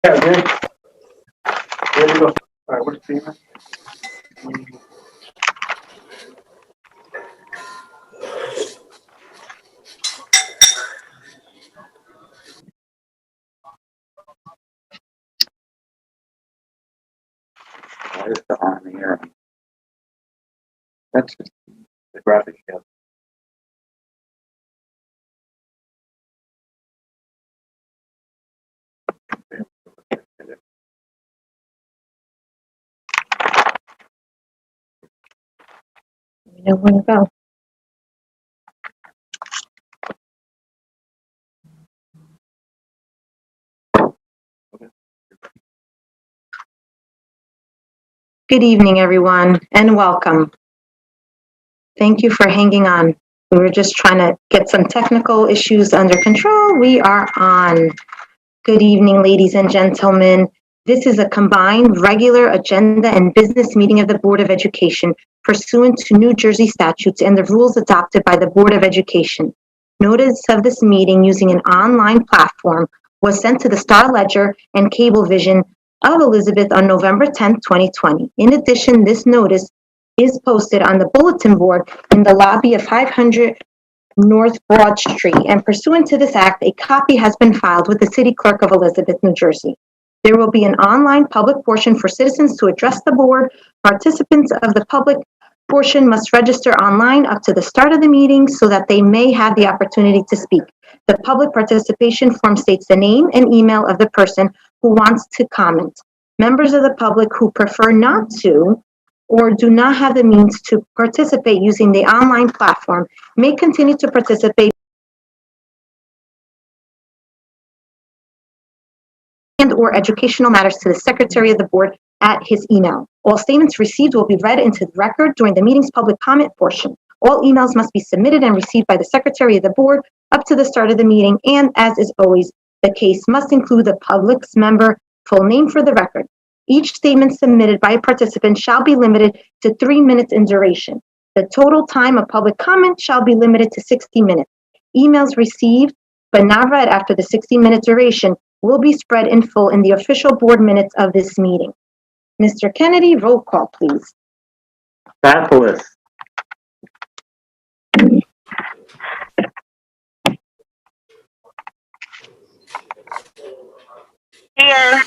Yeah, there you go. All right, what's the email? Why is the on here? That's just the graphic. Yeah. You know where to go. Good evening, everyone, and welcome. Thank you for hanging on. We were just trying to get some technical issues under control. We are on. Good evening, ladies and gentlemen. This is a combined regular agenda and business meeting of the Board of Education pursuant to New Jersey statutes and the rules adopted by the Board of Education. Notice of this meeting using an online platform was sent to the Star Ledger and Cablevision of Elizabeth on November 10, 2020. In addition, this notice is posted on the bulletin board in the lobby of 500 North Broad Street, and pursuant to this act, a copy has been filed with the City Clerk of Elizabeth, New Jersey. There will be an online public portion for citizens to address the board. Participants of the public portion must register online up to the start of the meeting so that they may have the opportunity to speak. The public participation form states the name and email of the person who wants to comment. Members of the public who prefer not to or do not have the means to participate using the online platform may continue to participate and/or educational matters to the Secretary of the Board at his email. All statements received will be read into the record during the meeting's public comment portion. All emails must be submitted and received by the Secretary of the Board up to the start of the meeting, and as is always the case, must include the public's member full name for the record. Each statement submitted by a participant shall be limited to 3 minutes in duration. The total time of public comment shall be limited to 60 minutes. Emails received but not read after the 60-minute duration will be spread in full in the official board minutes of this meeting. Mr. Kennedy, roll call, please. Bathurst. Here.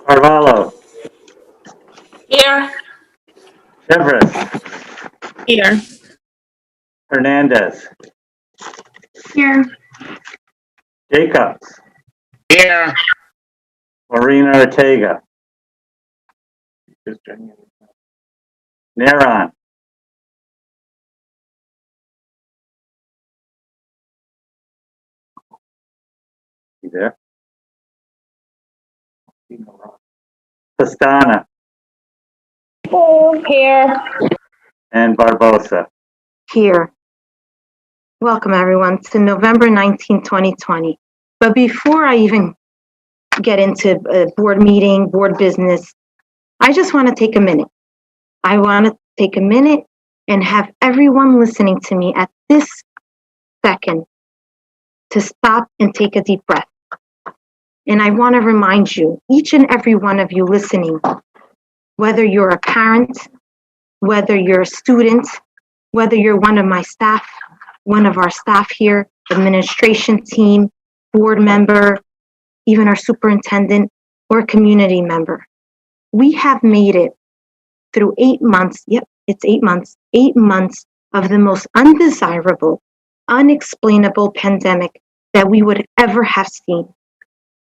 Carvalho. Here. Everest. Here. Hernandez. Here. Jacobs. Here. Marina Ortega. Neron. You there? Pastana. Here. And Barbosa. Here. Welcome, everyone, to November 19, 2020. But before I even get into a board meeting, board business, I just want to take a minute. I want to take a minute and have everyone listening to me at this second to stop and take a deep breath. And I want to remind you, each and every one of you listening, whether you're a parent, whether you're a student, whether you're one of my staff, one of our staff here, administration team, board member, even our superintendent, or community member. We have made it through 8 months, it's 8 months, 8 months of the most undesirable, unexplainable pandemic that we would ever have seen.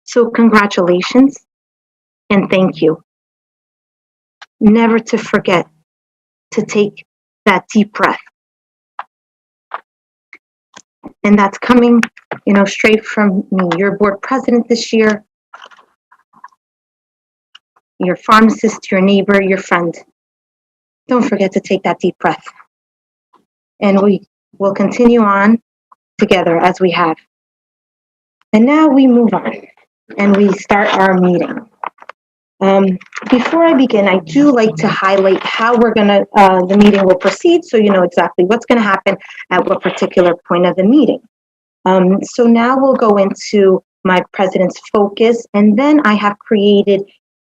So congratulations and thank you. Never to forget to take that deep breath. And that's coming, straight from me, your board president this year, your pharmacist, your neighbor, your friend. Don't forget to take that deep breath. And we will continue on together as we have. And now we move on and we start our meeting. Before I begin, I do like to highlight how the meeting will proceed so you know exactly what's going to happen at what particular point of the meeting. So now we'll go into my president's focus, and then I have created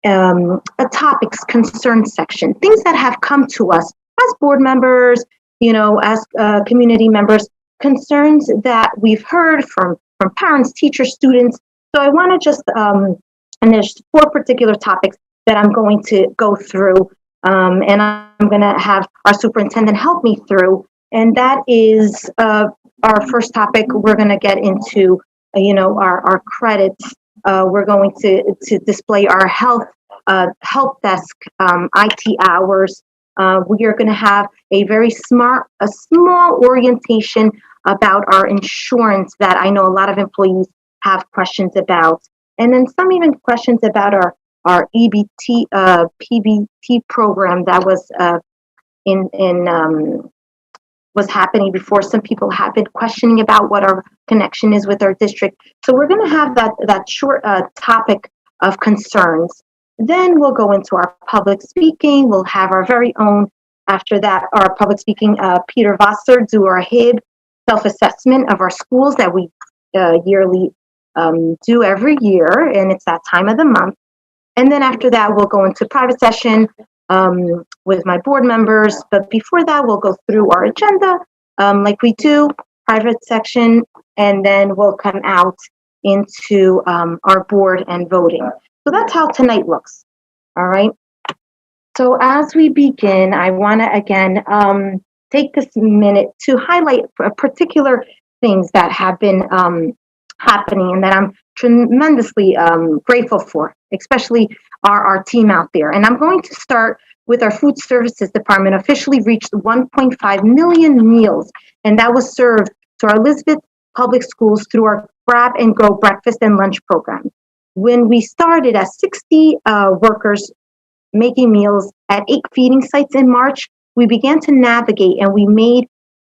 a topics concern section, things that have come to us as board members, as community members, concerns that we've heard from parents, teachers, students. So I want to just, and there's 4 particular topics that I'm going to go through, and I'm going to have our superintendent help me through. And that is our first topic. We're going to get into, our credits. We're going to display our help desk, IT hours. We are going to have a small orientation about our insurance that I know a lot of employees have questions about, and then some even questions about our EBT PBT program that was was happening before. Some people have been questioning about what our connection is with our district. So we're going to have that short topic of concerns. Then we'll go into our public speaking. We'll have our very own, after that, our public speaking, Peter Vassar, do our HIB self-assessment of our schools that we yearly do every year, and it's that time of the month. And then after that, we'll go into private session with my board members. But before that, we'll go through our agenda like we do, private section, and then we'll come out into our board and voting. So that's how tonight looks. All right. So as we begin, I want to again take this minute to highlight particular things that have been happening and that I'm tremendously grateful for, especially our team out there. And I'm going to start with our food services department officially reached 1.5 million meals, and that was served to our Elizabeth Public Schools through our Grab and Go breakfast and lunch program. When we started as 60 workers making meals at 8 feeding sites in March, we began to navigate and we made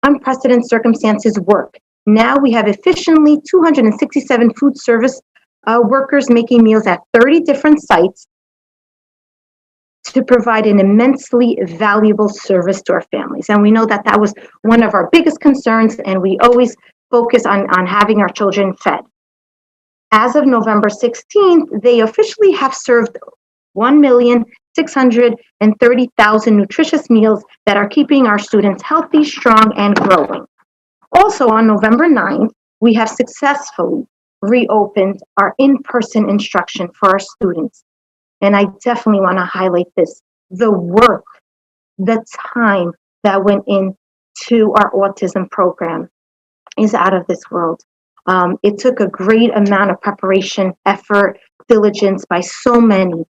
unprecedented circumstances work. Now we have efficiently 267 food service workers making meals at 30 different sites to provide an immensely valuable service to our families. And we know that that was one of our biggest concerns, and we always focus on having our children fed. As of November 16th, they officially have served 1,630,000 nutritious meals that are keeping our students healthy, strong, and growing. Also on November 9th, we have successfully reopened our in-person instruction for our students. And I definitely want to highlight this. The work, the time that went into our autism program is out of this world. It took a great amount of preparation, effort, diligence by so many,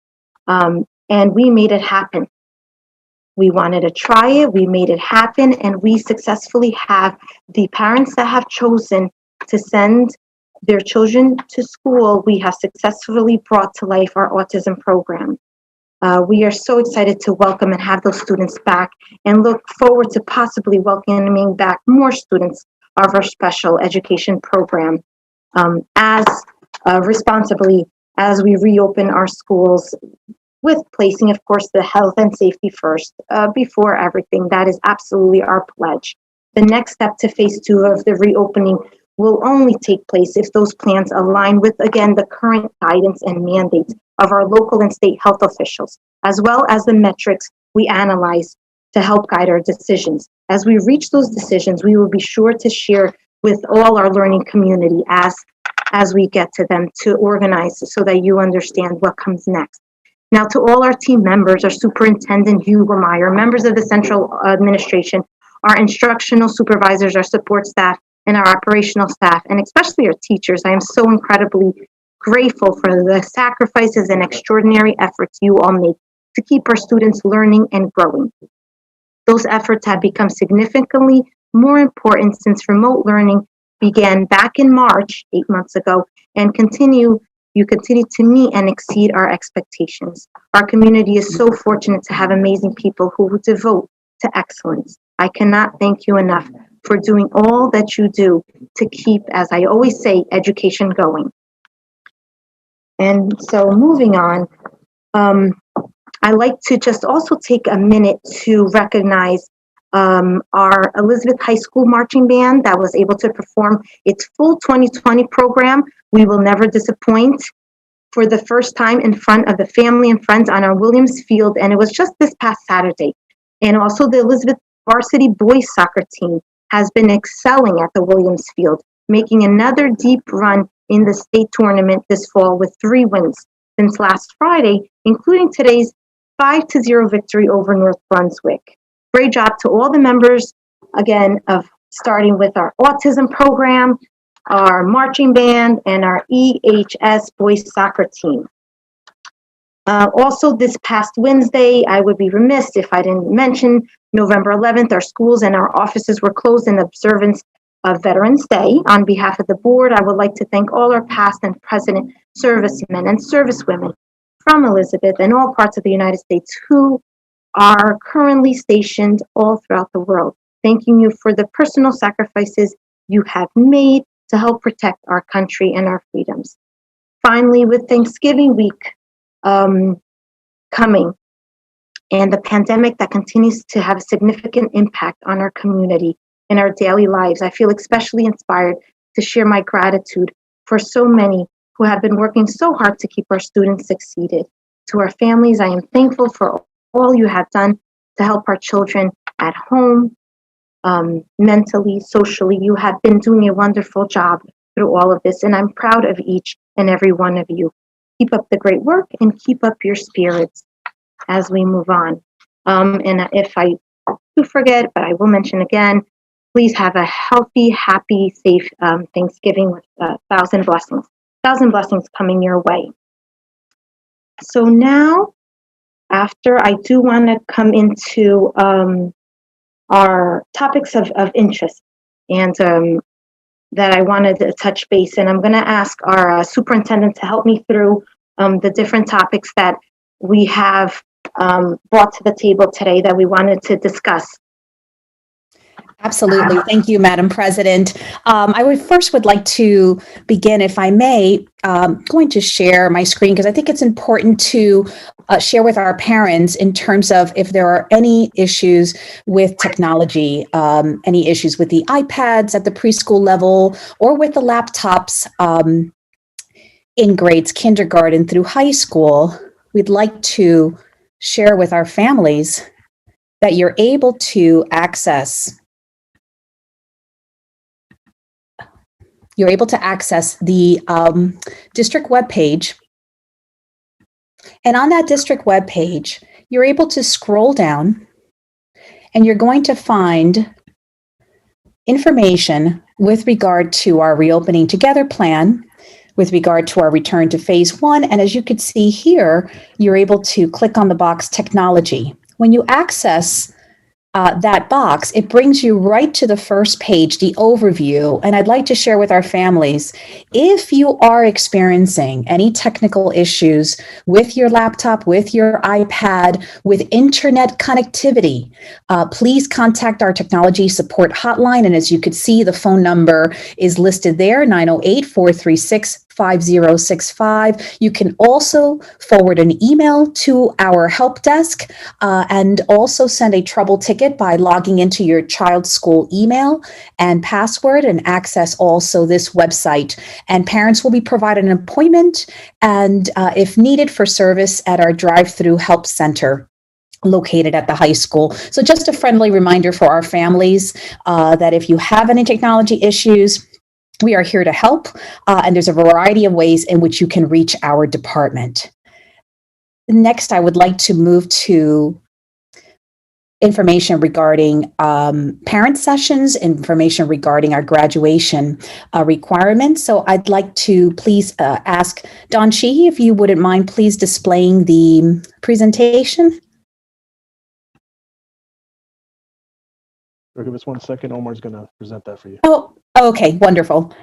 and we made it happen. We wanted to try it, we made it happen, and we successfully have the parents that have chosen to send their children to school. We have successfully brought to life our autism program. We are so excited to welcome and have those students back and look forward to possibly welcoming back more students of our special education program as responsibly as we reopen our schools, with placing, of course, the health and safety first before everything. That is absolutely our pledge. The next step to phase 2 of the reopening will only take place if those plans align with, again, the current guidance and mandates of our local and state health officials, as well as the metrics we analyze to help guide our decisions. As we reach those decisions, we will be sure to share with all our learning community as we get to them to organize so that you understand what comes next. Now, to all our team members, our superintendent, Hugo Meyer, members of the central administration, our instructional supervisors, our support staff, and our operational staff, and especially our teachers, I am so incredibly grateful for the sacrifices and extraordinary efforts you all make to keep our students learning and growing. Those efforts have become significantly more important since remote learning began back in March, 8 months ago, and you continue to meet and exceed our expectations. Our community is so fortunate to have amazing people who devote to excellence. I cannot thank you enough for doing all that you do to keep, as I always say, education going. And so moving on, I like to just also take a minute to recognize our Elizabeth High School marching band that was able to perform its full 2020 program, We Will Never Disappoint, for the first time in front of the family and friends on our Williams Field, and it was just this past Saturday. And also the Elizabeth varsity boys soccer team has been excelling at the Williams Field, making another deep run in the state tournament this fall with 3 wins since last Friday, including today's 5-0 victory over North Brunswick. Great job to all the members, again, of starting with our autism program, our marching band, and our EHS boys soccer team. Also, this past Wednesday, I would be remiss if I didn't mention November 11th, our schools and our offices were closed in observance of Veterans Day. On behalf of the board, I would like to thank all our past and present servicemen and servicewomen from Elizabeth and all parts of the United States who are currently stationed all throughout the world. Thanking you for the personal sacrifices you have made to help protect our country and our freedoms. Finally, with Thanksgiving week coming and the pandemic that continues to have a significant impact on our community and our daily lives, I feel especially inspired to share my gratitude for so many who have been working so hard to keep our students succeeded. To our families, I am thankful for all you have done to help our children at home, mentally, socially. You have been doing a wonderful job through all of this, and I'm proud of each and every one of you. Keep up the great work and keep up your spirits as we move on. And if I do forget, but I will mention again, please have a healthy, happy, safe Thanksgiving with 1,000 blessings. 1,000 blessings coming your way. So now, after, I do want to come into our topics of interest and that I wanted to touch base. And I'm going to ask our superintendent to help me through the different topics that we have brought to the table today that we wanted to discuss. Absolutely. Thank you, Madam President. I would like to begin, if I may, going to share my screen because I think it's important to share with our parents in terms of if there are any issues with technology, any issues with the iPads at the preschool level or with the laptops in grades kindergarten through high school. We'd like to share with our families that you're able to access the district webpage. And on that district webpage, you're able to scroll down and you're going to find information with regard to our Reopening Together plan, with regard to our return to phase 1. And as you can see here, you're able to click on the box technology. When you access that box, it brings you right to the first page, the overview. And I'd like to share with our families, if you are experiencing any technical issues with your laptop, with your iPad, with internet connectivity, please contact our technology support hotline. And as you could see, the phone number is listed there, 908-436-5065. You can also forward an email to our help desk and also send a trouble ticket by logging into your child's school email and password and access also this website. And parents will be provided an appointment and if needed for service at our drive-through help center located at the high school. So just a friendly reminder for our families that if you have any technology issues, we are here to help, and there's a variety of ways in which you can reach our department. Next, I would like to move to information regarding parent sessions, information regarding our graduation requirements. So I'd like to please ask Don Sheehy, if you wouldn't mind please displaying the presentation. Give us 1 second. Omar's going to present that for you. Oh, okay, wonderful.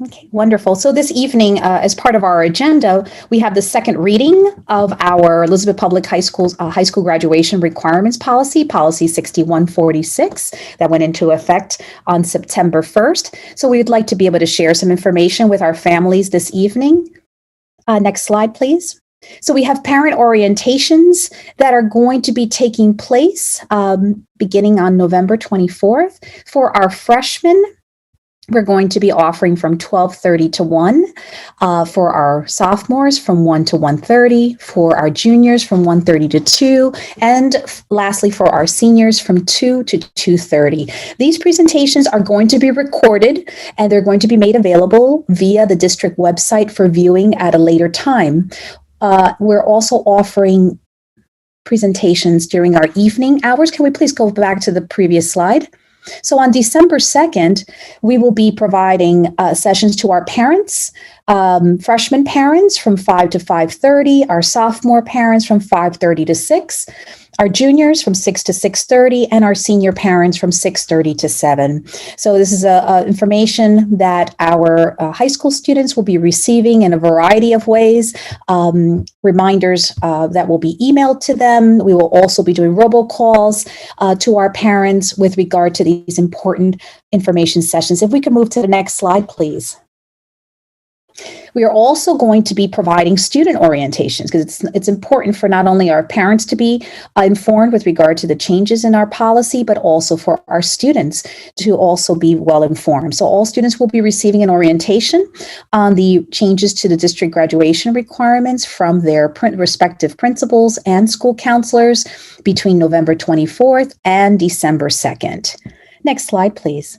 Okay, wonderful. So this evening, as part of our agenda, we have the second reading of our Elizabeth Public High School's high school graduation requirements policy, Policy 6146, that went into effect on September 1st. So we'd like to be able to share some information with our families this evening. Next slide, please. So we have parent orientations that are going to be taking place beginning on November 24th. For our freshmen, we're going to be offering from 12:30 to 1, for our sophomores from 1 to 1:30, for our juniors from 1:30 to 2, and lastly for our seniors from 2 to 2:30. These presentations are going to be recorded and they're going to be made available via the district website for viewing at a later time. We're also offering presentations during our evening hours. Can we please go back to the previous slide? So on December 2nd, we will be providing sessions to our parents, freshman parents from 5 to 5:30, our sophomore parents from 5:30 to 6, our juniors from 6 to 6:30, and our senior parents from 6:30 to 7. So this is information that our high school students will be receiving in a variety of ways, reminders that will be emailed to them. We will also be doing robocalls to our parents with regard to these important information sessions. If we could move to the next slide, please. We are also going to be providing student orientations because it's important for not only our parents to be informed with regard to the changes in our policy, but also for our students to also be well informed. So all students will be receiving an orientation on the changes to the district graduation requirements from their respective principals and school counselors between November 24th and December 2nd. Next slide, please.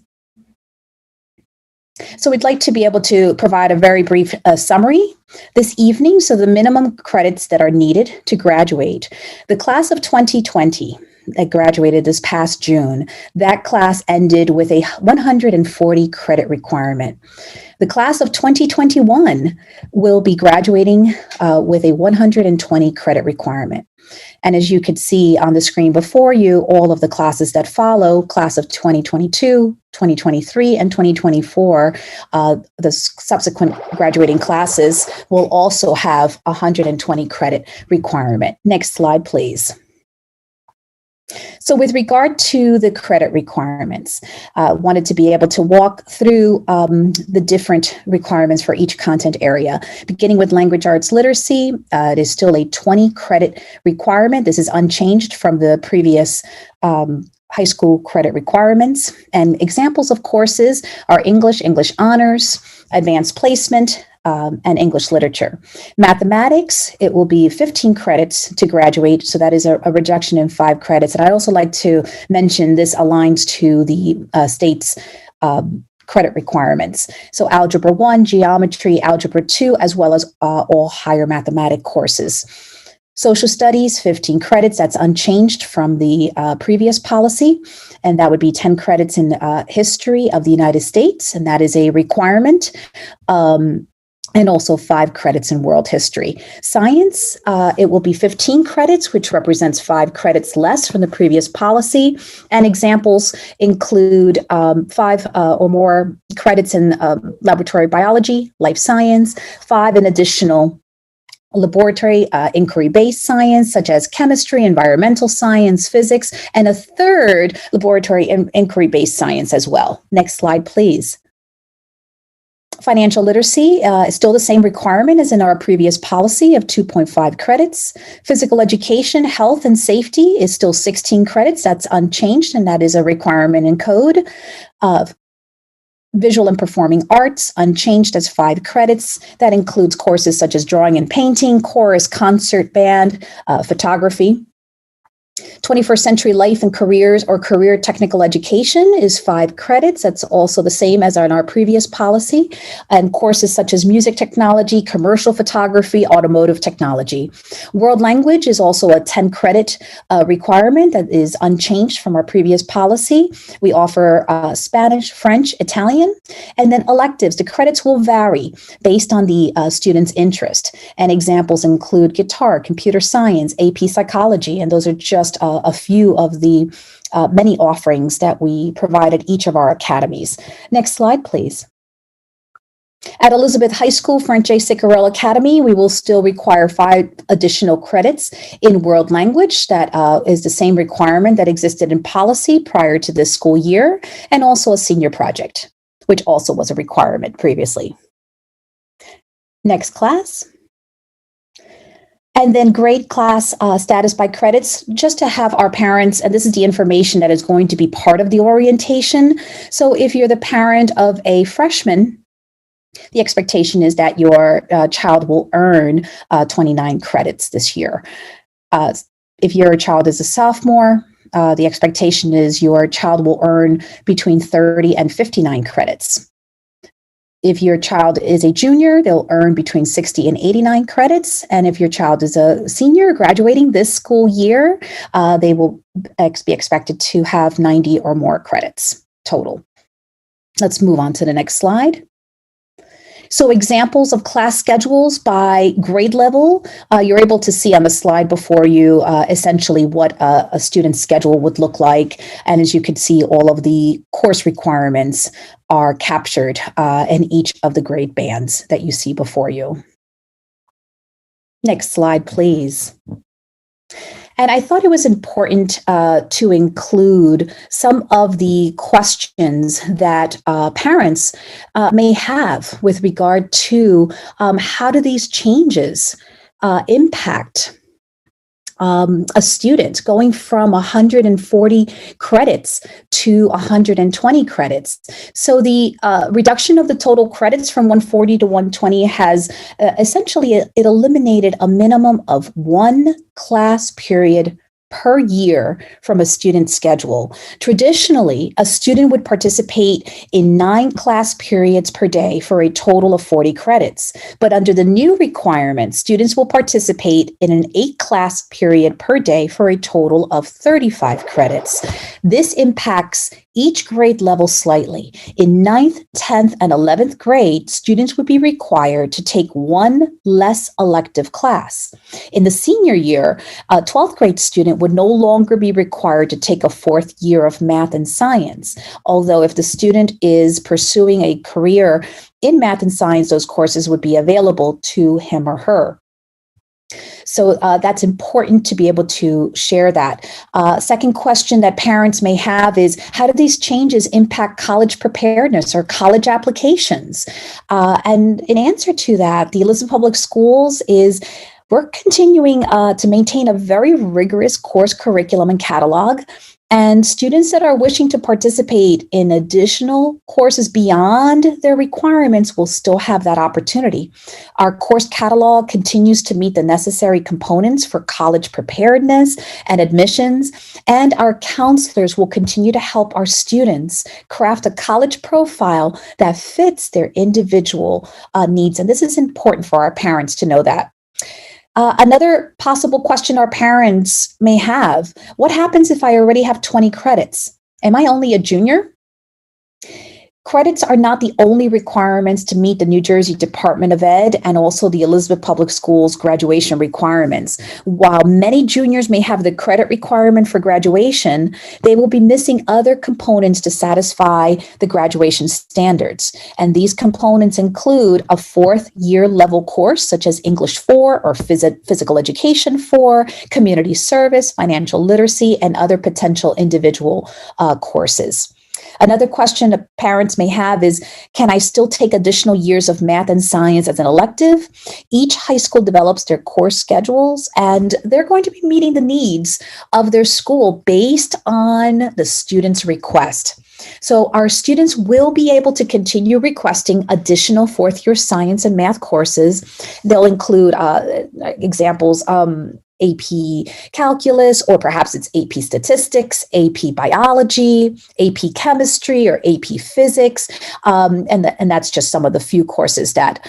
So we'd like to be able to provide a very brief summary this evening. So the minimum credits that are needed to graduate. The class of 2020 that graduated this past June, that class ended with a 140 credit requirement. The class of 2021 will be graduating with a 120 credit requirement. And as you could see on the screen before you, all of the classes that follow, class of 2022, 2023, and 2024, the subsequent graduating classes will also have a 120 credit requirement. Next slide, please. So with regard to the credit requirements, wanted to be able to walk through the different requirements for each content area. Beginning with language arts literacy, it is still a 20 credit requirement. This is unchanged from the previous high school credit requirements. And examples of courses are English, English honors, advanced placement, and English literature. Mathematics, it will be 15 credits to graduate, so that is a reduction in 5 credits. And I'd also like to mention this aligns to the state's credit requirements. So Algebra 1, Geometry, Algebra 2, as well as all higher mathematic courses. Social studies, 15 credits. That's unchanged from the previous policy. And that would be 10 credits in history of the United States. And that is a requirement. And also 5 credits in world history. Science, it will be 15 credits, which represents 5 credits less from the previous policy. And examples include 5 or more credits in laboratory biology, life science, 5 in additional laboratory inquiry-based science, such as chemistry, environmental science, physics, and a 3rd laboratory inquiry-based science as well. Next slide, please. Financial literacy is still the same requirement as in our previous policy of 2.5 credits. Physical education, health, and safety is still 16 credits. That's unchanged, and that is a requirement in code. Visual and performing arts, unchanged as 5 credits. That includes courses such as drawing and painting, chorus, concert, band, photography. 21st century life and careers or career technical education is 5 credits. That's also the same as in our previous policy. And courses such as music technology, commercial photography, automotive technology. World language is also a 10 credit requirement that is unchanged from our previous policy. We offer Spanish, French, Italian, and then electives. The credits will vary based on the student's interest. And examples include guitar, computer science, AP psychology, and those are just a few of the many offerings that we provide at each of our academies. Next slide, please. At Elizabeth High School, French A. Ciccarelli Academy, we will still require 5 additional credits in world language. That is the same requirement that existed in policy prior to this school year, and also a senior project, which also was a requirement previously. Next class. And then grade class status by credits, just to have our parents, and this is the information that is going to be part of the orientation. So if you're the parent of a freshman, the expectation is that your child will earn 29 credits this year. If your child is a sophomore, the expectation is your child will earn between 30 and 59 credits. If your child is a junior, they'll earn between 60 and 89 credits. And if your child is a senior graduating this school year, they will be expected to have 90 or more credits total. Let's move on to the next slide. So examples of class schedules by grade level, you're able to see on the slide before you essentially what a student's schedule would look like. And as you can see, all of the course requirements are captured in each of the grade bands that you see before you. Next slide, please. And I thought it was important to include some of the questions that parents may have with regard to how do these changes impact a student going from 140 credits to 120 credits. So the reduction of the total credits from 140 to 120 has essentially it eliminated a minimum of 1 class period per year from a student's schedule. Traditionally, a student would participate in 9 class periods per day for a total of 40 credits. But under the new requirement, students will participate in an 8 class period per day for a total of 35 credits. This impacts each grade level slightly. In 9th, 10th, and 11th grade, students would be required to take 1 less elective class. In the senior year, a 12th grade student would no longer be required to take a 4th year of math and science. Although if the student is pursuing a career in math and science, those courses would be available to him or her. So that's important to be able to share that. Second question that parents may have is, how do these changes impact college preparedness or college applications? And in answer to that, the Elizabeth Public Schools is we're continuing to maintain a very rigorous course curriculum and catalog. And students that are wishing to participate in additional courses beyond their requirements will still have that opportunity. Our course catalog continues to meet the necessary components for college preparedness and admissions, and our counselors will continue to help our students craft a college profile that fits their individual needs. And this is important for our parents to know that. Another possible question our parents may have, what happens if I already have 20 credits? Am I only a junior? Credits are not the only requirements to meet the New Jersey Department of Ed and also the Elizabeth Public Schools graduation requirements. While many juniors may have the credit requirement for graduation, they will be missing other components to satisfy the graduation standards. And these components include a 4th year level course, such as English 4 or Physical Education 4, Community Service, Financial Literacy, and other potential individual courses. Another question that parents may have is, can I still take additional years of math and science as an elective? Each high school develops their course schedules, and they're going to be meeting the needs of their school based on the student's request. So our students will be able to continue requesting additional 4th year science and math courses. They'll include examples, AP Calculus, or perhaps it's AP Statistics, AP Biology, AP Chemistry, or AP Physics. And that's just some of the few courses that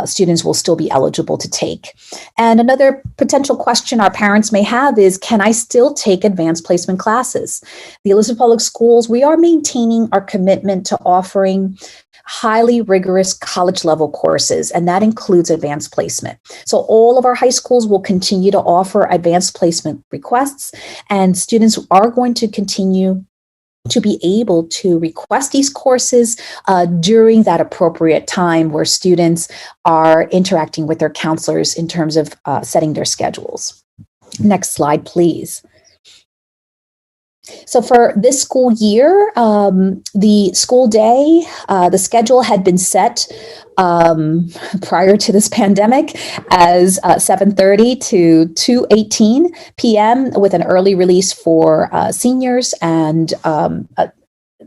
students will still be eligible to take. And another potential question our parents may have is, can I still take advanced placement classes? The Elizabeth Public Schools, we are maintaining our commitment to offering highly rigorous college level courses, and that includes advanced placement. So all of our high schools will continue to offer advanced placement requests, and students are going to continue to be able to request these courses during that appropriate time where students are interacting with their counselors in terms of setting their schedules. Next slide, please. So for this school year, the school day, the schedule had been set prior to this pandemic as 7:30 to 2:18 p.m. with an early release for seniors and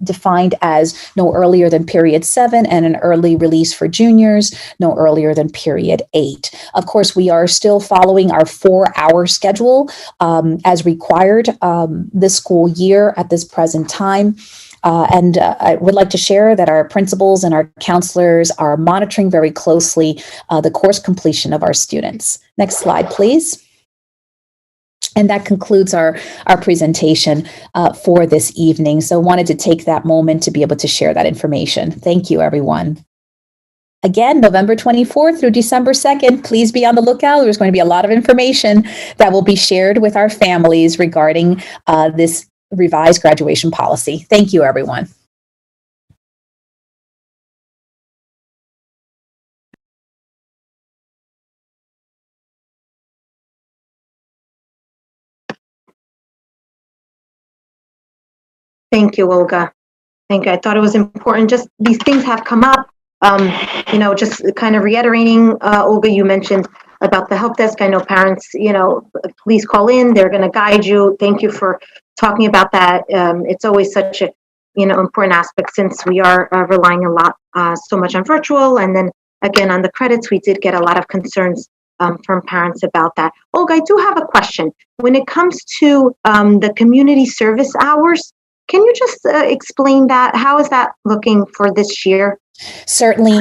defined as no earlier than period 7 and an early release for juniors no earlier than period 8. Of course, we are still following our 4-hour schedule as required this school year at this present time. And I would like to share that our principals and our counselors are monitoring very closely the course completion of our students. Next slide, please. And that concludes our presentation for this evening. So wanted to take that moment to be able to share that information. Thank you, everyone. Again, November 24th through December 2nd, please be on the lookout. There's going to be a lot of information that will be shared with our families regarding this revised graduation policy. Thank you, everyone. Thank you, Olga. Thank you. I thought it was important. Just these things have come up. Just kind of reiterating, Olga, you mentioned about the help desk. I know parents, please call in. They're going to guide you. Thank you for talking about that. It's always such a, important aspect since we are relying a lot, so much on virtual. And then again, on the credits, we did get a lot of concerns from parents about that. Olga, I do have a question. When it comes to the community service hours, can you just explain that? How is that looking for this year? Certainly,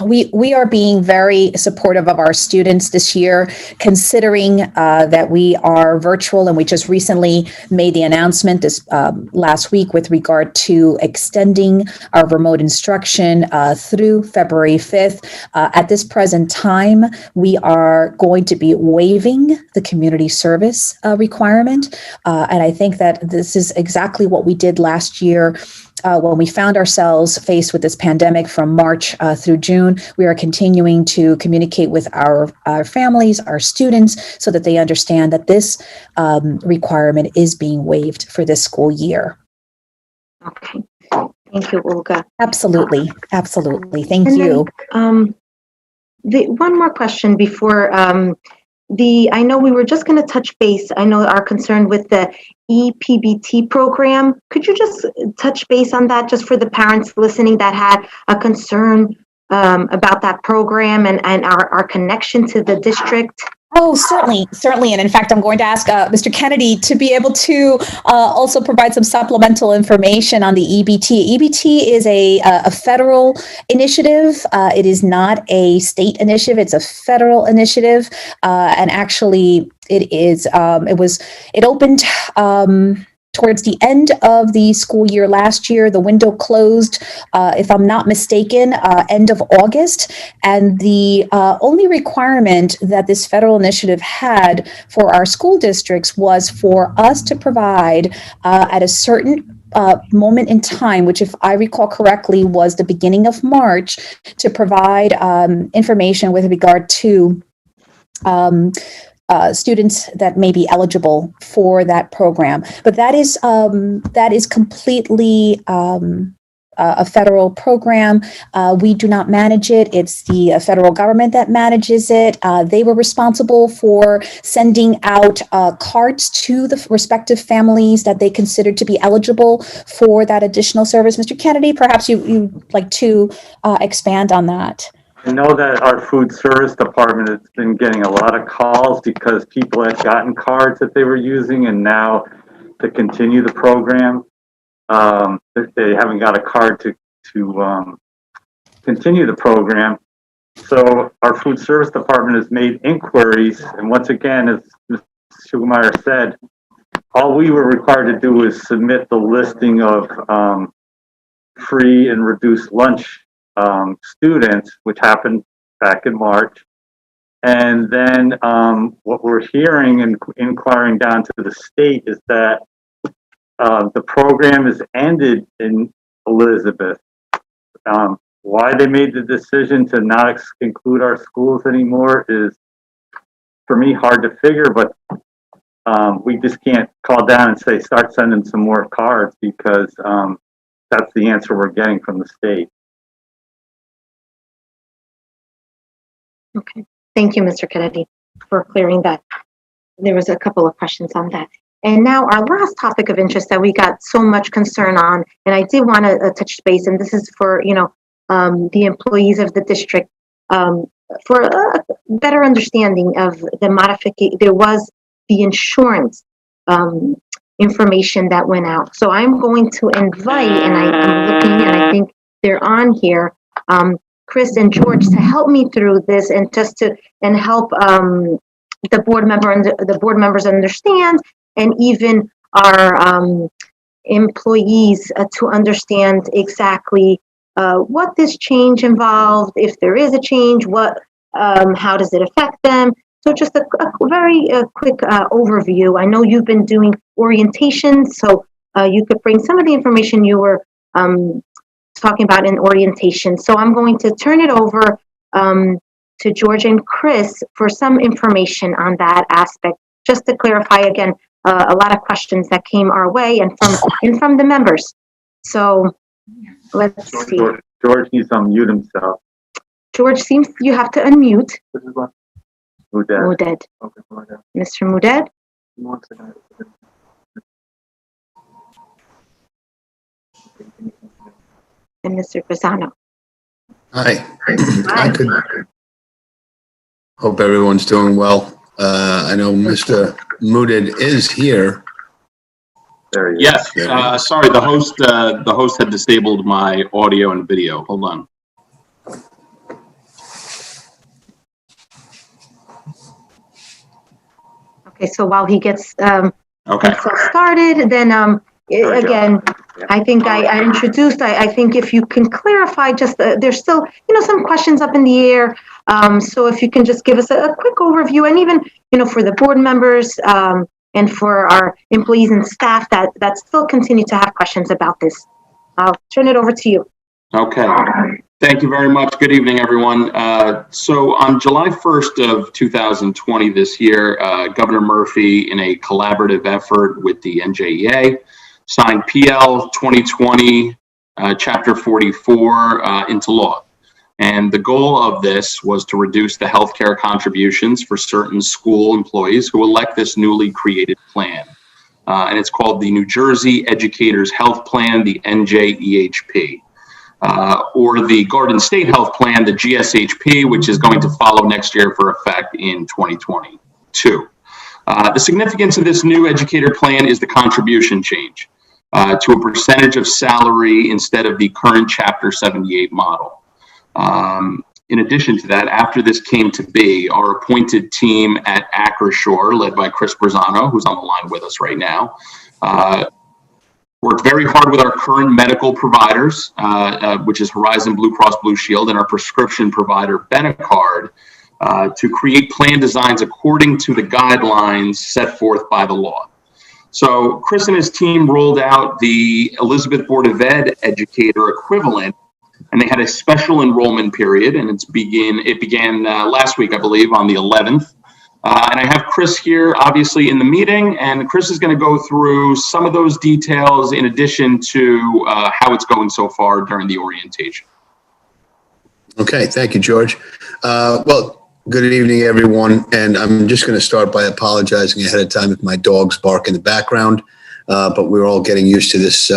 we are being very supportive of our students this year, considering that we are virtual, and we just recently made the announcement this last week with regard to extending our remote instruction through February 5th. At this present time, we are going to be waiving the community service requirement, and I think that this is exactly what we did last year. When we found ourselves faced with this pandemic from March through June, we are continuing to communicate with our families, our students, so that they understand that this requirement is being waived for this school year. Okay. Thank you, Olga. Absolutely. Absolutely. Thank you. One more question before I know we were just going to touch base. I know our concern with the EPBT program. Could you just touch base on that just for the parents listening that had a concern about that program and our connection to the district? Oh, certainly. And in fact, I'm going to ask Mr. Kennedy to be able to also provide some supplemental information on the EBT. EBT is a federal initiative. It is not a state initiative. It's a federal initiative. And actually, it opened towards the end of the school year last year. The window closed, if I'm not mistaken, end of August. And the only requirement that this federal initiative had for our school districts was for us to provide at a certain moment in time, which, if I recall correctly, was the beginning of March, to provide information with regard to students that may be eligible for that program. But that is completely a federal program. We do not manage it. It's the federal government that manages it. They were responsible for sending out cards to the respective families that they considered to be eligible for that additional service. Mr. Kennedy, perhaps you'd like to expand on that. I know that our food service department has been getting a lot of calls because people had gotten cards that they were using, and now to continue the program, they haven't got a card to continue the program. So our food service department has made inquiries, and once again, as Ms. Schumacher said, all we were required to do was submit the listing of free and reduced lunch students, which happened back in March. And then what we're hearing and inquiring down to the state is that the program is ended in Elizabeth. Why they made the decision to not include our schools anymore is, for me, hard to figure, but we just can't call down and say, start sending some more cards, because that's the answer we're getting from the state. Okay. Thank you, Mr. Kennedy, for clearing that. There was a couple of questions on that. And now our last topic of interest that we got so much concern on, and I did want to touch base, and this is for, the employees of the district, for a better understanding of the modification. There was the insurance information that went out. So I'm going to invite, and I'm looking, and I think they're on here, Chris and George, to help me through this, and help the board members understand, and even our employees to understand exactly what this change involved, if there is a change, how does it affect them. So just a very quick overview. I know you've been doing orientation, so you could bring some of the information you were talking about in orientation. So I'm going to turn it over to George and Chris for some information on that aspect, just to clarify again a lot of questions that came our way and from the members. So let's see. George needs to unmute himself. George, seems you have to unmute. Muded. Muded. Mr. Muded. And Mr. Grisano. Hi. Hope everyone's doing well. I know Mr. Muded is here. There he is. Yes. Sorry, the host had disabled my audio and video. Hold on. Okay, so while he gets okay started, then again, I think I introduced. I think if you can clarify, just there's still some questions up in the air. So if you can just give us a quick overview, and even for the board members and for our employees and staff that still continue to have questions about this. I'll turn it over to you. Okay. Thank you very much. Good evening, everyone. So on July 1st of 2020 this year, Governor Murphy, in a collaborative effort with the NJEA, signed PL 2020 Chapter 44 into law. And the goal of this was to reduce the healthcare contributions for certain school employees who elect this newly created plan. And it's called the New Jersey Educators Health Plan, the NJEHP. Or the Garden State Health Plan, the GSHP, which is going to follow next year for effect in 2022. The significance of this new educator plan is the contribution change to a percentage of salary instead of the current Chapter 78 model. In addition to that, after this came to be, our appointed team at Acrisure, led by Chris Brazano, who's on the line with us right now, worked very hard with our current medical providers, which is Horizon Blue Cross Blue Shield, and our prescription provider, Benecard, to create plan designs according to the guidelines set forth by the law. So Chris and his team rolled out the Elizabeth Board of Ed educator equivalent, and they had a special enrollment period, and it began last week, I believe, on the 11th. And I have Chris here, obviously, in the meeting, and Chris is going to go through some of those details in addition to how it's going so far during the orientation. Okay, thank you, George. Well, good evening, everyone. And I'm just going to start by apologizing ahead of time if my dogs bark in the background, but we're all getting used to this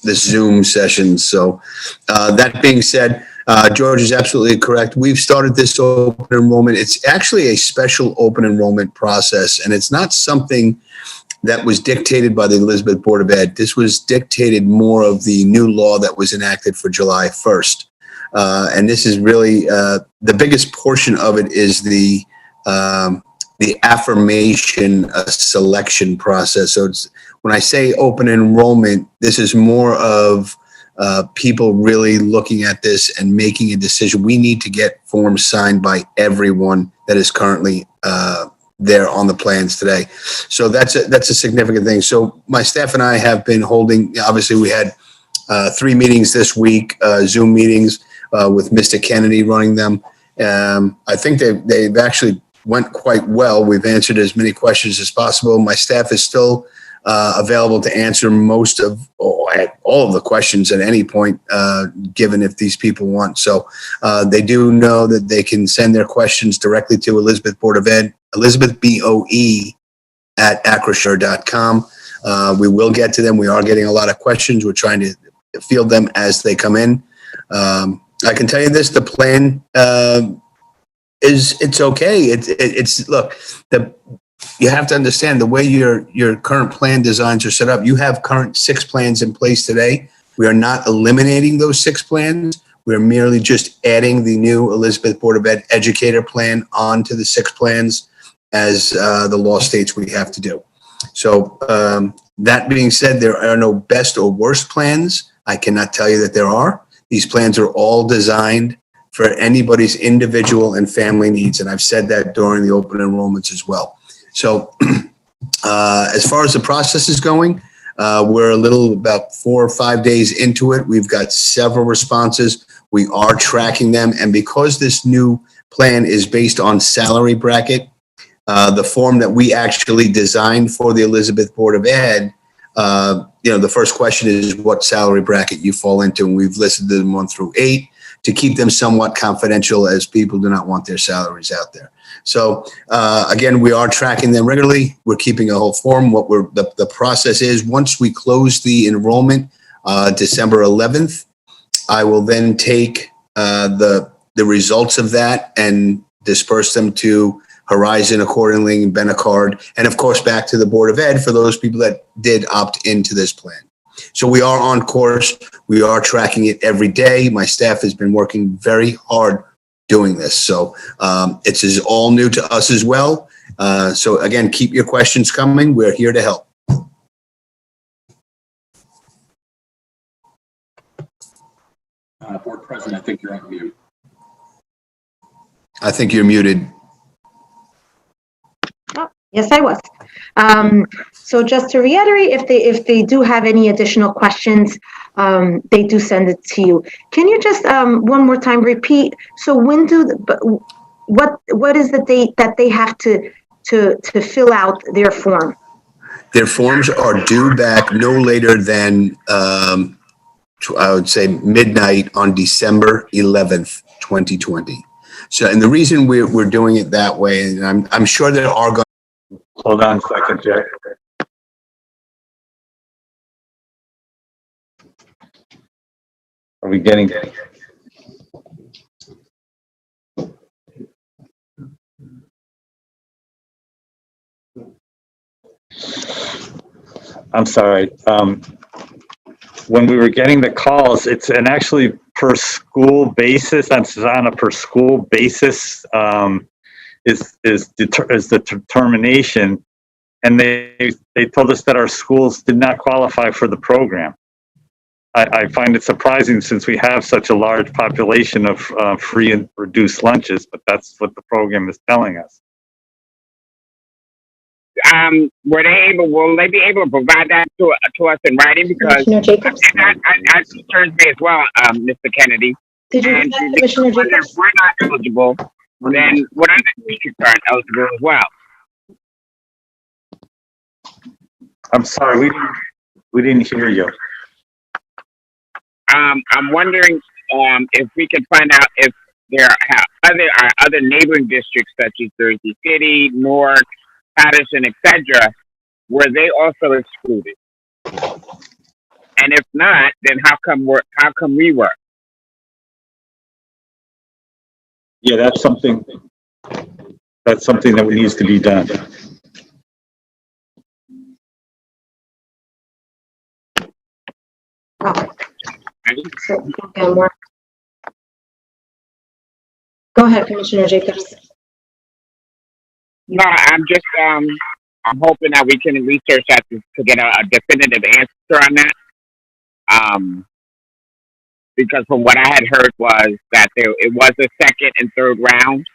Zoom session. So that being said, George is absolutely correct. We've started this open enrollment. It's actually a special open enrollment process, and it's not something that was dictated by the Elizabeth Board of Ed. This was dictated more of the new law that was enacted for July 1st. And this is really the biggest portion of it is the affirmation selection process. So it's, when I say open enrollment, this is more of people really looking at this and making a decision. We need to get forms signed by everyone that is currently there on the plans today. So that's a significant thing. So my staff and I have been holding, obviously we had 3 meetings this week, Zoom meetings with Mr. Kennedy running them. I think they've actually went quite well. We've answered as many questions as possible. My staff is still available to answer most of all of the questions at any point, given if these people want. So they do know that they can send their questions directly to Elizabeth Board of Ed, Elizabeth BOE at acrisure.com. We will get to them. We are getting a lot of questions. We're trying to field them as they come in. I can tell you this: the plan it's okay. It's look, you have to understand the way your current plan designs are set up. You have current 6 plans in place today. We are not eliminating those 6 plans. We're merely just adding the new Elizabeth Board of Ed educator plan onto the 6 plans as the law states we have to do. So that being said, there are no best or worst plans. I cannot tell you that there are. These plans are all designed for anybody's individual and family needs. And I've said that during the open enrollments as well. So as far as the process is going, we're about 4 or 5 days into it. We've got several responses. We are tracking them. And because this new plan is based on salary bracket, the form that we actually designed for the Elizabeth Board of Ed, the first question is what salary bracket you fall into. And we've listed them 1 through 8 to keep them somewhat confidential, as people do not want their salaries out there. So again, we are tracking them regularly. We're keeping a whole form. The process is, once we close the enrollment December 11th, I will then take the results of that and disperse them to Horizon accordingly, and Benacard, and of course back to the Board of Ed for those people that did opt into this plan. So we are on course. We are tracking it every day. My staff has been working very hard doing this. So it's all new to us as well. So again, keep your questions coming. We're here to help. Board President, I think you're on mute. I think you're muted. Oh, yes, I was. So just to reiterate, if they do have any additional questions, they do send it to you. Can you just one more time repeat? So when what is the date that they have to fill out their form? Their forms are due back no later than I would say midnight on December 11th, 2020. So, and the reason we're doing it that way, and I'm sure there are going. Hold on a second, Jack. Are we getting? I'm sorry. When we were getting the calls, it's an actually per school basis. That's on a per school basis. Is the determination, and they told us that our schools did not qualify for the program. I find it surprising since we have such a large population of free and reduced lunches, but that's what the program is telling us. Will they be able to provide that to us in writing? Because Commissioner Jacobs? that concerns me as well, Mr. Kennedy. Did you And get Commissioner if Jacobs? we're not eligible, then what other teachers aren't eligible as well? I'm sorry, we didn't hear you. I'm wondering if we can find out if there are other neighboring districts such as Jersey City, Newark, Patterson, etc., were they also excluded? And if not, then how come we were? Yeah, that's something that needs to be done. So, okay, Mark. Go ahead, Commissioner Jacobs. No, I'm just I'm hoping that we can research that to get a definitive answer on that. Because from what I had heard was that it was a second and third round.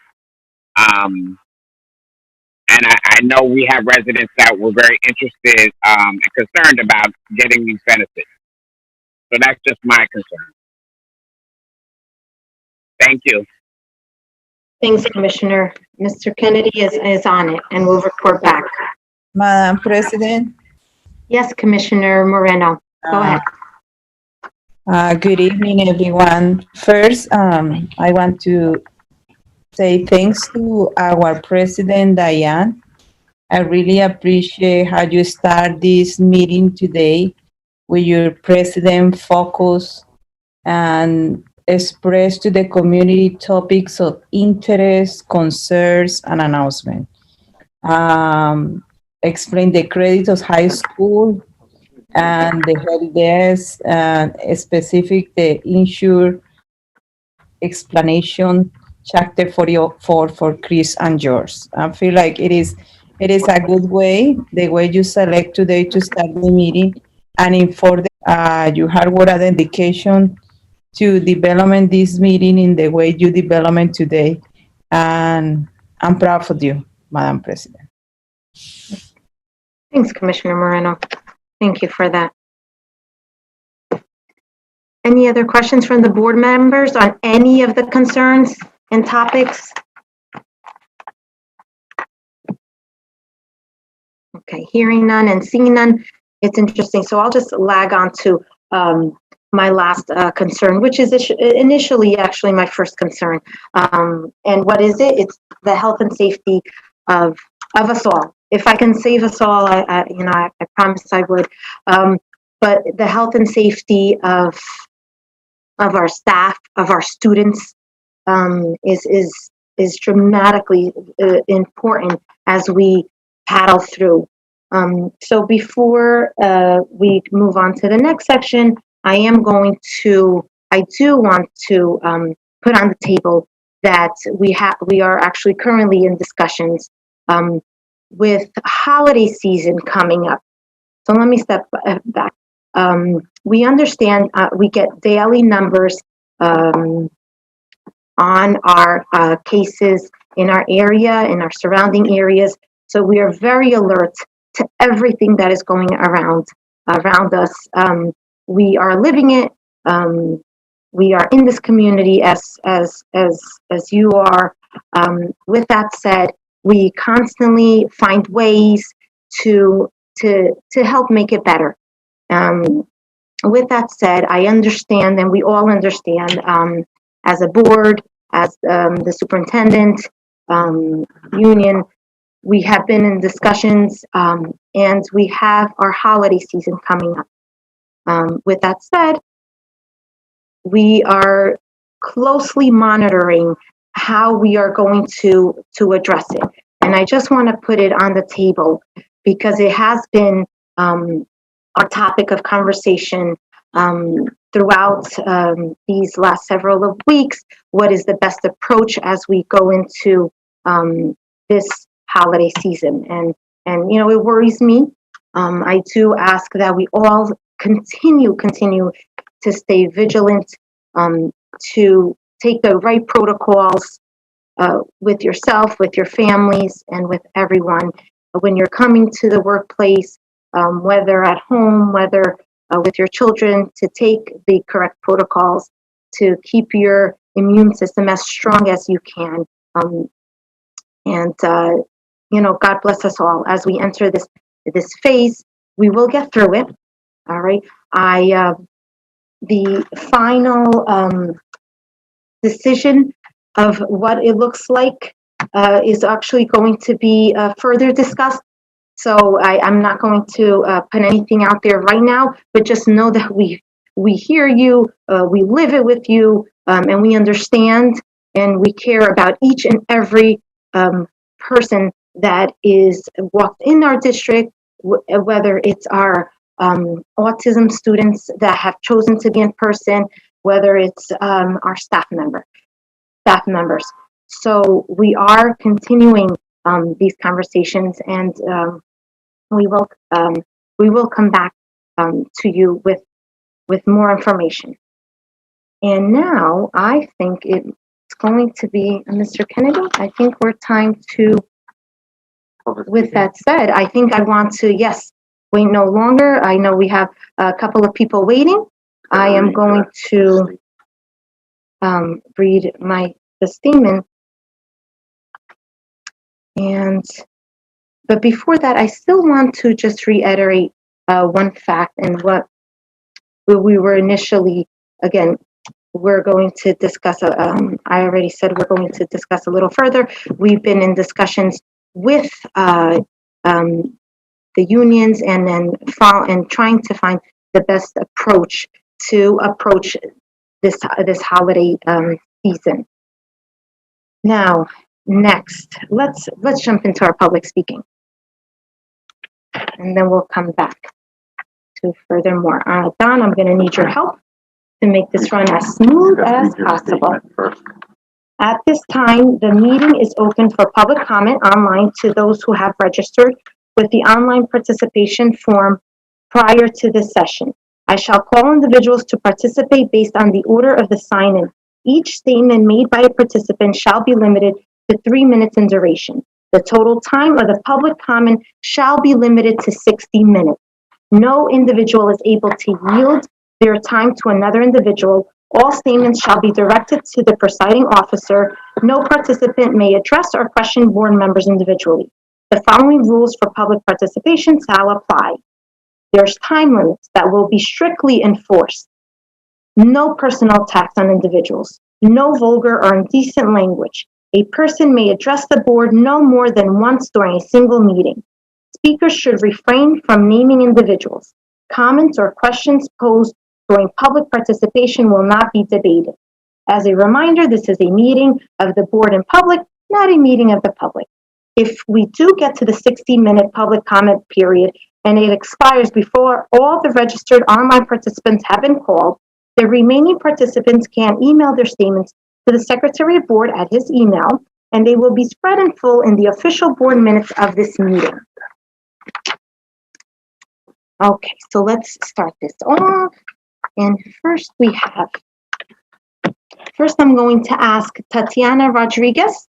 I know we have residents that were very interested and concerned about getting these benefits. So that's just my concern. Thank you. Thanks, Commissioner. Mr. Kennedy is on it and will report back. Madam President, Yes, Commissioner Moreno, go ahead. good evening, everyone. First, I want to say thanks to our President, Diane. I really appreciate how you start this meeting today with your president focus and express to the community topics of interest, concerns, and announcement. Explain the credits of high school and the help desk, and specific the insure explanation chapter 44 for Chris and George. I feel like it is a good way, the way you select today to start the meeting, and in for you hard work and dedication to development this meeting in the way you development today. And I'm proud of you, Madam President. Thanks, Commissioner Moreno. Thank you for that. Any other questions from the board members on any of the concerns and topics? Okay, hearing none and seeing none, it's interesting. So I'll just lag on to my last concern, which is initially actually my first concern. And what is it? It's the health and safety of us all. If I can save us all, I promise I would. But the health and safety of our staff, of our students, is dramatically important as we paddle through. So before we move on to the next section, I do want to put on the table that we are actually currently in discussions with holiday season coming up. So let me step back. We understand we get daily numbers on our cases in our area, in our surrounding areas. So we are very alert to everything that is going around us. We are living it. We are in this community as you are. With that said, we constantly find ways to help make it better. With that said, I understand, and we all understand, as a board, as the superintendent union, we have been in discussions, and we have our holiday season coming up. With that said, we are closely monitoring how we are going to address it. And I just want to put it on the table because it has been our topic of conversation throughout these last several of weeks. What is the best approach as we go into this holiday season? And it worries me. I do ask that we all continue to stay vigilant, to take the right protocols with yourself, with your families, and with everyone. When you're coming to the workplace, whether at home, whether with your children, to take the correct protocols to keep your immune system as strong as you can. God bless us all as we enter this phase. We will get through it. All right. The final decision of what it looks like is actually going to be further discussed. So I'm not going to put anything out there right now, but just know that we hear you, we live it with you, and we understand and we care about each and every person that is walked in our district, whether it's our autism students that have chosen to be in person, whether it's our staff members. So we are continuing these conversations, and we will come back to you with more information. And now I think it's going to be Mr. Kennedy. I think we're time to with that said, I think I want to, yes, wait no longer. I know we have a couple of people waiting. I am going to read the statement. But before that, I still want to just reiterate one fact and what we were initially, again, we're going to discuss, I already said we're going to discuss a little further. We've been in discussions with the unions and then trying to find the best approach to approach this holiday season. Now, next, let's jump into our public speaking, and then we'll come back to furthermore. Don, I'm going to need your help to make this run as smooth as possible. At this time, the meeting is open for public comment online to those who have registered with the online participation form prior to this session. I shall call individuals to participate based on the order of the sign-in. Each statement made by a participant shall be limited to 3 minutes in duration. The total time of the public comment shall be limited to 60 minutes. No individual is able to yield their time to another individual. All statements shall be directed to the presiding officer. No participant may address or question board members individually. The following rules for public participation shall apply. There's time limits that will be strictly enforced. No personal attacks on individuals. No vulgar or indecent language. A person may address the board no more than once during a single meeting. Speakers should refrain from naming individuals. Comments or questions posed during public participation will not be debated. As a reminder, this is a meeting of the board in public, not a meeting of the public. If we do get to the 60-minute public comment period and it expires before all the registered online participants have been called, the remaining participants can email their statements to the Secretary of Board at his email, and they will be spread in full in the official board minutes of this meeting. Okay, so let's start this off. And first I'm going to ask Tatiana Rodriguez.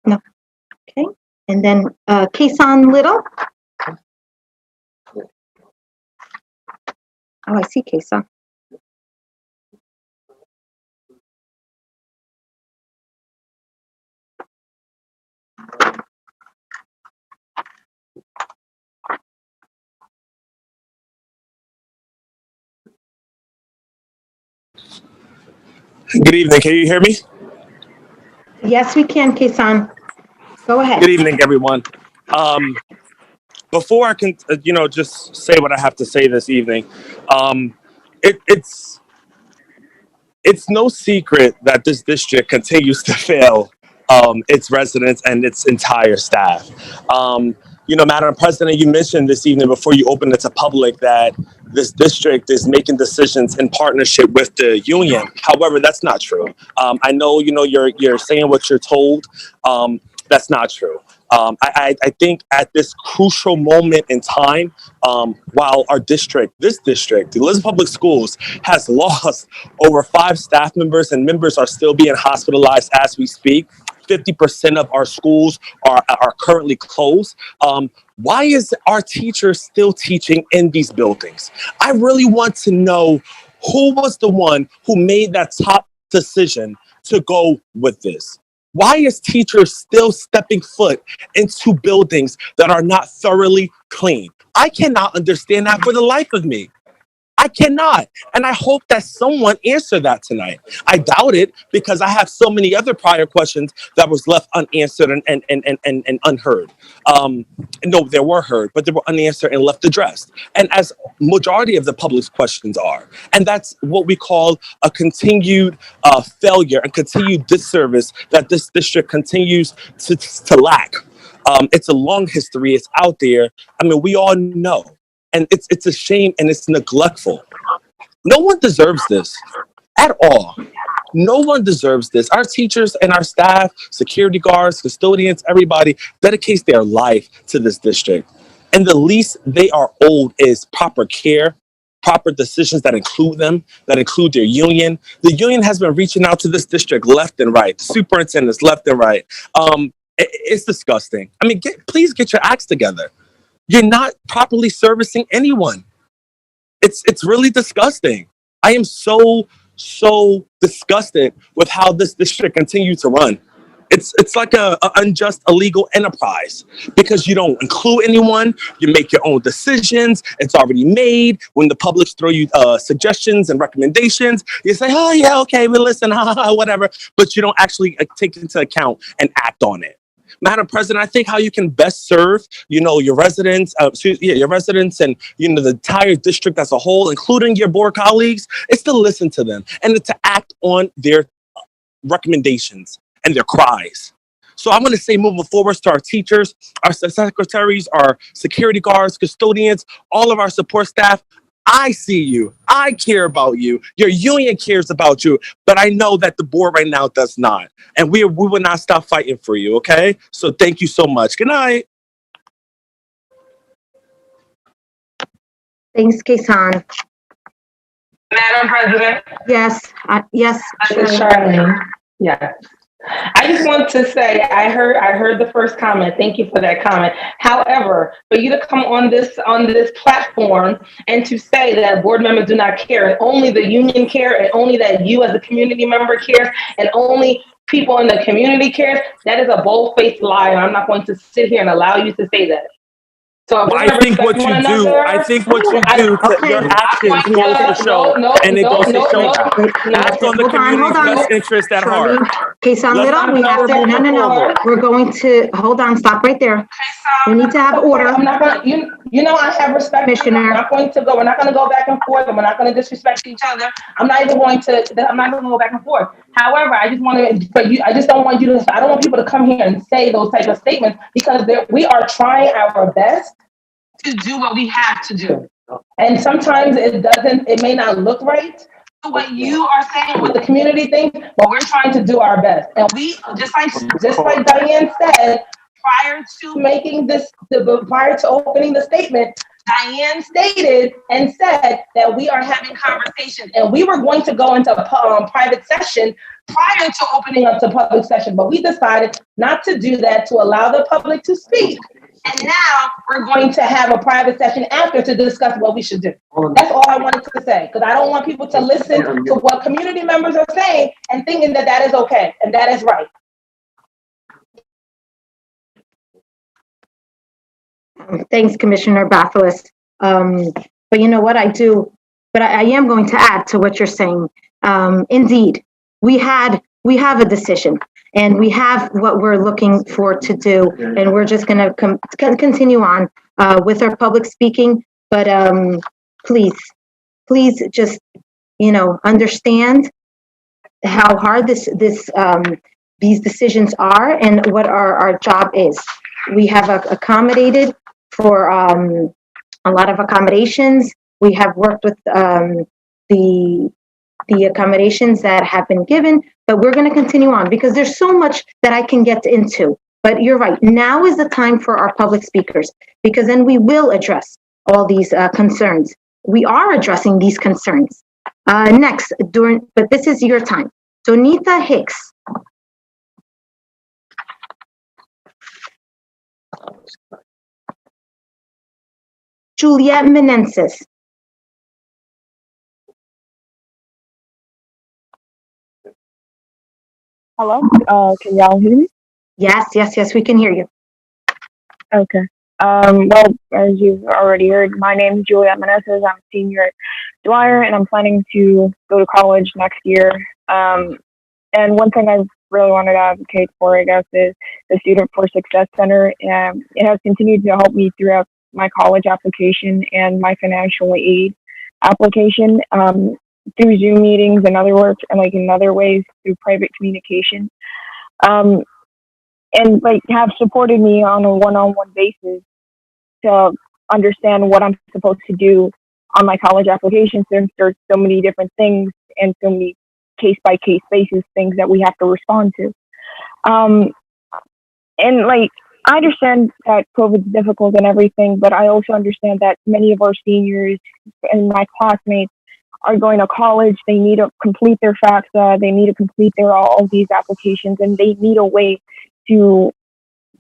No. Okay, and then Kason Little. Oh, I see Kason. Good evening. Can you hear me? Yes, we can, Kason. Go ahead. Good evening, everyone. Before I can, just say what I have to say this evening, it's no secret that this district continues to fail its residents and its entire staff. Madam President, you mentioned this evening before you opened it to public that this district is making decisions in partnership with the union. However, that's not true. I know, you're saying what you're told. That's not true. I think at this crucial moment in time, while this district, the Elizabeth Public Schools, has lost over 5 staff members and members are still being hospitalized as we speak. 50% of our schools are currently closed. Why is our teachers still teaching in these buildings? I really want to know who was the one who made that top decision to go with this. Why is teachers still stepping foot into buildings that are not thoroughly clean? I cannot understand that for the life of me. I cannot. And I hope that someone answered that tonight. I doubt it because I have so many other prior questions that was left unanswered and unheard. No, they were heard, but they were unanswered and left addressed. And as majority of the public's questions are. And that's what we call a continued failure and continued disservice that this district continues to lack. It's a long history. It's out there. I mean, we all know. And it's a shame and it's neglectful. No one deserves this at all. No one deserves this. Our teachers and our staff, security guards, custodians, everybody dedicates their life to this district. And the least they are owed is proper care, proper decisions that include them, that include their union. The union has been reaching out to this district left and right, the superintendents left and right. It's disgusting. I mean, please get your acts together. You're not properly servicing anyone. It's really disgusting. I am so disgusted with how this district continues to run. It's like a unjust illegal enterprise because you don't include anyone. You make your own decisions. It's already made. When the public throw you suggestions and recommendations, you say, "Oh yeah, okay, we listen, whatever," but you don't actually take into account and act on it. Madam President, I think how you can best serve, your residents, your residents, and the entire district as a whole, including your board colleagues, is to listen to them and to act on their recommendations and their cries. So I'm going to say, moving forward, to our teachers, our secretaries, our security guards, custodians, all of our support staff. I see you. I care about you. Your union cares about you. But I know that the board right now does not. And we will not stop fighting for you, okay? So thank you so much. Good night. Thanks, Kason. Madam President, Yes, yes. this is Charlene. Yeah. I just want to say I heard the first comment. Thank you for that comment. However, for you to come on this platform and to say that board members do not care and only the union care and only that you as a community member cares and only people in the community cares, that is a bold-faced lie, and I'm not going to sit here and allow you to say that. So I think what you do, your actions goes to show, and it goes to show that. Act on the community's best interest at heart. Kason Little, we have to, no. We're going to, hold on, stop right there. We need to have order. I'm not going to, I have respect. Commissioner. We're not going to go back and forth, and we're not going to disrespect each other. I'm not going to go back and forth. However, I just don't want people to come here and say those type of statements because we are trying our best to do what we have to do. And sometimes it may not look right what you are saying, what the community thinks, but we're trying to do our best. And we, just like Diane said, prior to opening the statement, Diane stated and said that we are having conversations and we were going to go into private session prior to opening up to public session, but we decided not to do that to allow the public to speak. And now we're going to have a private session after to discuss what we should do. That's all I wanted to say, because I don't want people to listen to what community members are saying and thinking that is okay and that is right. Thanks, Commissioner Bathalis. But you know what I am going to add to what you're saying. Indeed, we have a decision. And we have what we're looking for to do, and we're just going to continue on with our public speaking. But please just understand how hard these decisions are and what our job is. We have accommodated for a lot of accommodations. We have worked with the accommodations that have been given, but we're going to continue on because there's so much that I can get into. But you're right. Now is the time for our public speakers, because then we will address all these concerns. We are addressing these concerns. Next, but this is your time. So Nita Hicks. Juliet Menenses. Hello, can y'all hear me? Yes, we can hear you. Okay. Well, as you've already heard, my name is Juliet Meneses. I'm a senior at Dwyer, and I'm planning to go to college next year. And one thing I really wanted to advocate for, I guess, is the Student for Success Center. It has continued to help me throughout my college application and my financial aid application. Through Zoom meetings and other work, and in other ways through private communication, and have supported me on a one-on-one basis to understand what I'm supposed to do on my college application, since there's so many different things and so many case-by-case basis things that we have to respond to. And I understand that COVID is difficult and everything, but I also understand that many of our seniors and my classmates are going to college. They need to complete their FAFSA. They need to complete their all of these applications, and they need a way to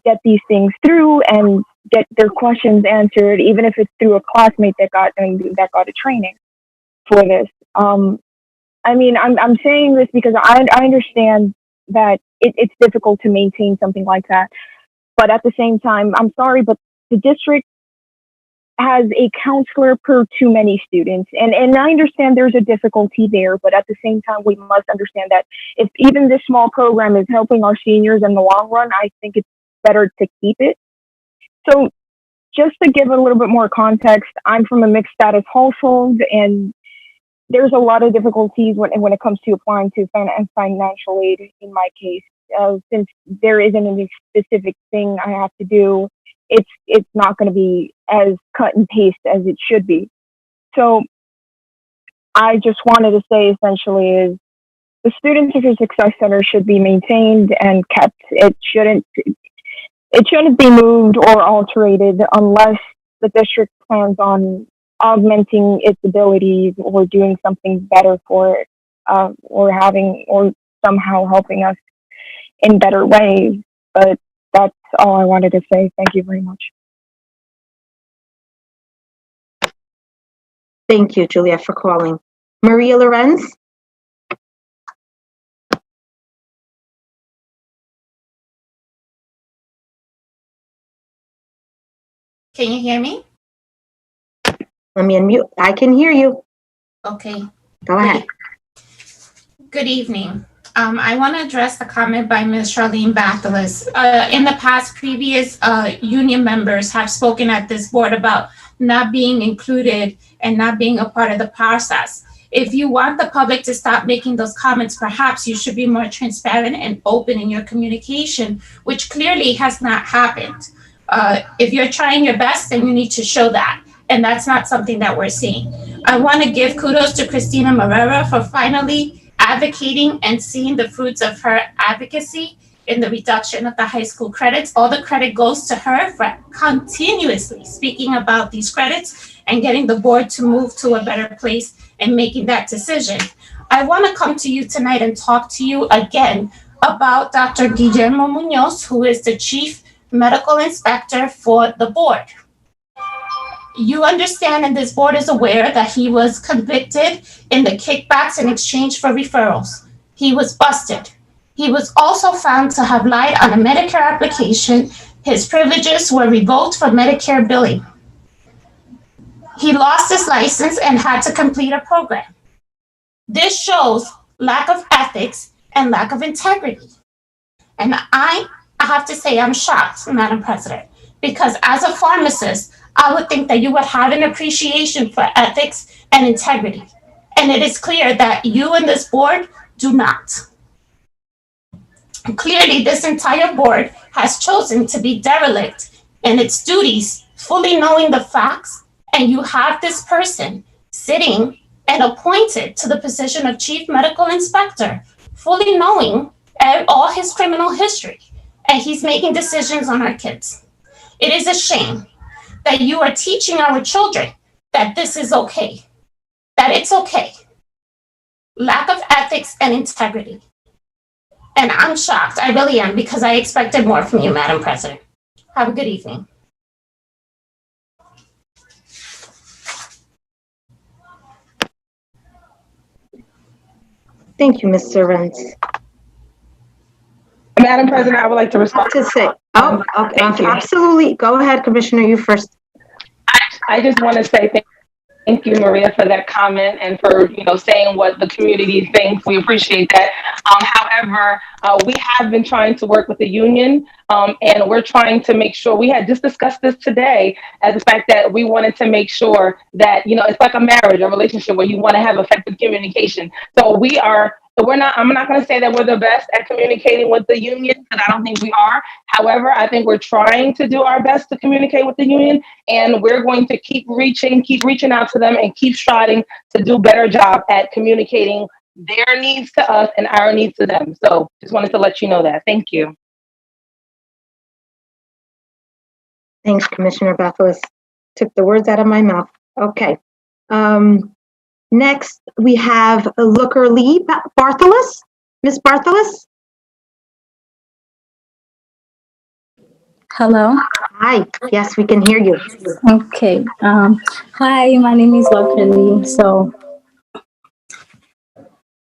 get these things through and get their questions answered, even if it's through a classmate that got a training for this. I mean, I'm saying this because I understand that it's difficult to maintain something like that. But at the same time, I'm sorry, but the district has a counselor per too many students. And I understand there's a difficulty there, but at the same time, we must understand that if even this small program is helping our seniors in the long run, I think it's better to keep it. So just to give a little bit more context, I'm from a mixed status household, and there's a lot of difficulties when it comes to applying to financial aid in my case. Since there isn't any specific thing I have to do, it's not going to be as cut and paste as it should be. So I just wanted to say essentially is the Student Success Center should be maintained and kept. It shouldn't be moved or alterated unless the district plans on augmenting its abilities or doing something better for it, or somehow helping us in better ways. But that's all I wanted to say. Thank you very much. Thank you, Juliet, for calling. Maria Lorenz? Can you hear me? Let me unmute. I can hear you. Okay. Go ahead. Good evening. I want to address the comment by Ms. Charlene Bathelus. In the past, previous union members have spoken at this board about not being included and not being a part of the process. If you want the public to stop making those comments, perhaps you should be more transparent and open in your communication, which clearly has not happened. If you're trying your best, then you need to show that. And that's not something that we're seeing. I want to give kudos to Christina Marrera for finally advocating and seeing the fruits of her advocacy in the reduction of the high school credits. All the credit goes to her for continuously speaking about these credits and getting the board to move to a better place and making that decision. I want to come to you tonight and talk to you again about Dr. Guillermo Munoz, who is the chief medical inspector for the board. You understand, and this board is aware, that he was convicted in the kickbacks in exchange for referrals. He was busted. He was also found to have lied on a Medicare application. His privileges were revoked for Medicare billing. He lost his license and had to complete a program. This shows lack of ethics and lack of integrity. And I have to say I'm shocked, Madam President, because as a pharmacist, I would think that you would have an appreciation for ethics and integrity. And it is clear that you and this board do not. Clearly, this entire board has chosen to be derelict in its duties, fully knowing the facts, and you have this person sitting and appointed to the position of chief medical inspector, fully knowing all his criminal history, and he's making decisions on our kids. It is a shame that you are teaching our children that this is okay, that it's okay. Lack of ethics and integrity. And I'm shocked, I really am, because I expected more from you, Madam President. Have a good evening. Thank you, Ms. Lorenz. Madam President, I would like to respond. To say, okay, absolutely. Go ahead, Commissioner, you first. I just want to say thank you, Maria, for that comment and for saying what the community thinks. We appreciate that. However, we have been trying to work with the union, and we're trying to make sure. We had just discussed this today, as the fact that we wanted to make sure that it's like a marriage, a relationship where you want to have effective communication. So we're not. I'm not going to say that we're the best at communicating with the union, because I don't think we are. However, I think we're trying to do our best to communicate with the union, and we're going to keep reaching out to them and keep striving to do a better job at communicating their needs to us and our needs to them. So just wanted to let you know that. Thank you. Thanks, Commissioner Bathelus. Took the words out of my mouth. Okay. Next, we have Looker Lee Barthelus. Ms. Barthelus? Hello. Hi. Yes, we can hear you. Okay. Hi, my name is Lockerly. So,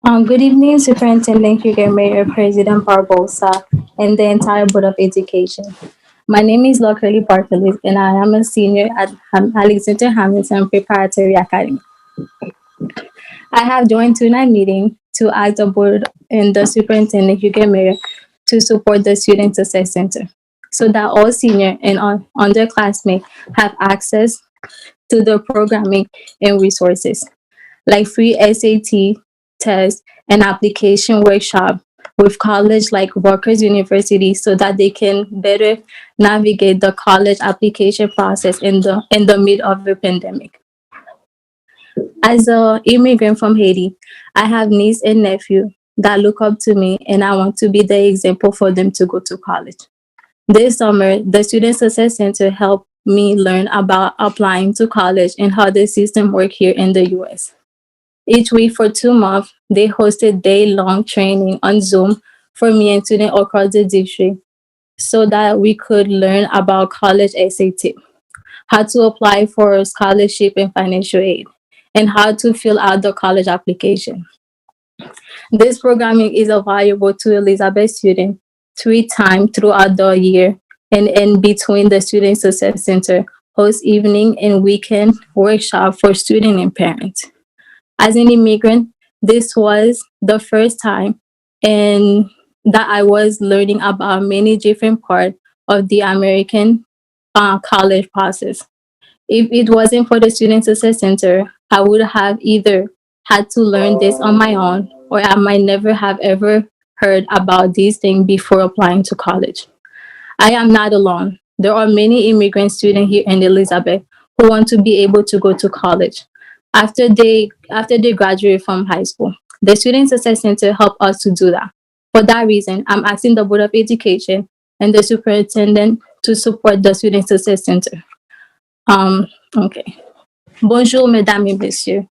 good evening, Superintendent Hugo, Mayor, President Barbosa, and the entire Board of Education. My name is Lockerly Barthelus, and I am a senior at Alexander Hamilton Preparatory Academy. I have joined tonight meeting to ask the board and the superintendent, Hugo Mayor, to support the Student Success Center so that all senior and underclassmen have access to the programming and resources like free SAT tests and application workshop with college like Rutgers University so that they can better navigate the college application process in the mid of the pandemic. As an immigrant from Haiti, I have niece and nephew that look up to me, and I want to be the example for them to go to college. This summer, the Student Success Center helped me learn about applying to college and how the system works here in the US. Each week for 2 months, they hosted day-long training on Zoom for me and students across the district so that we could learn about college SAT, how to apply for scholarship and financial aid, and how to fill out the college application. This programming is available to Elizabeth students 3 times throughout the year, and in between the Student Success Center hosts evening and weekend workshop for students and parents. As an immigrant, this was the first time and that I was learning about many different parts of the American college process. If it wasn't for the Student Success Center, I would have either had to learn this on my own, or I might never have ever heard about these things before applying to college. I am not alone. There are many immigrant students here in Elizabeth who want to be able to go to college after they graduate from high school. The Student Success Center help us to do that. For that reason, I'm asking the Board of Education and the superintendent to support the Student Success Center. Ok. Bonjour, mesdames et messieurs.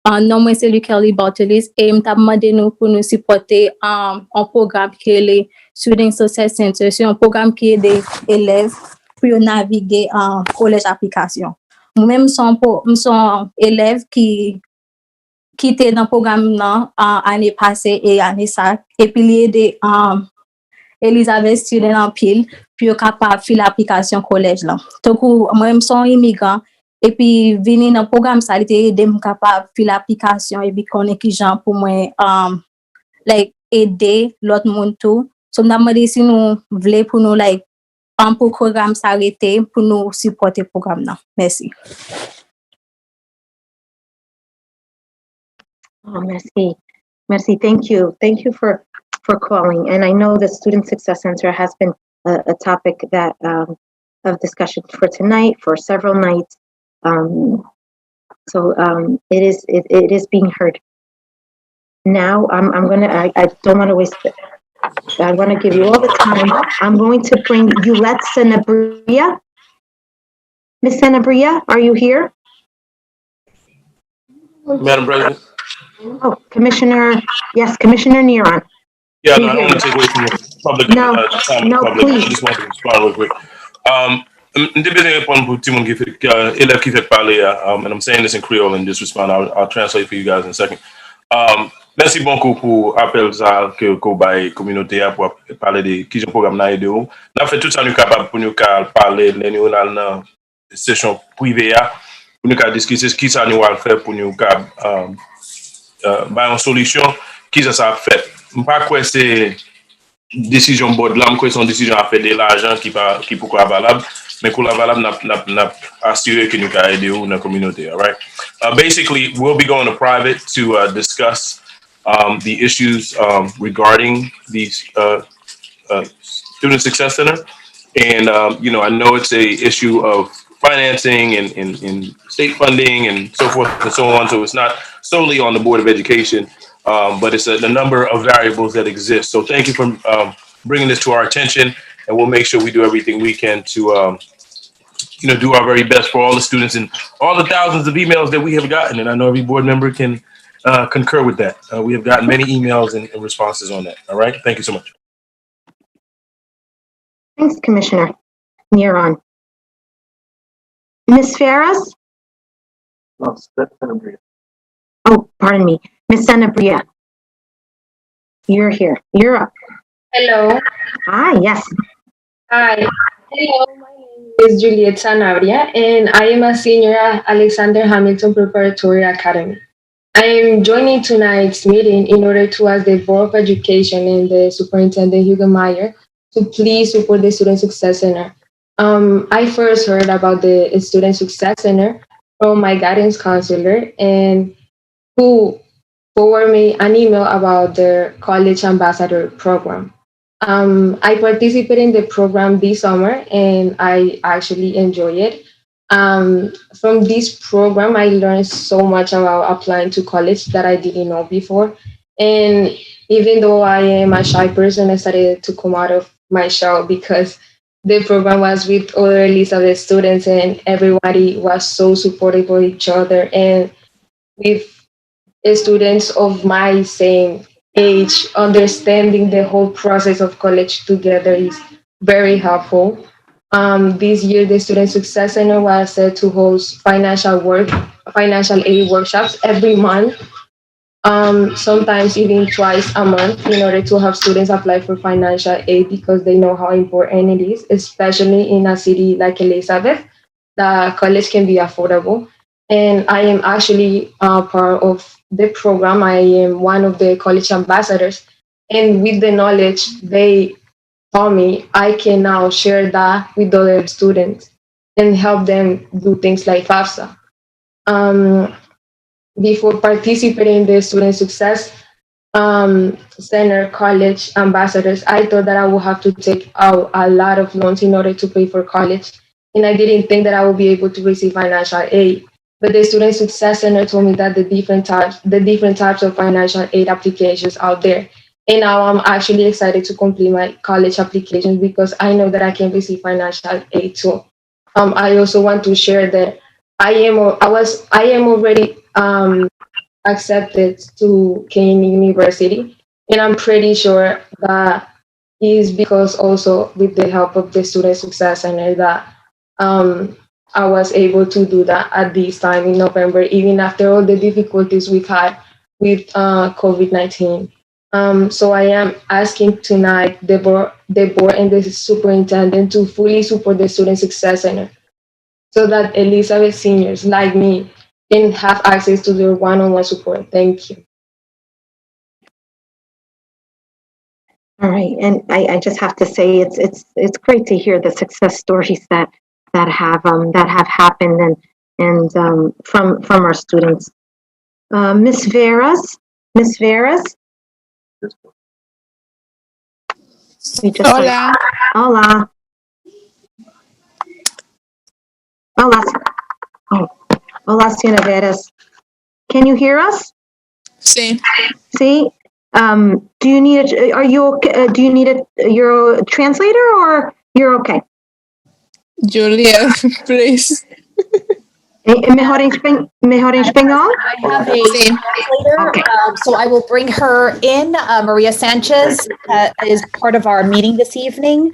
Non, moi, c'est Lucas Bartelis et je demandé nous pour nous supporter un programme qui est le Student Success Center. C'est un programme qui aide des élèves pour naviguer en collège application. Moi-même, je suis un élève qui était dans le programme l'année passée et l'année ça. Et puis, il y a des Elizabeth student en pile, puis capable de faire l'application collège là. Donc, moi-même, je suis un immigrant. Et puis, venir dans le programme, ça a été aider moi capable de faire l'application et puis connaître qui gens pour moi, like, aider l'autre monde tout. So, je me demande si nous voulons pour nous, like, pour le programme s'arrêter, pour nous supporter le programme là. Merci. Oh, merci. Merci. Thank you. Thank you for calling. And I know the Student Success Center has been a topic that of discussion for tonight, for several nights. It is being heard. Now I don't want to waste it. I want to give you all the time. I'm going to bring Yulette Sanabria. Ms. Sanabria, are you here? Madam President. Oh, Commissioner, yes, Commissioner Neron. Yeah, no, I don't want to take away from the public. No, please. I just want to respond real quick. And I'm saying this in Creole and just respond. I'll translate for you guys in a second. Merci beaucoup pour appel ça que la communauté a pour parler de qui j'ai programme na aider ou. On fait tout ça nous capable pour nous parler nous dans session privée pour nous discuter ce qui ça nous va faire pour nous une solution qui ça fait. Pas quoi c'est décision board là, quoi c'est décision à faire de l'argent qui pourquoi valable, mais pour la valable n'a assuré que nous ca aider ou dans la communauté, all right? Basically, we'll be going to private to discuss the issues regarding these Student Success Center, and I know it's a issue of financing and state funding and so forth and so on. So it's not solely on the Board of Education, but it's the number of variables that exist. So thank you for bringing this to our attention, and we'll make sure we do everything we can to do our very best for all the students and all the thousands of emails that we have gotten. And I know every board member can concur with that. We have gotten many emails and responses on that. All right. Thank you so much. Thanks, Commissioner. You're on. Ms. Ferris? No, Sanabria. Oh, pardon me. Ms. Sanabria. You're here. You're up. Hello. Hi, yes. Hi. Hello, my name is Juliet Sanabria, and I am a senior at Alexander Hamilton Preparatory Academy. I am joining tonight's meeting in order to ask the Board of Education and the Superintendent Hugo Meyer to please support the Student Success Center. I first heard about the Student Success Center from my guidance counselor, and who forwarded me an email about their College Ambassador program. I participated in the program this summer, and I actually enjoy it. From this program, I learned so much about applying to college that I didn't know before. And even though I am a shy person, I started to come out of my shell because the program was with other Elizabeth students, and everybody was so supportive of each other. And with students of my same age, understanding the whole process of college together is very helpful. This year, the Student Success Center was set to host financial aid workshops every month, sometimes even twice a month, in order to have students apply for financial aid because they know how important it is, especially in a city like Elizabeth. The college can be affordable. And I am actually part of the program. I am one of the college ambassadors. And with the knowledge they taught me, I can now share that with other students and help them do things like FAFSA. Before participating in the Student Success Center College Ambassadors, I thought that I would have to take out a lot of loans in order to pay for college. And I didn't think that I would be able to receive financial aid. But the Student Success Center told me that the different types of financial aid applications out there. And now I'm actually excited to complete my college application because I know that I can receive financial aid too. I also want to share that I am already accepted to Kane University, and I'm pretty sure that is because also with the help of the Student Success Center that I was able to do that at this time in November, even after all the difficulties we've had with COVID-19. So I am asking tonight the board and the superintendent to fully support the Student Success Center so that Elizabeth seniors like me can have access to their one-on-one support. Thank you. All right, and I just have to say it's great to hear the success stories that have happened and from our students. Miss Veras. Hola. Hola. Hola. Oh, hola, señora Veras. Can you hear us? Sí. See, do you need your translator or you're okay? Julia, please. Mejor en español? I have a translator, Okay. so I will bring her in. Maria Sanchez is part of our meeting this evening,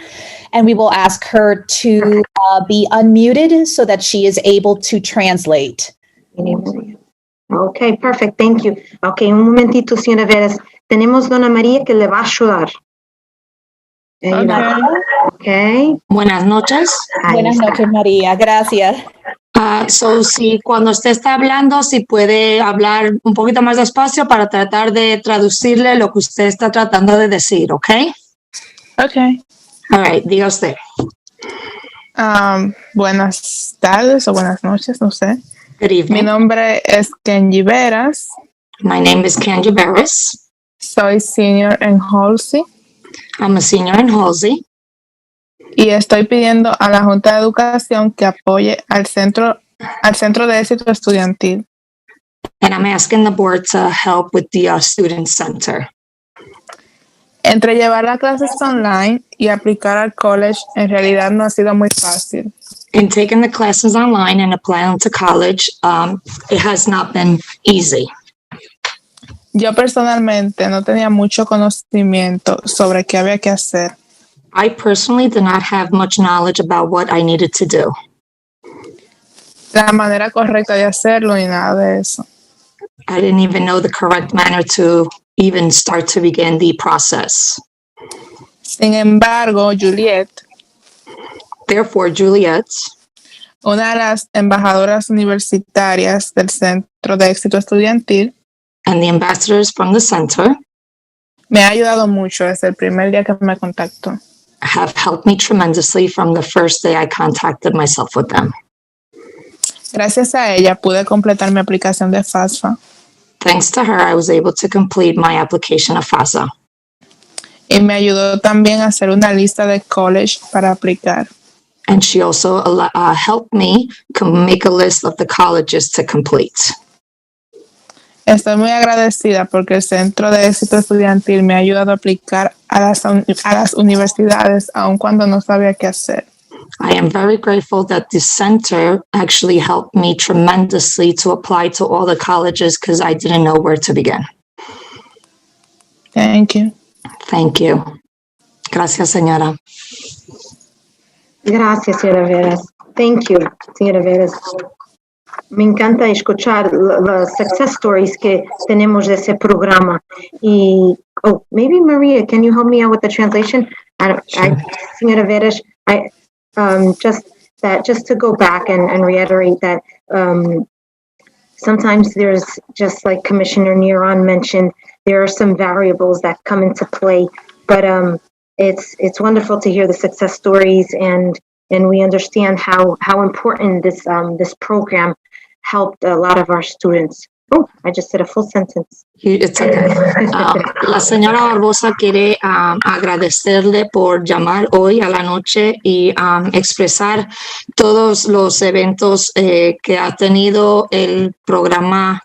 and we will ask her to be unmuted so that she is able to translate. Okay, perfect. Thank you. Okay, un momentito, señora Veras. Tenemos Dona María que le va a ayudar. Okay. Buenas noches. Buenas noches, María. Gracias. Si cuando usted está hablando, si puede hablar un poquito más despacio para tratar de traducirle lo que usted está tratando de decir, ¿ok? Ok. All right, diga usted. Buenas tardes o buenas noches, no sé. Good evening. Mi nombre es Kenji Veras. My name is Kenji Veras. Soy senior en Halsey. I'm a senior in Halsey. Y estoy pidiendo a la Junta de Educación que apoye al Centro de Éxito Estudiantil. And I'm asking the board to help with the Student Center. Entre llevar las clases online y aplicar al college, en realidad no ha sido muy fácil. In taking the classes online and applying to college, it has not been easy. Yo personalmente no tenía mucho conocimiento sobre qué había que hacer. I personally did not have much knowledge about what I needed to do. La manera correcta de hacerlo y nada de eso. I didn't even know the correct manner to even start to begin the process. Sin embargo, Juliet, Therefore, Juliet, una de las embajadoras universitarias del Centro de Éxito Estudiantil, and the ambassadors from the center me ha ayudado mucho desde el primer día que me contactó. have helped me tremendously from the first day I contacted myself with them. Gracias a ella pude completar mi aplicación de FAFSA. Thanks to her, I was able to complete my application of FAFSA. Y me ayudó también a hacer una lista de college para aplicar. And she also helped me make a list of the colleges to complete. Estoy muy agradecida porque el Centro de Éxito Estudiantil me ha ayudado a aplicar a las universidades aun cuando no sabía qué hacer. I am very grateful that the center actually helped me tremendously to apply to all the colleges because I didn't know where to begin. Thank you. Thank you. Gracias, señora. Gracias, señora Veras. Thank you, señora Veras. Me encanta escuchar las success stories que tenemos de ese programa. Y, oh, maybe Maria, can you help me out with the translation? Señora Veras, just to go back and reiterate that sometimes there's, just like Commissioner Neron mentioned, there are some variables that come into play, but it's wonderful to hear the success stories, and we understand how important this program helped a lot of our students. Oh, I just said a full sentence. It's okay. La señora Barbosa quiere agradecerle por llamar hoy a la noche y expresar todos los eventos que ha tenido el programa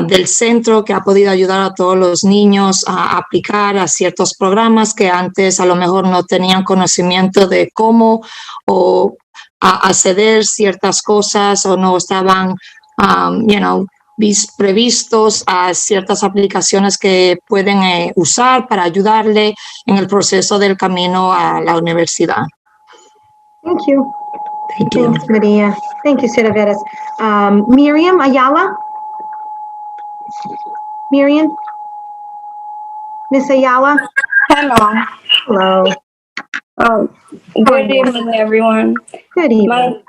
del centro, que ha podido ayudar a todos los niños a aplicar a ciertos programas que antes a lo mejor no tenían conocimiento de cómo o a acceder ciertas cosas o no estaban, previstos a ciertas aplicaciones que pueden usar para ayudarle en el proceso del camino a la universidad. Thank you. Thank you. Thanks, Maria. Thank you, Sra. Veras. Miriam Ayala? Miriam? Miss Ayala? Hello. Hello. Good evening, everyone. Good evening.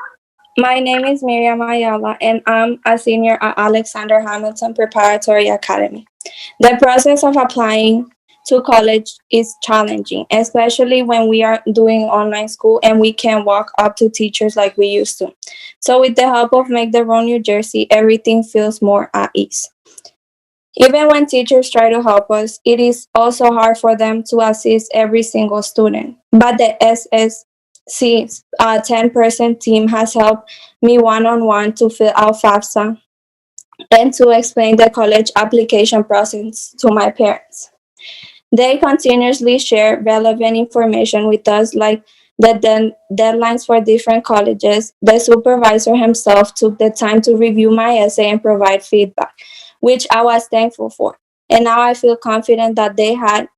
My name is Miriam Ayala, and I'm a senior at Alexander Hamilton Preparatory Academy. The process of applying to college is challenging, especially when we are doing online school and we can't walk up to teachers like we used to. So with the help of Make the Road New Jersey, everything feels more at ease. Even when teachers try to help us, it is also hard for them to assist every single student. But the SSC 10-person team has helped me one-on-one to fill out FAFSA and to explain the college application process to my parents. They continuously share relevant information with us, like the deadlines for different colleges. The supervisor himself took the time to review my essay and provide feedback, which I was thankful for. And now I feel confident that they had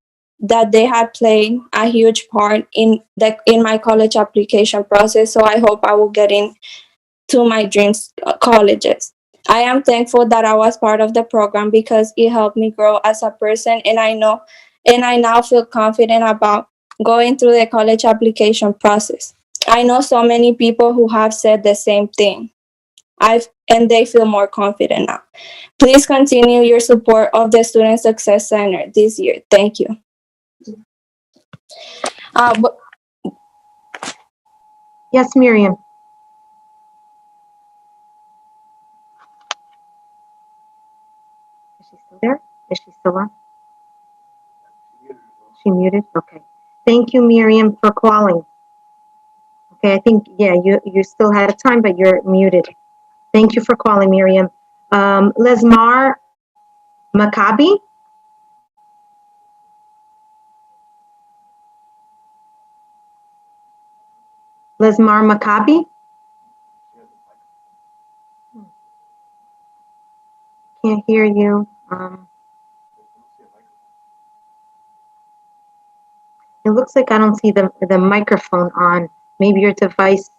played a huge part in my college application process. So I hope I will get into my dreams colleges. I am thankful that I was part of the program because it helped me grow as a person, and I now feel confident about going through the college application process. I know so many people who have said the same thing. And they feel more confident now. Please continue your support of the Student Success Center this year. Thank you. Yes, Miriam. Is she still there? Is she still on? She muted? Okay. Thank you, Miriam, for calling. Okay, I think, yeah, you still had a time, but you're muted. Thank you for calling, Miriam. Lesmar Maccabi? Lesmar Maccabi? can't hear you. It looks like I don't see the microphone on. Maybe your device.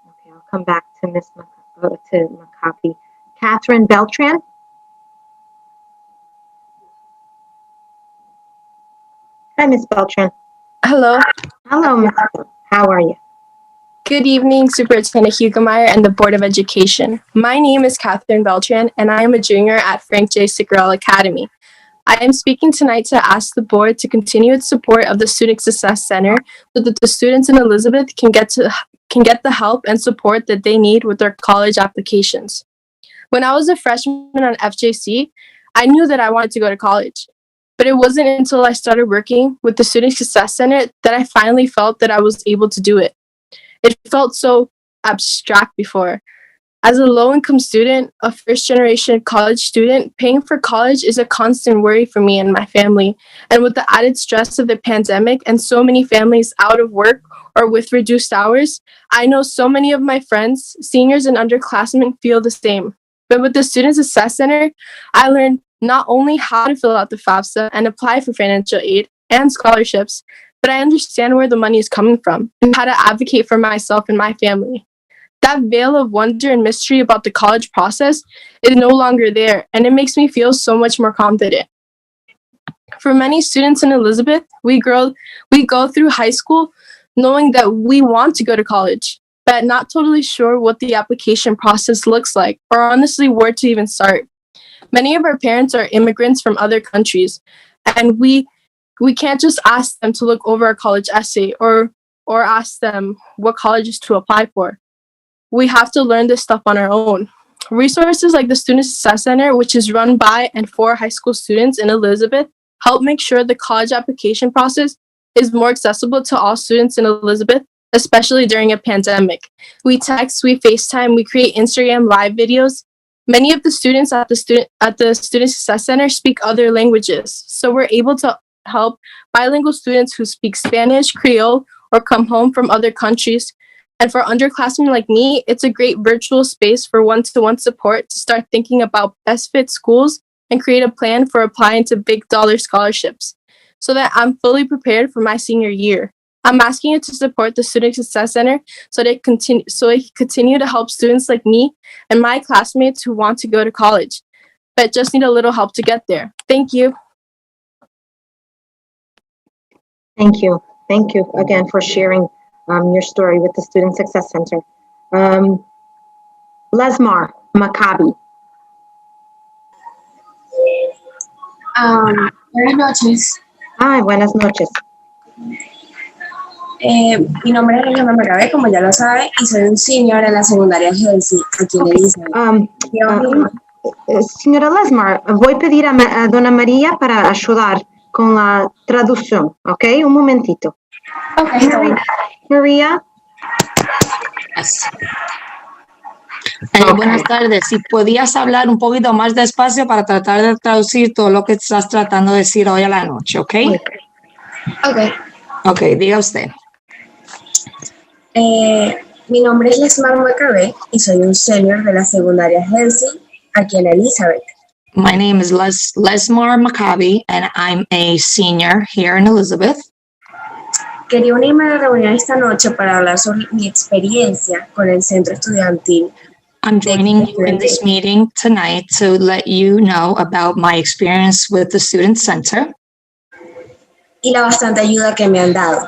Okay, I'll come back to Maccabi. Catherine Beltran. Hi, Miss Beltran. Hello. Hello, Miss. How are you? Good evening, Superintendent Hugemeyer and the Board of Education. My name is Catherine Beltran, and I am a junior at Frank J. Sicarel Academy. I am speaking tonight to ask the board to continue its support of the Student Success Center so that the students in Elizabeth can get the help and support that they need with their college applications. When I was a freshman on FJC, I knew that I wanted to go to college. But it wasn't until I started working with the Student Success Center that I finally felt that I was able to do it. It felt so abstract before. As a low-income student, a first-generation college student, paying for college is a constant worry for me and my family. And with the added stress of the pandemic and so many families out of work or with reduced hours, I know so many of my friends, seniors and underclassmen, feel the same. But with the Student Success Center, I learned not only how to fill out the FAFSA and apply for financial aid and scholarships, but I understand where the money is coming from and how to advocate for myself and my family. That veil of wonder and mystery about the college process is no longer there, and it makes me feel so much more confident. For many students in Elizabeth, we go through high school knowing that we want to go to college, but not totally sure what the application process looks like, or honestly where to even start. Many of our parents are immigrants from other countries, and we can't just ask them to look over a college essay or ask them what colleges to apply for. We have to learn this stuff on our own. Resources like the Student Success Center, which is run by and for high school students in Elizabeth, help make sure the college application process is more accessible to all students in Elizabeth, especially during a pandemic. We text, we FaceTime, we create Instagram live videos. Many of the students at the Student Success Center speak other languages, so we're able to help bilingual students who speak Spanish, Creole, or come home from other countries. And for underclassmen like me, it's a great virtual space for one-to-one support to start thinking about best fit schools and create a plan for applying to big dollar scholarships so that I'm fully prepared for my senior year. I'm asking you to support the Student Success Center so it can continue to help students like me and my classmates who want to go to college, but just need a little help to get there. Thank you. Thank you. Thank you again for sharing your story with the Student Success Center. Lesmar Maccabi. Buenas noches. Hi, buenas noches. Mi nombre es Alejandra Macabé, como ya lo sabe, y soy un senior en la secundaria Helsi, aquí en Elizabeth. Señora Lesmar, voy a pedir a Dona María para ayudar con la traducción, ¿ok? Un momentito. Okay, María. Yes. Buenas tardes. Si podías hablar un poquito más despacio para tratar de traducir todo lo que estás tratando de decir hoy a la noche, ¿ok? Ok, diga usted. Mi nombre es Lesmar Macabé y soy un senior de la secundaria Helsi, aquí en Elizabeth. My name is Lesmar Maccabi, and I'm a senior here in Elizabeth. Quería unirme a la reunión esta noche para hablar sobre mi experiencia con el centro estudiantil. I'm joining you in this meeting tonight to let you know about my experience with the Student Center. Y la bastante ayuda que me han dado.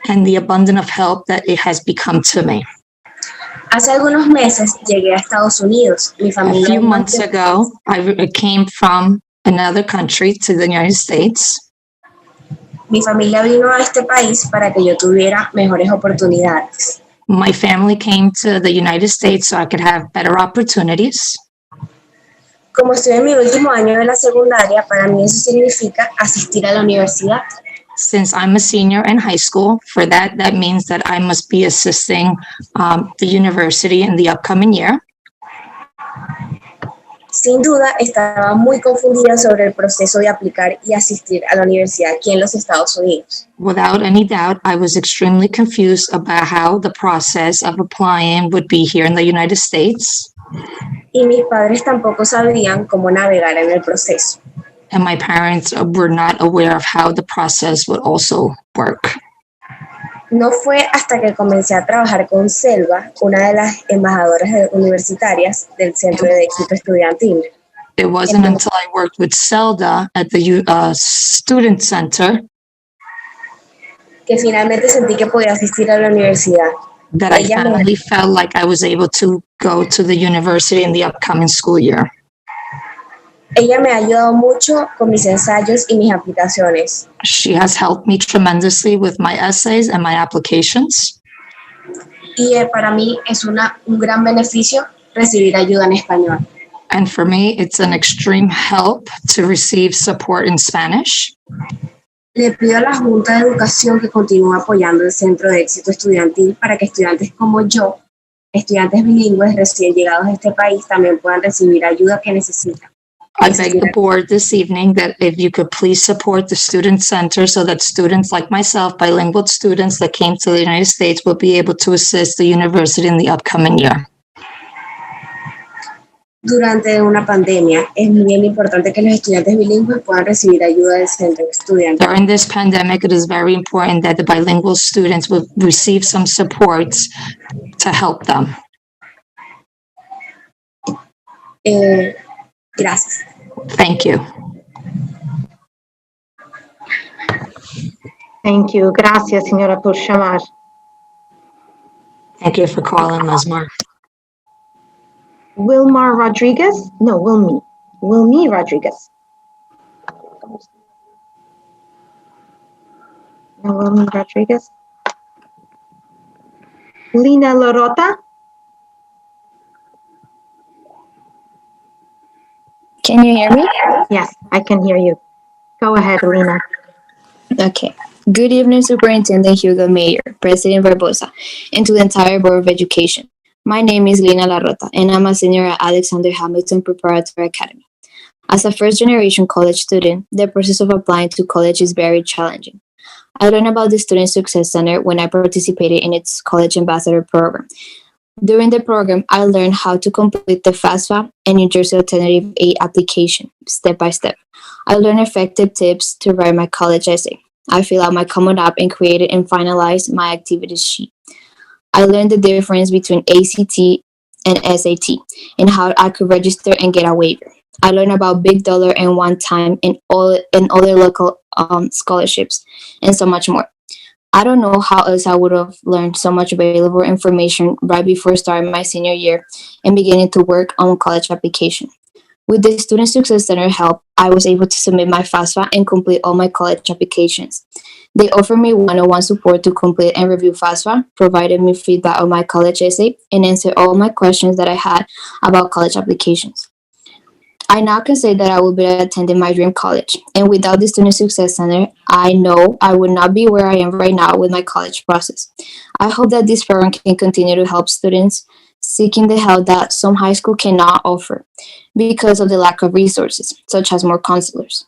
And the abundance of help that it has become to me. Hace algunos meses llegué a Estados Unidos. Mi familia a few months ago, I came from another country to the United States. Mi familia vino a este país para que yo tuviera mejores oportunidades. My family came to the United States so I could have better opportunities. Como estoy en mi último año de la secundaria, para mí eso significa asistir a la universidad. Since I'm a senior in high school, for that means that I must be assisting the university in the upcoming year. Sin duda, estaba muy confundida sobre el proceso de aplicar y asistir a la universidad aquí en los Estados Unidos. Without any doubt, I was extremely confused about how the process of applying would be here in the United States. Y mis padres tampoco sabían cómo navegar en el proceso. And my parents were not aware of how the process would also work. No fue hasta que comencé a trabajar con Selva, una de las embajadoras universitarias del Centro de Éxito Estudiantil. It wasn't until I worked with Zelda at the Student Center que finalmente sentí que podía asistir a la universidad. that I finally felt like I was able to go to the university in the upcoming school year. Ella me ha ayudado mucho con mis ensayos y mis aplicaciones. She has helped me tremendously with my essays and my applications. Y para mí es un gran beneficio recibir ayuda en español. And for me, it's an extreme help to receive support in Spanish. Le pido a la Junta de Educación que continúe apoyando el Centro de Éxito Estudiantil para que estudiantes como yo, estudiantes bilingües recién llegados a este país, también puedan recibir ayuda que necesitan. I beg the board this evening that if you could please support the Student Center so that students like myself, bilingual students that came to the United States, will be able to assist the university in the upcoming year. Durante una pandemia, es bien importante que los estudiantes bilingües puedan recibir ayuda del Centro Estudiantil. During this pandemic, it is very important that the bilingual students will receive some supports to help them. Gracias. Thank you. Thank you. Gracias, señora, por llamar. Thank you for calling, Lesmar. Wilmar Rodriguez? No, Wilmy Rodriguez. No, Wilmy Rodriguez. Lina Lorota? Can you hear me? Yes, I can hear you. Go ahead, Lina. Okay. Good evening, Superintendent Hugo Mayer, President Barbosa, and to the entire Board of Education. My name is Lina Larrota, and I'm a senior at Alexander Hamilton Preparatory Academy. As a first-generation college student, the process of applying to college is very challenging. I learned about the Student Success Center when I participated in its College Ambassador program. During the program, I learned how to complete the FAFSA and New Jersey Alternative Aid application, step by step. I learned effective tips to write my college essay. I filled out my Common App and created and finalized my activities sheet. I learned the difference between ACT and SAT and how I could register and get a waiver. I learned about Big Dollar and One Time and other local scholarships and so much more. I don't know how else I would have learned so much valuable information right before starting my senior year and beginning to work on college application. With the Student Success Center help, I was able to submit my FAFSA and complete all my college applications. They offered me one-on-one support to complete and review FAFSA, provided me feedback on my college essay, and answered all my questions that I had about college applications. I now can say that I will be attending my dream college, and without the Student Success Center, I know I would not be where I am right now with my college process. I hope that this program can continue to help students seeking the help that some high school cannot offer because of the lack of resources, such as more counselors.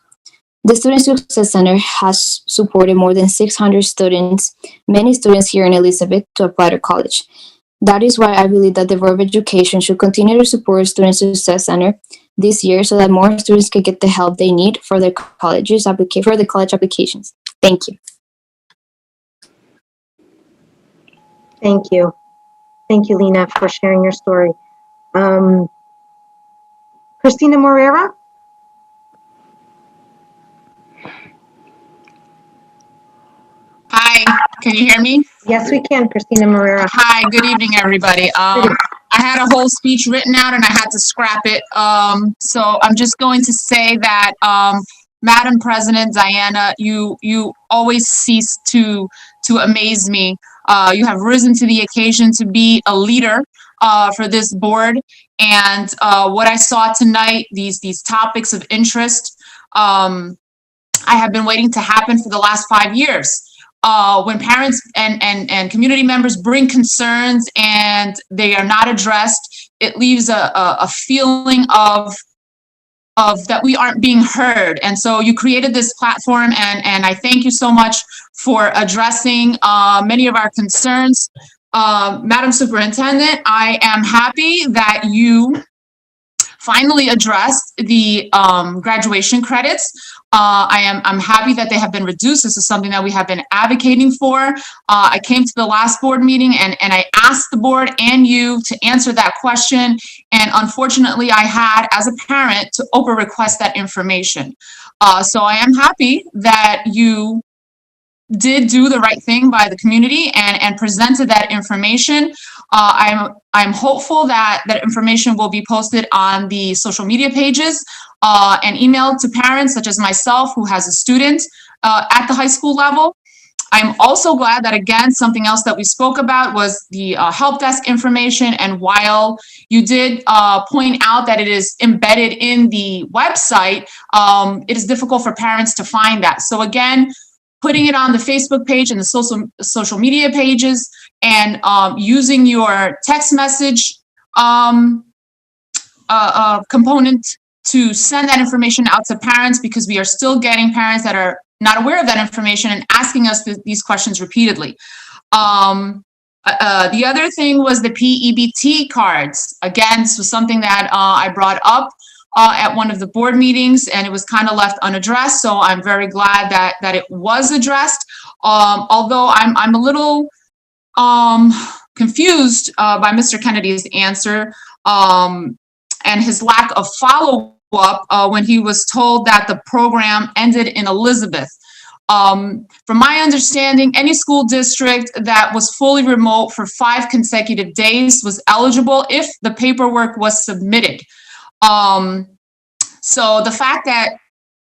The Student Success Center has supported more than 600 students, many students here in Elizabeth, to apply to college. That is why I believe that the Board of Education should continue to support Student Success Center this year so that more students can get the help they need for their college applications. Thank you. Thank you. Thank you, Lina, for sharing your story. Christina Morera? Hi, can you hear me? Yes, we can, Christina Morera. Hi, good evening, everybody. I had a whole speech written out and I had to scrap it. So I'm just going to say that, Madam President Diana, you always cease to amaze me. You have risen to the occasion to be a leader for this board. And what I saw tonight, these topics of interest, I have been waiting to happen for the last 5 years. When parents and community members bring concerns and they are not addressed, it leaves a feeling of that we aren't being heard. And so you created this platform, and I thank you so much for addressing many of our concerns. Madam Superintendent, I am happy that you finally addressed the graduation credits. I'm happy that they have been reduced. This is something that we have been advocating for. I came to the last board meeting and I asked the board and you to answer that question. And unfortunately, I had, as a parent, to open request that information. So I am happy that you did do the right thing by the community and presented that information. I'm hopeful that that information will be posted on the social media pages and emailed to parents such as myself who has a student at the high school level. I'm also glad that, again, something else that we spoke about was the help desk information. And while you did point out that it is embedded in the website, it is difficult for parents to find that. So again, putting it on the Facebook page and the social media pages, and using your text message component to send that information out to parents, because we are still getting parents that are not aware of that information and asking us these questions repeatedly. The other thing was the PEBT cards. Again, this was something that I brought up at one of the board meetings, and it was kind of left unaddressed. So I'm very glad that it was addressed. Although I'm a little confused by Mr. Kennedy's answer and his lack of follow-up when he was told that the program ended in Elizabeth. From my understanding, any school district that was fully remote for 5 consecutive days was eligible if the paperwork was submitted. So the fact that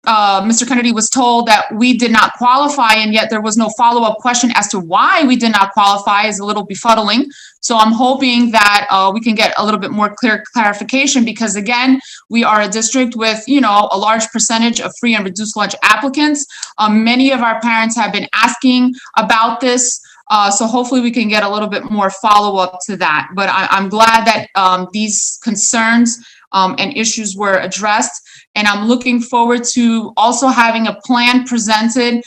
Mr. Kennedy was told that we did not qualify, and yet there was no follow-up question as to why we did not qualify, is a little befuddling. So I'm hoping that we can get a little bit more clear clarification, because again, we are a district with, you know, a large percentage of free and reduced lunch applicants. Many of our parents have been asking about this. So hopefully we can get a little bit more follow-up to that. But I'm glad that these concerns and issues were addressed. And I'm looking forward to also having a plan presented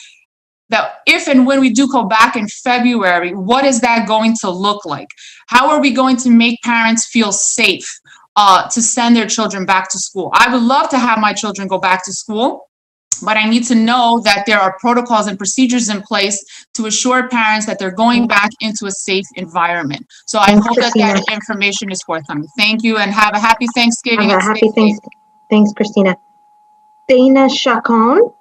that if and when we do go back in February, what is that going to look like? How are we going to make parents feel safe to send their children back to school? I would love to have my children go back to school, but I need to know that there are protocols and procedures in place to assure parents that they're going back into a safe environment. So I hope that that information is forthcoming. Thank you, and have a happy Thanksgiving. Have a happy Thanksgiving. Thanks, Christina. Dana Chacon.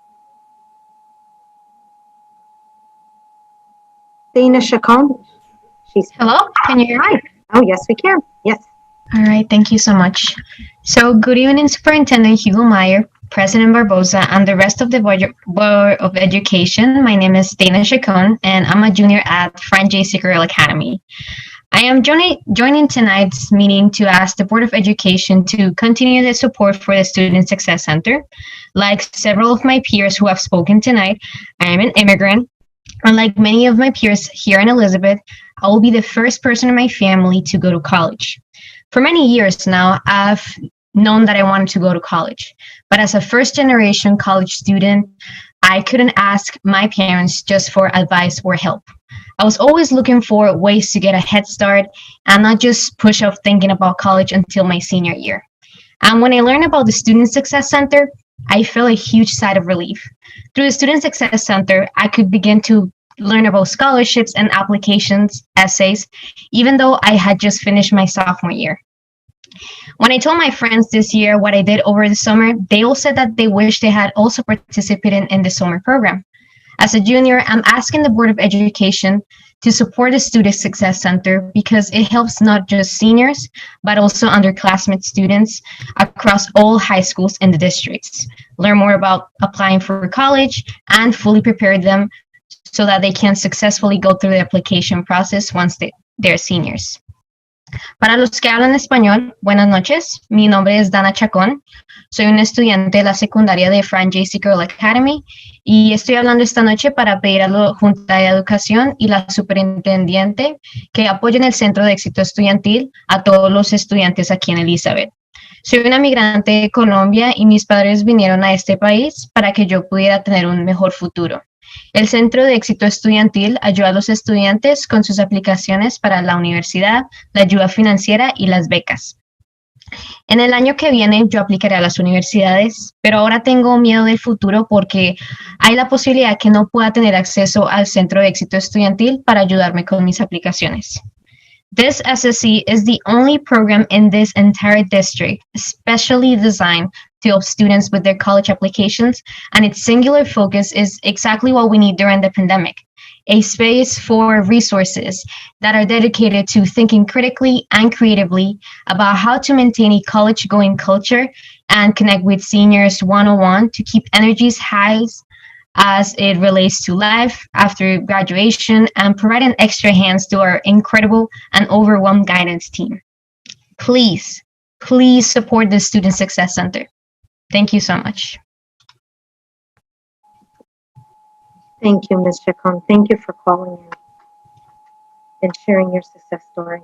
Dana Chacon. Hello, can you hear me? Oh, yes, we can. Yes. All right, thank you so much. So good evening, Superintendent Hugo Meyer, President Barbosa, and the rest of the Board of Education. My name is Dana Chacon, and I'm a junior at Frank J. Sigurel Academy. I am joining tonight's meeting to ask the Board of Education to continue the support for the Student Success Center. Like several of my peers who have spoken tonight, I am an immigrant. Unlike many of my peers here in Elizabeth, I will be the first person in my family to go to college. For many years now, I've known that I wanted to go to college. But as a first-generation college student, I couldn't ask my parents just for advice or help. I was always looking for ways to get a head start and not just push off thinking about college until my senior year. And when I learned about the Student Success Center, I felt a huge sigh of relief. Through the Student Success Center, I could begin to learn about scholarships and applications, essays, even though I had just finished my sophomore year. When I told my friends this year what I did over the summer, they all said that they wish they had also participated in the summer program. As a junior, I'm asking the Board of Education to support the Student Success Center because it helps not just seniors, but also underclassmen students across all high schools in the districts learn more about applying for college and fully prepare them so that they can successfully go through the application process once they're seniors. Para los que hablan español, buenas noches. Mi nombre es Dana Chacón. Soy una estudiante de la secundaria de Frank J. Sigurel Academy y estoy hablando esta noche para pedir a la Junta de Educación y la Superintendiente que apoyen el Centro de Éxito Estudiantil a todos los estudiantes aquí en Elizabeth. Soy una migrante de Colombia y mis padres vinieron a este país para que yo pudiera tener un mejor futuro. El Centro de Éxito Estudiantil ayuda a los estudiantes con sus aplicaciones para la universidad, la ayuda financiera y las becas. En el año que viene yo aplicaré a las universidades, pero ahora tengo miedo del futuro porque hay la posibilidad que no pueda tener acceso al Centro de Éxito Estudiantil para ayudarme con mis aplicaciones. This SSC is the only program in this entire district specially designed to help students with their college applications, and its singular focus is exactly what we need during the pandemic, a space for resources that are dedicated to thinking critically and creatively about how to maintain a college-going culture and connect with seniors one-on-one to keep energies high as it relates to life after graduation and providing extra hands to our incredible and overwhelmed guidance team. Please, please support the Student Success Center. Thank you so much. Thank you, Ms. Chacon. Thank you for calling in and sharing your success story.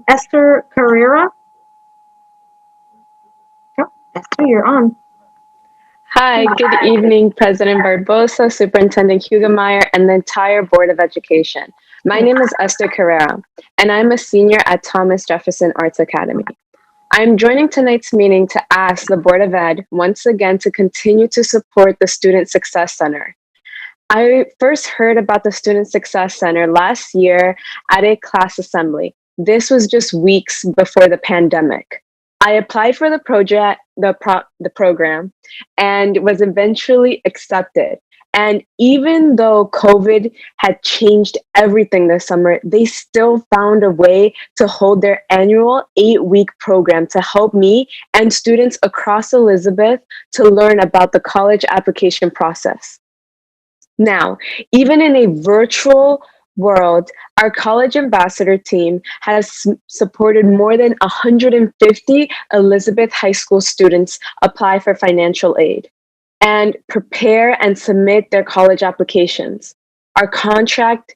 Esther Carrera? Oh, Esther, you're on. Hi, good evening, President Barbosa, Superintendent Hugemeyer, and the entire Board of Education. My name is Esther Carrera, and I'm a senior at Thomas Jefferson Arts Academy. I'm joining tonight's meeting to ask the Board of Ed once again to continue to support the Student Success Center. I first heard about the Student Success Center last year at a class assembly. This was just weeks before the pandemic. I applied for the project, the program, and was eventually accepted. And even though COVID had changed everything this summer, they still found a way to hold their annual 8-week program to help me and students across Elizabeth to learn about the college application process. Now, even in a virtual world, our college ambassador team has supported more than 150 Elizabeth High School students apply for financial aid and prepare and submit their college applications. Our contact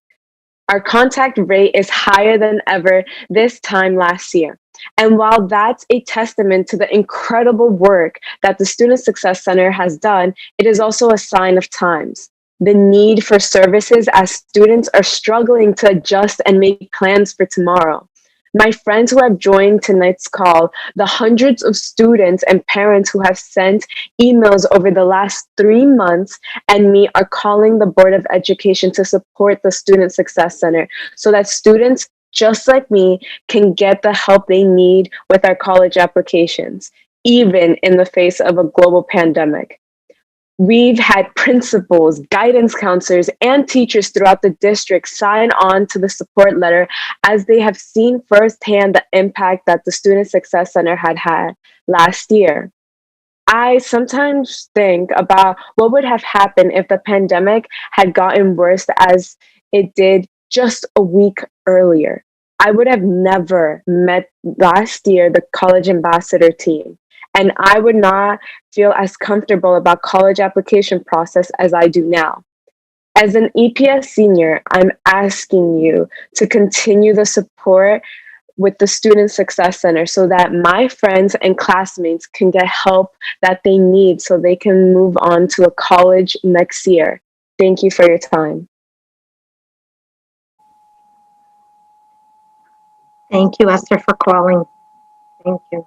rate is higher than ever this time last year. And while that's a testament to the incredible work that the Student Success Center has done, it is also a sign of times. The need for services as students are struggling to adjust and make plans for tomorrow. My friends who have joined tonight's call, the hundreds of students and parents who have sent emails over the last 3 months, and me are calling the Board of Education to support the Student Success Center so that students just like me can get the help they need with our college applications, even in the face of a global pandemic. We've had principals, guidance counselors, and teachers throughout the district sign on to the support letter as they have seen firsthand the impact that the Student Success Center had last year. I sometimes think about what would have happened if the pandemic had gotten worse as it did just a week earlier. I would have never met last year the college ambassador team. And I would not feel as comfortable about college application process as I do now. As an EPS senior, I'm asking you to continue the support with the Student Success Center so that my friends and classmates can get help that they need so they can move on to a college next year. Thank you for your time. Thank you, Esther, for calling. Thank you.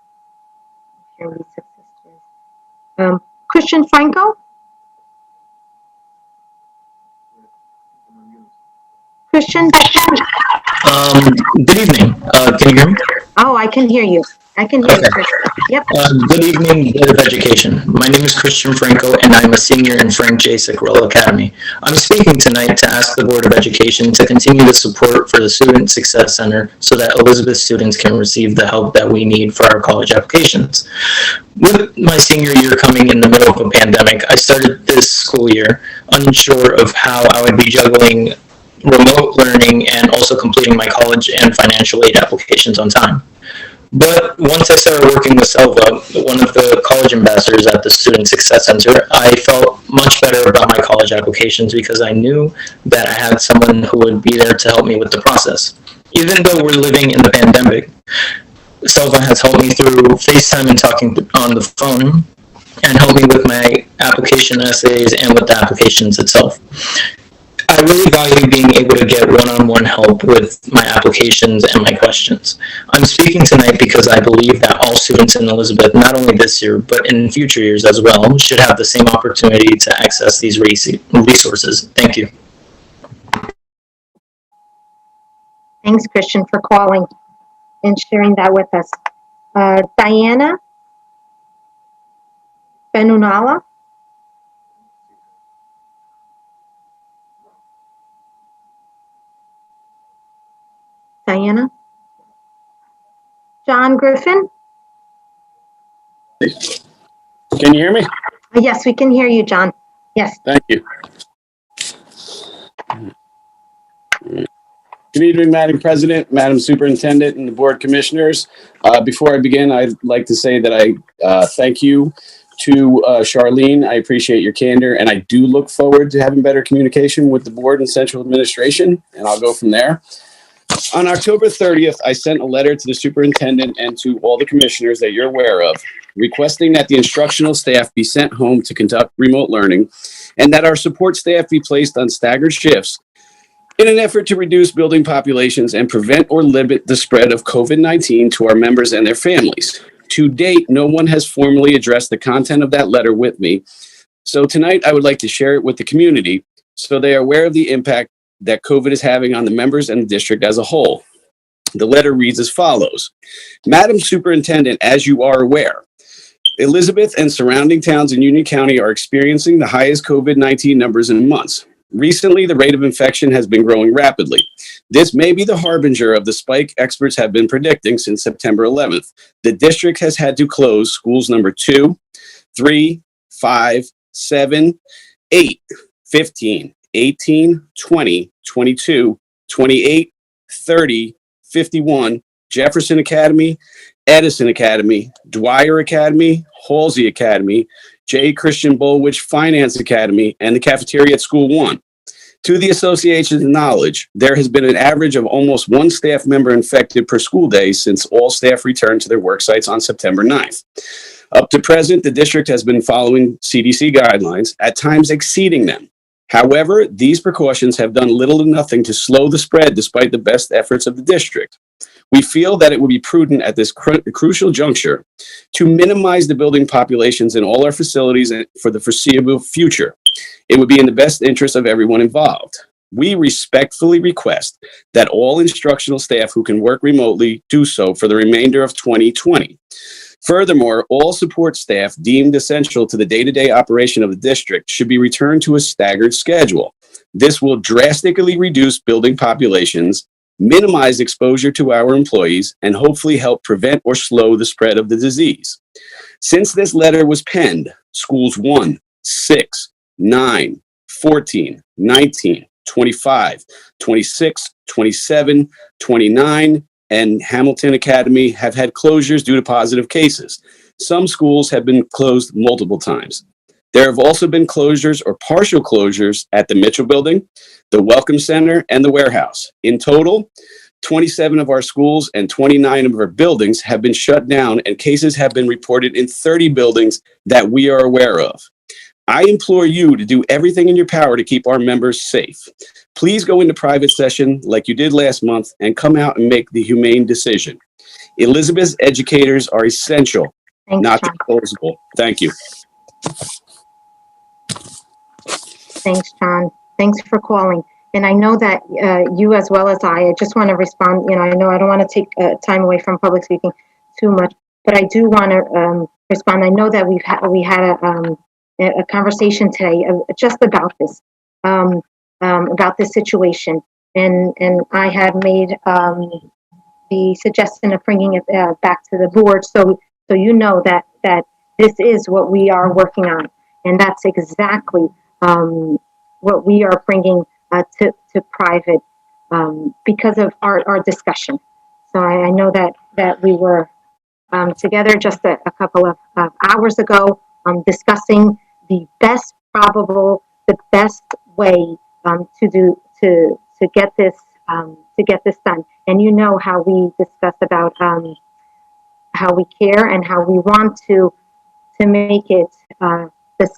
Christian Franco? Christian? Good evening. Can you hear me? Oh, I can hear you. I can hear you, Christian. Yep. Good evening, Board of Education. My name is Christian Franco, and I'm a senior in Frank J. Ciccarello Academy. I'm speaking tonight to ask the Board of Education to continue the support for the Student Success Center so that Elizabeth students can receive the help that we need for our college applications. With my senior year coming in the middle of a pandemic, I started this school year unsure of how I would be juggling remote learning and also completing my college and financial aid applications on time. But once I started working with Selva, one of the college ambassadors at the Student Success Center, I felt much better about my college applications because I knew that I had someone who would be there to help me with the process. Even though we're living in the pandemic, Selva has helped me through FaceTime and talking on the phone, and helped me with my application essays and with the applications itself. I really value being able to get one-on-one help with my applications and my questions. I'm speaking tonight because I believe that all students in Elizabeth, not only this year, but in future years as well, should have the same opportunity to access these resources. Thank you. Thanks, Christian, for calling and sharing that with us. Diana Benunala? Diana? John Griffin? Can you hear me? Yes, we can hear you, John. Yes. Thank you. Good evening, Madam President, Madam Superintendent, and the Board Commissioners. Before I begin, I'd like to say that I thank you to Charlene. I appreciate your candor, and I do look forward to having better communication with the board and central administration, and I'll go from there. On October 30th, I sent a letter to the superintendent and to all the commissioners that you're aware of, requesting that the instructional staff be sent home to conduct remote learning and that our support staff be placed on staggered shifts in an effort to reduce building populations and prevent or limit the spread of COVID-19 to our members and their families. To date, no one has formally addressed the content of that letter with me. So tonight, I would like to share it with the community so they are aware of the impact that COVID is having on the members and the district as a whole. The letter reads as follows. Madam Superintendent, as you are aware, Elizabeth and surrounding towns in Union County are experiencing the highest COVID-19 numbers in months. Recently, the rate of infection has been growing rapidly. This may be the harbinger of the spike experts have been predicting since September 11th. The district has had to close schools number 2, 3, 5, 7, 8, 15, 18, 20, 22, 28, 30, 51, Jefferson Academy, Edison Academy, Dwyer Academy, Halsey Academy, J. Christian Bulwich Finance Academy, and the cafeteria at School 1. To the association's knowledge, there has been an average of almost one staff member infected per school day since all staff returned to their work sites on September 9th. Up to present, the district has been following CDC guidelines, at times exceeding them. However, these precautions have done little to nothing to slow the spread despite the best efforts of the district. We feel that it would be prudent at this crucial juncture to minimize the building populations in all our facilities for the foreseeable future. It would be in the best interest of everyone involved. We respectfully request that all instructional staff who can work remotely do so for the remainder of 2020. Furthermore, all support staff deemed essential to the day-to-day operation of the district should be returned to a staggered schedule. This will drastically reduce building populations, minimize exposure to our employees, and hopefully help prevent or slow the spread of the disease. Since this letter was penned, schools 1, 6, 9, 14, 19, 25, 26, 27, 29, and Hamilton Academy have had closures due to positive cases. Some schools have been closed multiple times. There have also been closures or partial closures at the Mitchell Building, the Welcome Center, and the warehouse. In total, 27 of our schools and 29 of our buildings have been shut down, and cases have been reported in 30 buildings that we are aware of. I implore you to do everything in your power to keep our members safe. Please go into private session like you did last month and come out and make the humane decision. Elizabeth's educators are essential, not disposable. Thank you. Thanks, John. Thanks for calling. And I know that you, as well as I just want to respond. I know I don't want to take time away from public speaking too much, but I do want to respond. I know that we had a conversation today just about this situation, and I had made the suggestion of bringing it back to the board, so you know that this is what we are working on, and that's exactly what we are bringing to private because of our discussion. So I know that we were together just a couple of hours ago discussing the best way to get this done. And you know how we discussed about we care and how we want to make it the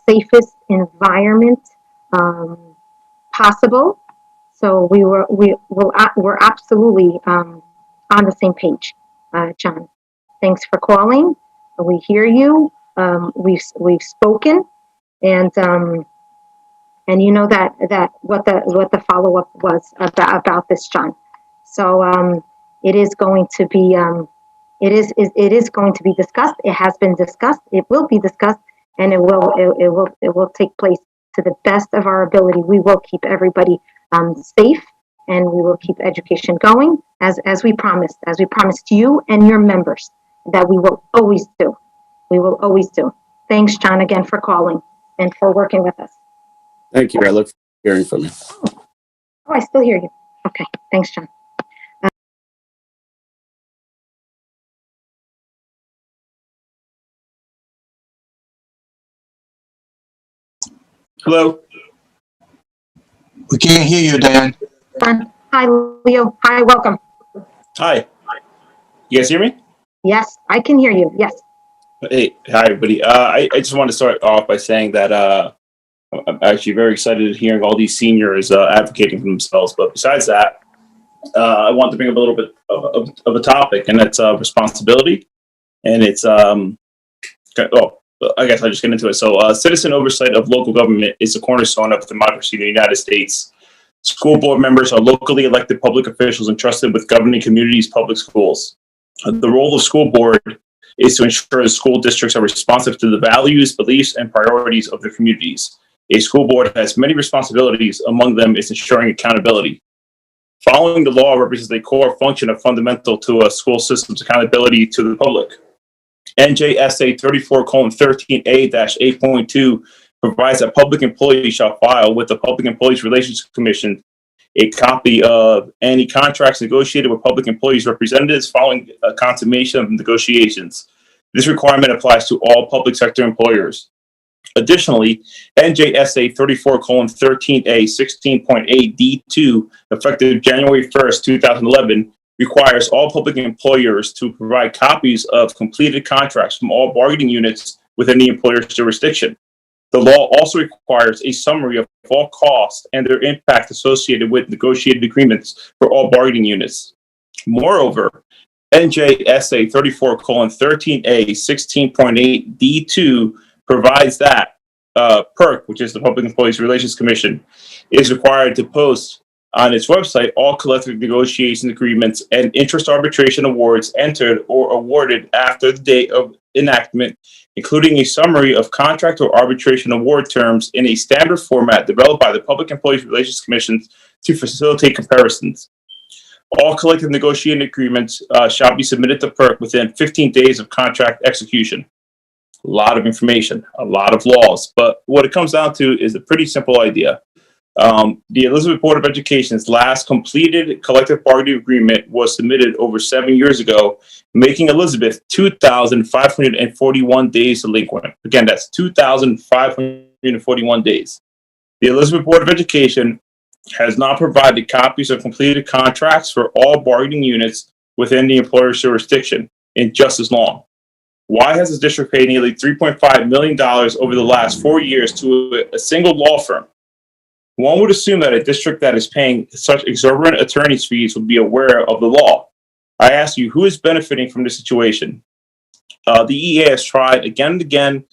safest environment possible. So we're absolutely on the same page, John. Thanks for calling. We hear you. We've spoken, and you know that what the follow up was about this, John. So it is going to be it is going to be discussed. It has been discussed. It will be discussed, and it will take place to the best of our ability. We will keep everybody safe, and we will keep education going as we promised you and your members that we will always do. We will always do. Thanks, John, again for calling and for working with us. Thank you. I look forward to hearing from you. Oh, I still hear you. Okay, thanks, John. Hello. We can't hear you, Dan. Hi, Leo. Hi, welcome. Hi. You guys hear me? Yes, I can hear you. Yes. Hey, hi everybody. I just want to start off by saying that I'm actually very excited hearing all these seniors advocating for themselves. But besides that, I want to bring up a little bit of a topic, and that's responsibility. And it's I guess I'll just get into it. So, citizen oversight of local government is a cornerstone of democracy in the United States. School board members are locally elected public officials entrusted with governing communities' public schools. The role of school board is to ensure the school districts are responsive to the values, beliefs, and priorities of their communities. A school board has many responsibilities. Among them is ensuring accountability. Following the law represents a core function of fundamental to a school system's accountability to the public. NJSA 34:13A-8.2 provides that public employees shall file with the Public Employees Relations Commission a copy of any contracts negotiated with public employees representatives following a consummation of negotiations. This requirement applies to all public sector employers. Additionally, NJSA 34:13A 16.8 D2, effective January 1st, 2011, requires all public employers to provide copies of completed contracts from all bargaining units within the employer's jurisdiction. The law also requires a summary of all costs and their impact associated with negotiated agreements for all bargaining units. Moreover, NJSA 34:13A 16.8 D2 provides that PERC, which is the Public Employees Relations Commission, is required to post on its website all collective negotiation agreements and interest arbitration awards entered or awarded after the date of enactment, including a summary of contract or arbitration award terms in a standard format developed by the Public Employees Relations Commission to facilitate comparisons. All collective negotiating agreements shall be submitted to PERC within 15 days of contract execution. A lot of information, a lot of laws, but what it comes down to is a pretty simple idea. The Elizabeth Board of Education's last completed collective bargaining agreement was submitted over 7 years ago, making Elizabeth 2,541 days delinquent. Again, that's 2,541 days. The Elizabeth Board of Education has not provided copies of completed contracts for all bargaining units within the employer's jurisdiction in just as long. Why has the district paid nearly $3.5 million over the last 4 years to a single law firm? One would assume that a district that is paying such exorbitant attorney's fees would be aware of the law. I ask you, who is benefiting from this situation? The EA has tried again and again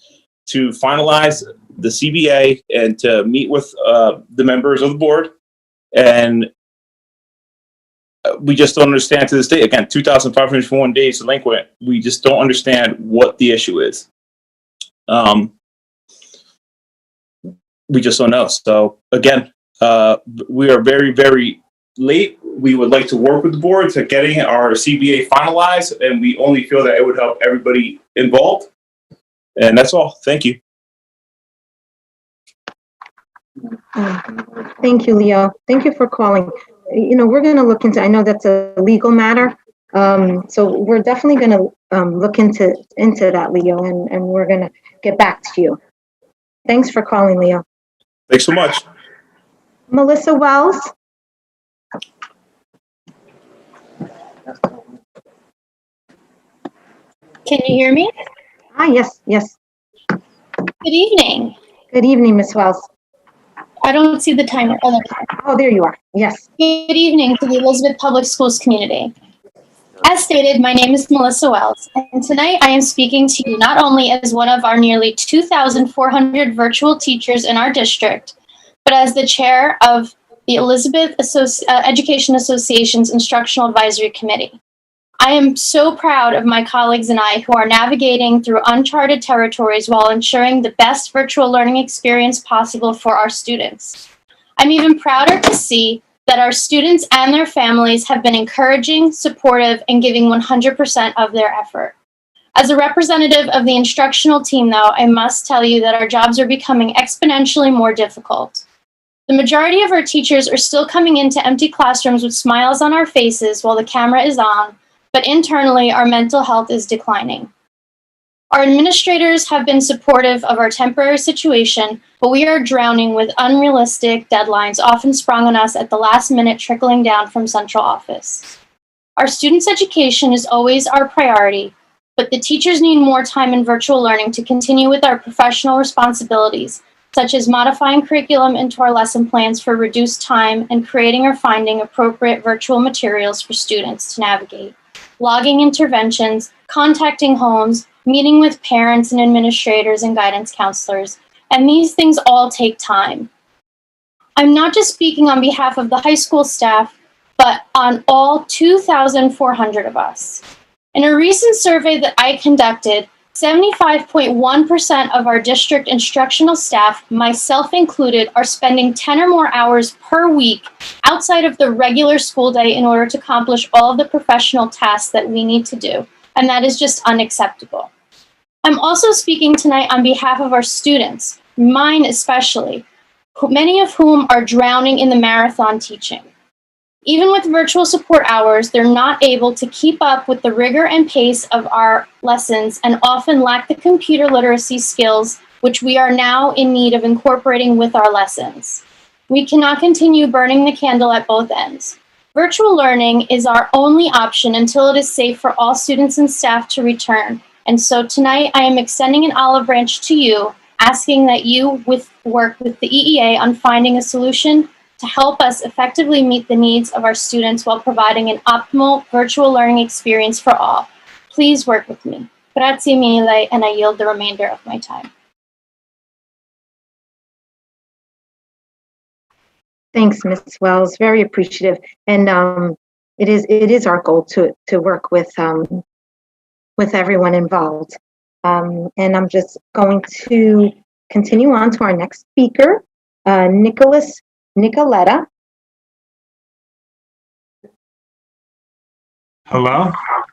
to finalize the CBA and to meet with the members of the board, and we just don't understand to this day. Again, 2,541 days delinquent. We just don't understand what the issue is. We just don't know. So again, we are very, very late. We would like to work with the board to getting our CBA finalized, and we only feel that it would help everybody involved. And that's all. Thank you. Thank you, Leo. Thank you for calling. You know, we're going to look into, I know that's a legal matter. So we're definitely going to look into that, Leo, and we're going to get back to you. Thanks for calling, Leo. Thanks so much. Melissa Wells. Can you hear me? Yes, yes. Good evening. Good evening, Ms. Wells. I don't see the timer. Oh, there you are. Yes. Good evening to the Elizabeth Public Schools community. As stated, my name is Melissa Wells, and tonight I am speaking to you not only as one of our nearly 2,400 virtual teachers in our district, but as the chair of the Elizabeth Education Association's Instructional Advisory Committee. I am so proud of my colleagues and I who are navigating through uncharted territories while ensuring the best virtual learning experience possible for our students. I'm even prouder to see that our students and their families have been encouraging, supportive, and giving 100% of their effort. As a representative of the instructional team, though, I must tell you that our jobs are becoming exponentially more difficult. The majority of our teachers are still coming into empty classrooms with smiles on our faces while the camera is on, but internally, our mental health is declining. Our administrators have been supportive of our temporary situation, but we are drowning with unrealistic deadlines often sprung on us at the last minute trickling down from central office. Our students' education is always our priority, but the teachers need more time in virtual learning to continue with our professional responsibilities, such as modifying curriculum into our lesson plans for reduced time and creating or finding appropriate virtual materials for students to navigate, logging interventions, contacting homes, meeting with parents and administrators and guidance counselors, and these things all take time. I'm not just speaking on behalf of the high school staff, but on all 2,400 of us. In a recent survey that I conducted, 75.1% of our district instructional staff, myself included, are spending 10 or more hours per week outside of the regular school day in order to accomplish all of the professional tasks that we need to do, and that is just unacceptable. I'm also speaking tonight on behalf of our students, mine especially, many of whom are drowning in the marathon teaching. Even with virtual support hours, they're not able to keep up with the rigor and pace of our lessons and often lack the computer literacy skills, which we are now in need of incorporating with our lessons. We cannot continue burning the candle at both ends. Virtual learning is our only option until it is safe for all students and staff to return. And so tonight I am extending an olive branch to you, asking that you work with the EEA on finding a solution to help us effectively meet the needs of our students while providing an optimal virtual learning experience for all. Please work with me. Grazie mille, and I yield the remainder of my time. Thanks, Ms. Wells. Very appreciative. And it is our goal to work with everyone involved. And I'm just going to continue on to our next speaker, Nicoletta. Hello? Hi,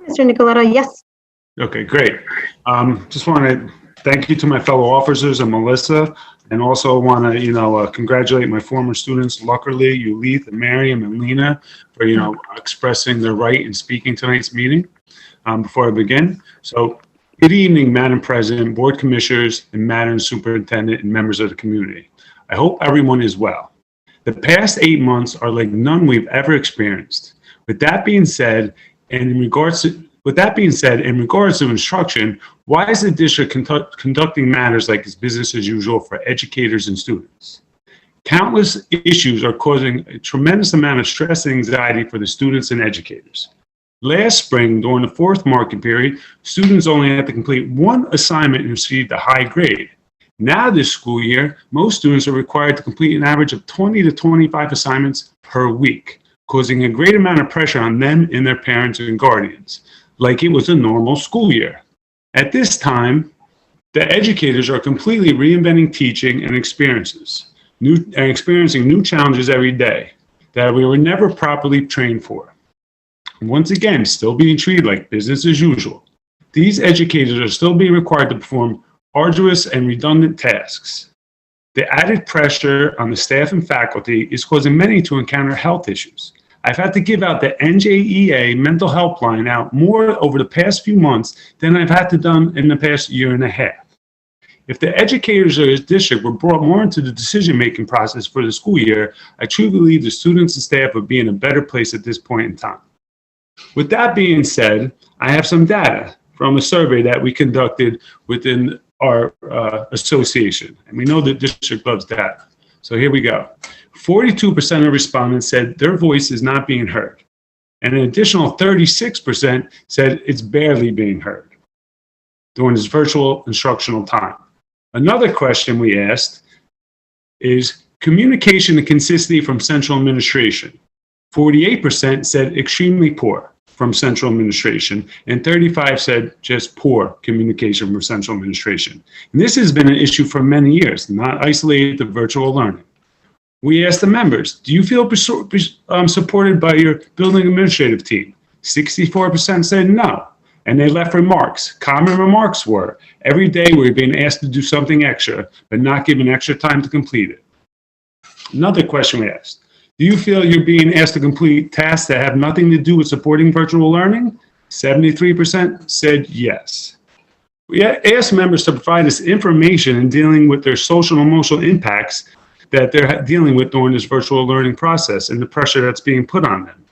Mr. Nicoletta. Yes. Okay, great. Just want to thank you to my fellow officers and Melissa, and also want to, congratulate my former students, Luckerly, Ulith, and Miriam, and Lena, for, expressing their right in speaking tonight's meeting. Before I begin, so good evening, Madam President, Board Commissioners, and Madam Superintendent, and members of the community. I hope everyone is well. The past 8 months are like none we've ever experienced. With that being said, in regards to instruction, why is the district conducting matters like it's business as usual for educators and students? Countless issues are causing a tremendous amount of stress and anxiety for the students and educators. Last spring, during the fourth marking period, students only had to complete one assignment and received a high grade. Now this school year, most students are required to complete an average of 20 to 25 assignments per week, causing a great amount of pressure on them and their parents and guardians, like it was a normal school year. At this time, the educators are completely reinventing teaching and experiencing new challenges every day that we were never properly trained for. Once again, still being treated like business as usual. These educators are still being required to perform arduous and redundant tasks. The added pressure on the staff and faculty is causing many to encounter health issues. I've had to give out the NJEA mental health line out more over the past few months than I've had to done in the past year and a half. If the educators of this district were brought more into the decision-making process for the school year, I truly believe the students and staff would be in a better place at this point in time. With that being said, I have some data from a survey that we conducted within our association, and we know the district loves data. So here we go. 42% of respondents said their voice is not being heard, and an additional 36% said it's barely being heard during this virtual instructional time. Another question we asked is communication and consistency from central administration. 48% said extremely poor from central administration, and 35% said just poor communication from central administration. And this has been an issue for many years, not isolated to virtual learning. We asked the members, do you feel supported by your building administrative team? 64% said no, and they left remarks. Common remarks were, every day we're being asked to do something extra, but not given extra time to complete it. Another question we asked, do you feel you're being asked to complete tasks that have nothing to do with supporting virtual learning? 73% said yes. We asked members to provide us information in dealing with their social and emotional impacts that they're dealing with during this virtual learning process and the pressure that's being put on them.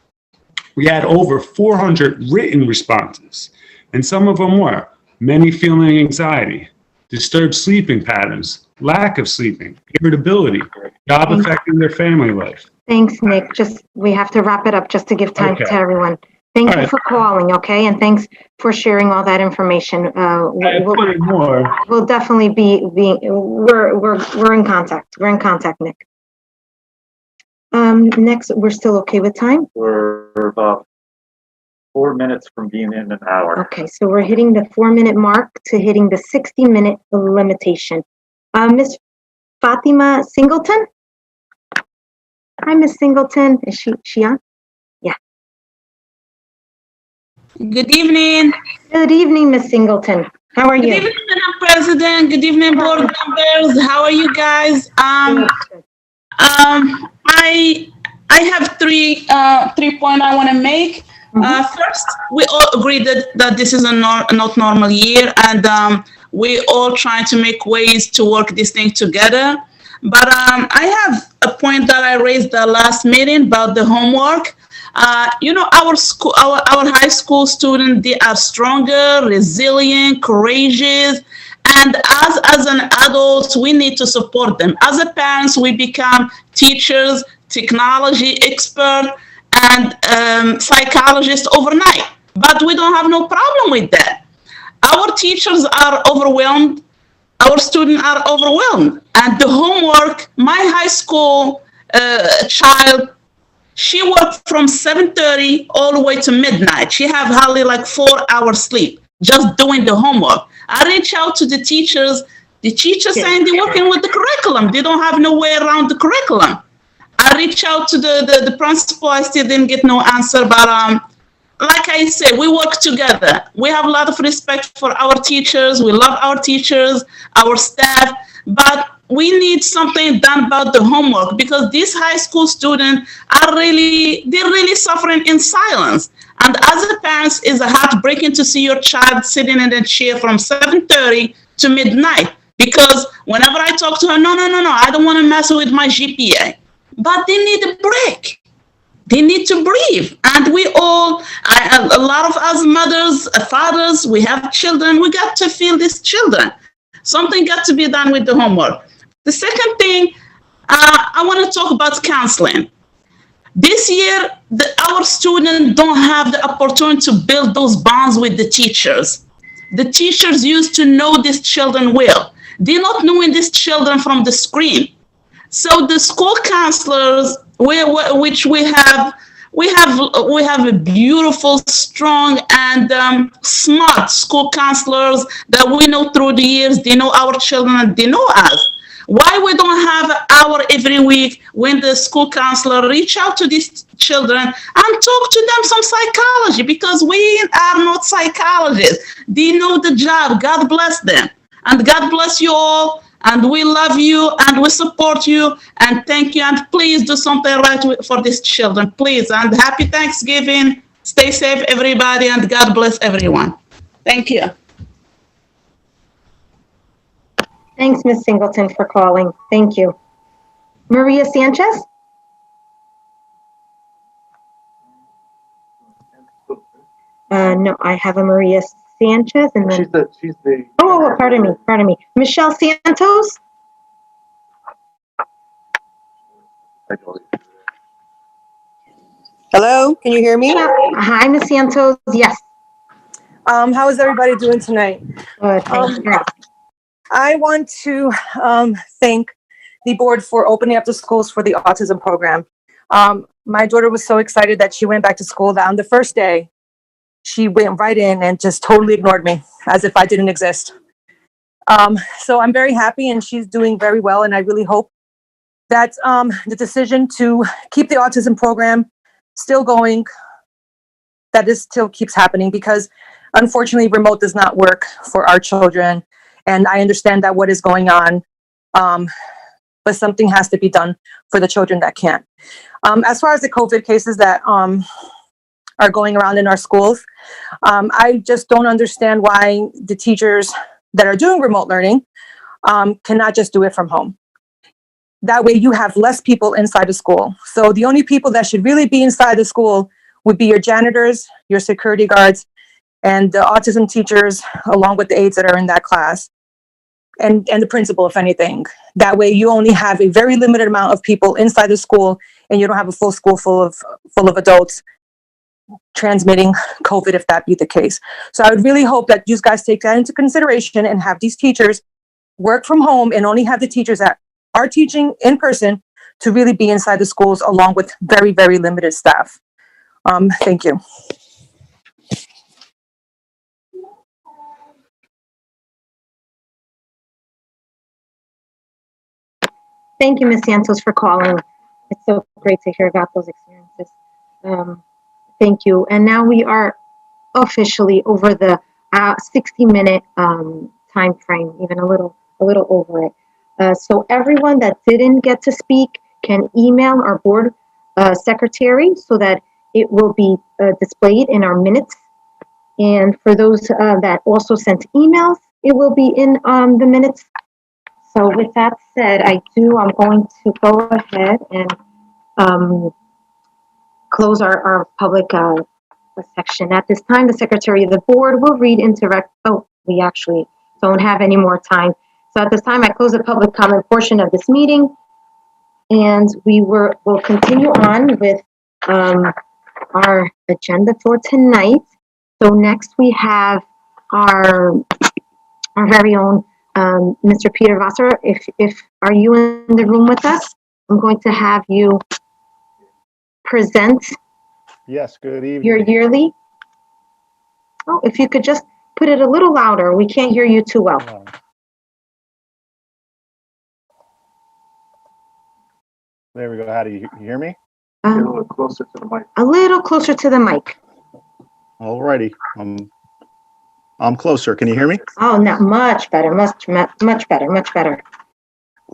We had over 400 written responses, and some of them were many feeling anxiety, disturbed sleeping patterns, lack of sleeping, irritability, job affecting their family life. Thanks, Nick. We have to wrap it up just to give time to everyone. Thank you for calling, okay? And thanks for sharing all that information. We'll definitely we're in contact. We're in contact, Nick. Next, we're still okay with time? We're about 4 minutes from being in an hour. Okay, so we're hitting the 4-minute mark to hitting the 60-minute limitation. Miss Fatima Singleton? Hi, Miss Singleton. Is she on? Yeah. Good evening. Good evening, Miss Singleton. How are you? Good evening, Madam President. Good evening, board members. How are you guys? I have three points I want to make. First, we all agree that this is a not normal year, and we all trying to make ways to work this thing together. But I have a point that I raised the last meeting about the homework. Our school, our high school students, they are stronger, resilient, courageous, and as an adult, we need to support them. As a parents, we become teachers, technology expert, and psychologists overnight. But we don't have no problem with that. Our teachers are overwhelmed. Our students are overwhelmed. And the homework, my high school child, she worked from 7:30 all the way to midnight. She have hardly like 4 hours sleep just doing the homework. I reach out to the teachers. The teachers saying they're working with the curriculum. They don't have no way around the curriculum. I reach out to the principal. I still didn't get no answer, but like I said, we work together. We have a lot of respect for our teachers. We love our teachers, our staff, but we need something done about the homework because these high school students they're really suffering in silence. And as a parent, it's heartbreaking to see your child sitting in a chair from 7:30 to midnight because whenever I talk to her, no, I don't want to mess with my GPA. But they need a break. They need to breathe. And we all, a lot of us mothers, fathers, we have children. We got to feel these children. Something got to be done with the homework. The second thing, I want to talk about counseling. This year, our students don't have the opportunity to build those bonds with the teachers. The teachers used to know these children well. They're not knowing these children from the screen. So the school counselors, which we have a beautiful, strong, and smart school counselors that we know through the years. They know our children and they know us. Why we don't have an hour every week when the school counselor reach out to these children and talk to them some psychology? Because we are not psychologists. They know the job. God bless them. And God bless you all. And we love you and we support you and thank you. And please do something right for these children, please. And happy Thanksgiving. Stay safe, everybody, and God bless everyone. Thank you. Thanks, Ms. Singleton, for calling. Thank you. Maria Sanchez? No, I have a Maria Sanchez and then. She's the. Oh, pardon me. Michelle Santos? Hello, can you hear me? Hi, Ms. Santos. Yes. How is everybody doing tonight? Good, thanks for asking. I want to thank the board for opening up the schools for the autism program. My daughter was so excited that she went back to school that on the first day, she went right in and just totally ignored me as if I didn't exist. So I'm very happy and she's doing very well. And I really hope that the decision to keep the autism program still going, that this still keeps happening, because unfortunately remote does not work for our children. And I understand that what is going on, but something has to be done for the children that can't. As far as the COVID cases that are going around in our schools, I just don't understand why the teachers that are doing remote learning cannot just do it from home. That way you have less people inside the school. So the only people that should really be inside the school would be your janitors, your security guards, and the autism teachers, along with the aides that are in that class, and the principal, if anything. That way you only have a very limited amount of people inside the school, and you don't have a full school full of adults transmitting COVID, if that be the case. So I would really hope that you guys take that into consideration and have these teachers work from home and only have the teachers that are teaching in person to really be inside the schools, along with very, very limited staff. Thank you. Thank you, Ms. Santos, for calling. It's so great to hear about those experiences. Thank you. And now we are officially over the 60-minute time frame, even a little over it. So everyone that didn't get to speak can email our board secretary so that it will be displayed in our minutes. And for those that also sent emails, it will be in the minutes. So with that said, I'm going to go ahead and close our public section. At this time, the Secretary of the Board will read into we actually don't have any more time. So at this time, I close the public comment portion of this meeting, and we'll continue on with our agenda for tonight. So next we have our very own Mr. Peter Wasser. If are you in the room with us? I'm going to have you present. Yes, good evening. Your yearly. Oh, if you could just put it a little louder. We can't hear you too well. There we go. How do you hear me? A little closer to the mic. A little closer to the mic. Alrighty. I'm closer. Can you hear me? Oh, no, much better, much better.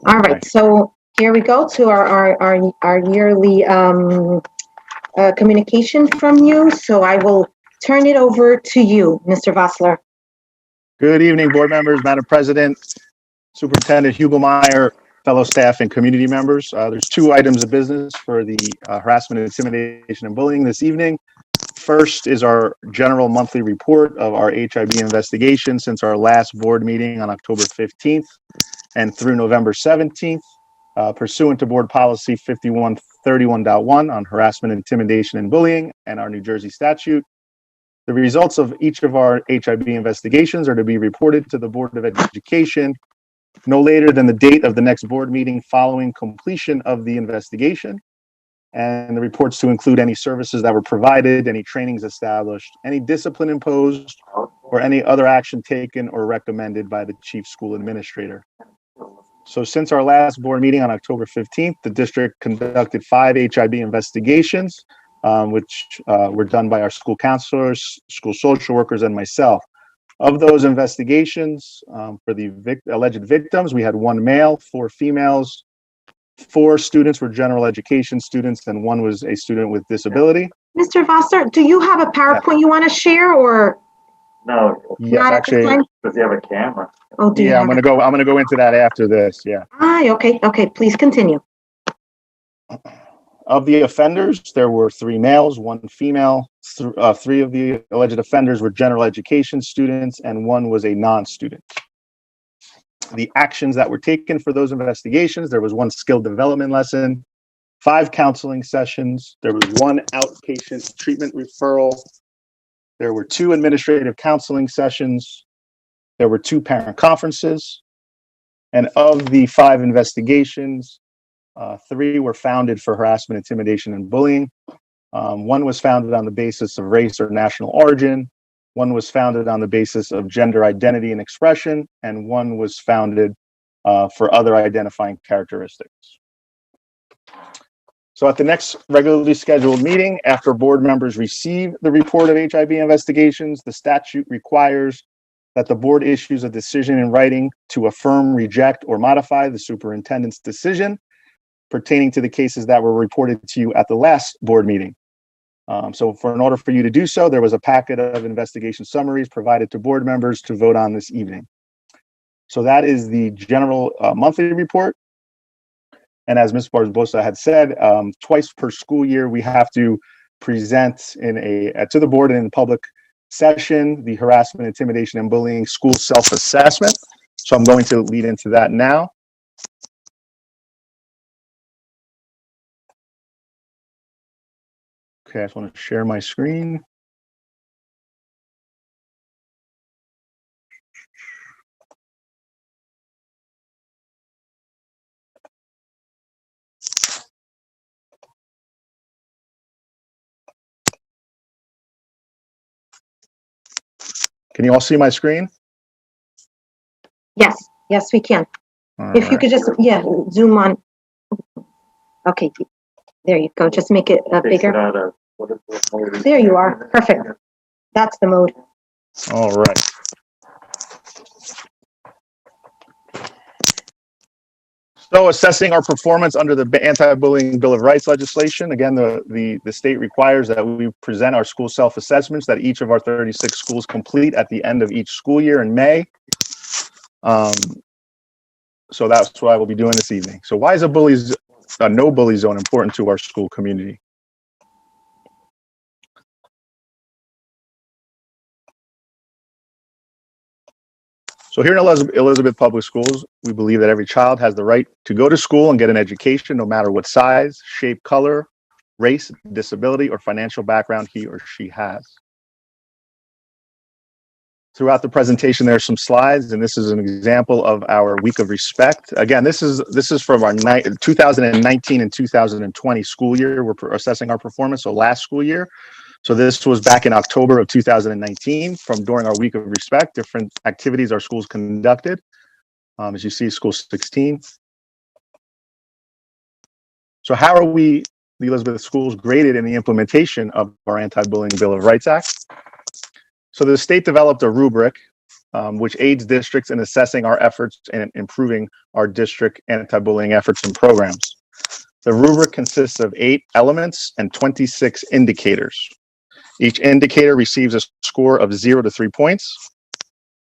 All right, so here we go to our yearly communication from you. So I will turn it over to you, Mr. Vossler. Good evening, board members, Madam President, Superintendent Hugelmeyer, fellow staff and community members. There's 2 items of business for the harassment, intimidation, and bullying this evening. First is our general monthly report of our HIB investigation since our last board meeting on October 15th and through November 17th, pursuant to board policy 5131.1 on harassment, intimidation, and bullying and our New Jersey statute. The results of each of our HIB investigations are to be reported to the Board of Education no later than the date of the next board meeting following completion of the investigation. And the reports to include any services that were provided, any trainings established, any discipline imposed, or any other action taken or recommended by the chief school administrator. So since our last board meeting on October 15th, the district conducted 5 HIB investigations, which were done by our school counselors, school social workers, and myself. Of those investigations, for the alleged victims, we had 1 male, 4 females, 4 students were general education students, and 1 was a student with disability. Mr. Vossler, do you have a PowerPoint you want to share, or? No. Yes, actually. Does he have a camera? Oh, do you I'm gonna go into that after this. Yeah. Okay. Please continue. Of the offenders, there were 3 males, 1 female, Three of the alleged offenders were general education students, and one was a non-student. The actions that were taken for those investigations: there was one skill development lesson, 5 counseling sessions, there was 1 outpatient treatment referral, there were 2 administrative counseling sessions, there were 2 parent conferences, and of the 5 investigations, 3 were founded for harassment, intimidation, and bullying. 1 was founded on the basis of race or national origin, 1 was founded on the basis of gender identity and expression, and 1 was founded for other identifying characteristics. So at the next regularly scheduled meeting, after board members receive the report of HIB investigations, the statute requires that the board issues a decision in writing to affirm, reject, or modify the superintendent's decision pertaining to the cases that were reported to you at the last board meeting. So in order for you to do so, there was a packet of investigation summaries provided to board members to vote on this evening. So that is the general monthly report. And as Ms. Barbosa had said, twice per school year, we have to present to the board in public session the harassment, intimidation, and bullying school self-assessment. So I'm going to lead into that now. Okay, I just want to share my screen. Can you all see my screen? Yes, yes, we can. If you could just, yeah, zoom on. Okay, there you go. Just make it bigger. There you are. Perfect. That's the mode. All right. So assessing our performance under the Anti-Bullying Bill of Rights legislation, again, the state requires that we present our school self-assessments that each of our 36 schools complete at the end of each school year in May. So that's what I will be doing this evening. So why is a no bully zone important to our school community? So here in Elizabeth Public Schools, we believe that every child has the right to go to school and get an education, no matter what size, shape, color, race, disability, or financial background he or she has. Throughout the presentation, there are some slides, and this is an example of our Week of Respect. Again, this is from our 2019 and 2020 school year. We're assessing our performance, so last school year. So this was back in October of 2019 from during our Week of Respect, different activities our schools conducted. As you see, School 16. So how are we, the Elizabeth schools, graded in the implementation of our Anti-Bullying Bill of Rights Act? So the state developed a rubric which aids districts in assessing our efforts and improving our district anti-bullying efforts and programs. The rubric consists of 8 elements and 26 indicators. Each indicator receives a score of 0 to 3 points.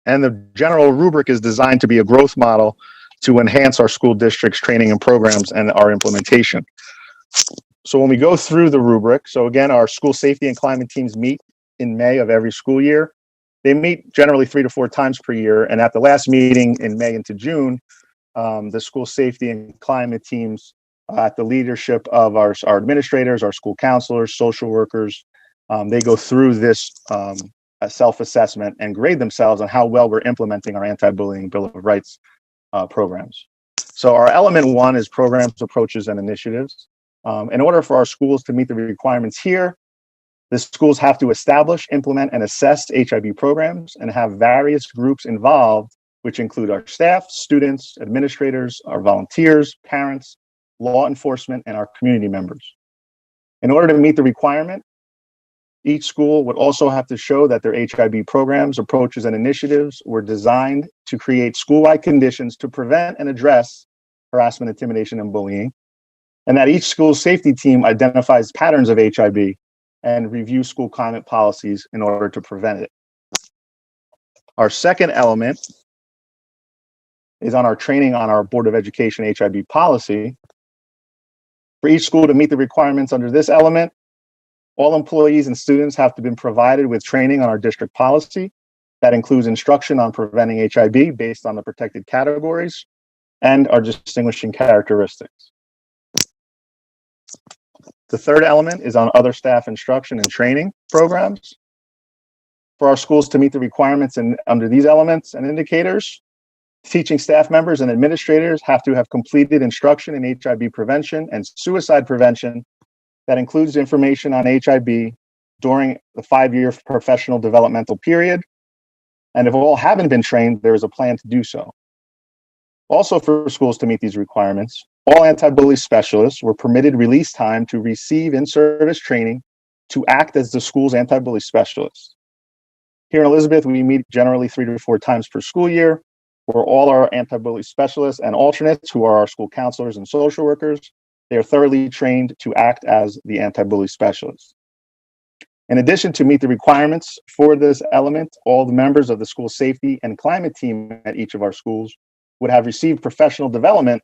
And the general rubric is designed to be a growth model to enhance our school district's training and programs and our implementation. So when we go through the rubric, so again, our school safety and climate teams meet in May of every school year. They meet generally 3 to 4 times per year. And at the last meeting in May into June, the school safety and climate teams, at the leadership of our administrators, our school counselors, social workers, they go through this self-assessment and grade themselves on how well we're implementing our Anti-Bullying Bill of Rights programs. So our element 1 is programs, approaches, and initiatives. In order for our schools to meet the requirements here, the schools have to establish, implement, and assess HIB programs and have various groups involved, which include our staff, students, administrators, our volunteers, parents, law enforcement, and our community members. In order to meet the requirement, each school would also have to show that their HIB programs, approaches, and initiatives were designed to create school-wide conditions to prevent and address harassment, intimidation, and bullying, and that each school safety team identifies patterns of HIB and review school climate policies in order to prevent it. Our second element is on our training on our Board of Education HIB policy. For each school to meet the requirements under this element, All employees and students have to be provided with training on our district policy. That includes instruction on preventing HIB based on the protected categories and our distinguishing characteristics. The third element is on other staff instruction and training programs. For our schools to meet the requirements and under these elements and indicators, teaching staff members and administrators have to have completed instruction in HIB prevention and suicide prevention that includes information on HIB during the 5-year professional developmental period. And if all haven't been trained, there is a plan to do so. Also, for schools to meet these requirements, all anti-bully specialists were permitted release time to receive in-service training to act as the school's anti-bully specialists. Here in Elizabeth, we meet generally 3 to 4 times per school year, where all our anti-bully specialists and alternates, who are our school counselors and social workers, they are thoroughly trained to act as the anti-bully specialists. In addition, to meet the requirements for this element, all the members of the school safety and climate team at each of our schools would have received professional development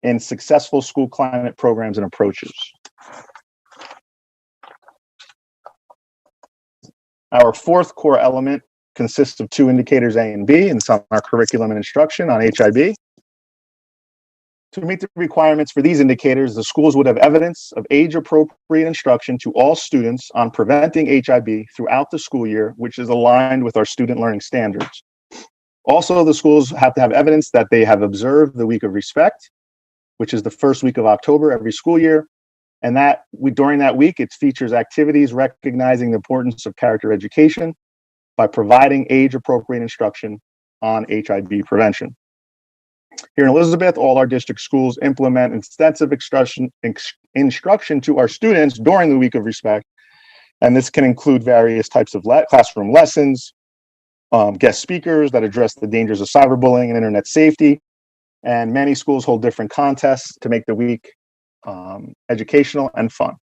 in successful school climate programs and approaches. Our fourth core element consists of 2 indicators, A and B, and it's on our curriculum and instruction on HIB. To meet the requirements for these indicators, the schools would have evidence of age-appropriate instruction to all students on preventing HIB throughout the school year, which is aligned with our student learning standards. Also, the schools have to have evidence that they have observed the Week of Respect, which is the first week of October every school year. And during that week, it features activities recognizing the importance of character education by providing age-appropriate instruction on HIB prevention. Here in Elizabeth, all our district schools implement extensive instruction to our students during the Week of Respect. And this can include various types of classroom lessons, guest speakers that address the dangers of cyberbullying and internet safety. And many schools hold different contests to make the week educational and fun.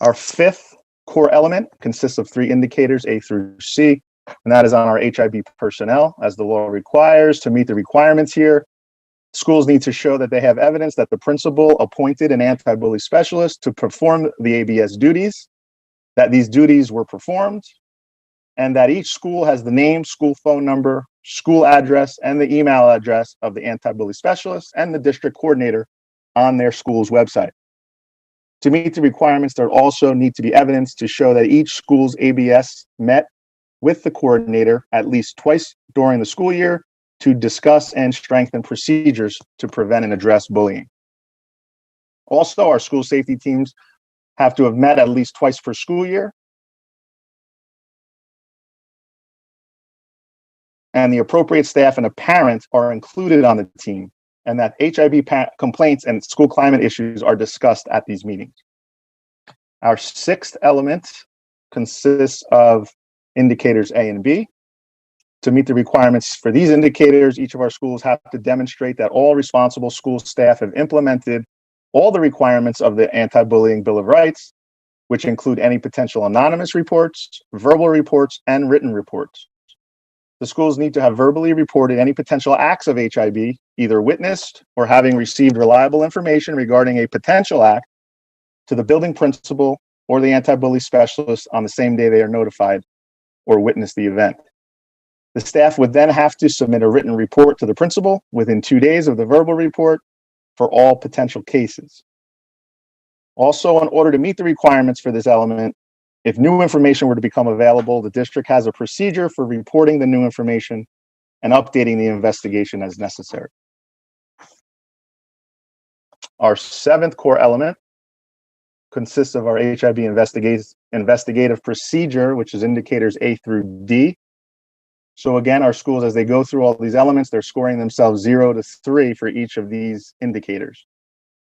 Our fifth core element consists of 3 indicators, A through C, and that is on our HIB personnel. As the law requires, to meet the requirements here, schools need to show that they have evidence that the principal appointed an anti-bully specialist to perform the ABS duties, that these duties were performed, and that each school has the name, school phone number, school address, and the email address of the anti-bully specialist and the district coordinator on their school's website. To meet the requirements, there also need to be evidence to show that each school's ABS met with the coordinator at least twice during the school year to discuss and strengthen procedures to prevent and address bullying. Also, our school safety teams have to have met at least twice per school year. And the appropriate staff and a parent are included on the team, and that HIB complaints and school climate issues are discussed at these meetings. Our sixth element consists of indicators A and B. To meet the requirements for these indicators, each of our schools have to demonstrate that all responsible school staff have implemented all the requirements of the Anti-Bullying Bill of Rights, which include any potential anonymous reports, verbal reports, and written reports. The schools need to have verbally reported any potential acts of HIB, either witnessed or having received reliable information regarding a potential act to the building principal or the anti-bully specialist on the same day they are notified or witness the event. The staff would then have to submit a written report to the principal within 2 days of the verbal report for all potential cases. Also, in order to meet the requirements for this element, if new information were to become available, the district has a procedure for reporting the new information and updating the investigation as necessary. Our seventh core element consists of our HIB investigative procedure, which is indicators A through D. So again, our schools, as they go through all these elements, they're scoring themselves 0 to 3 for each of these indicators.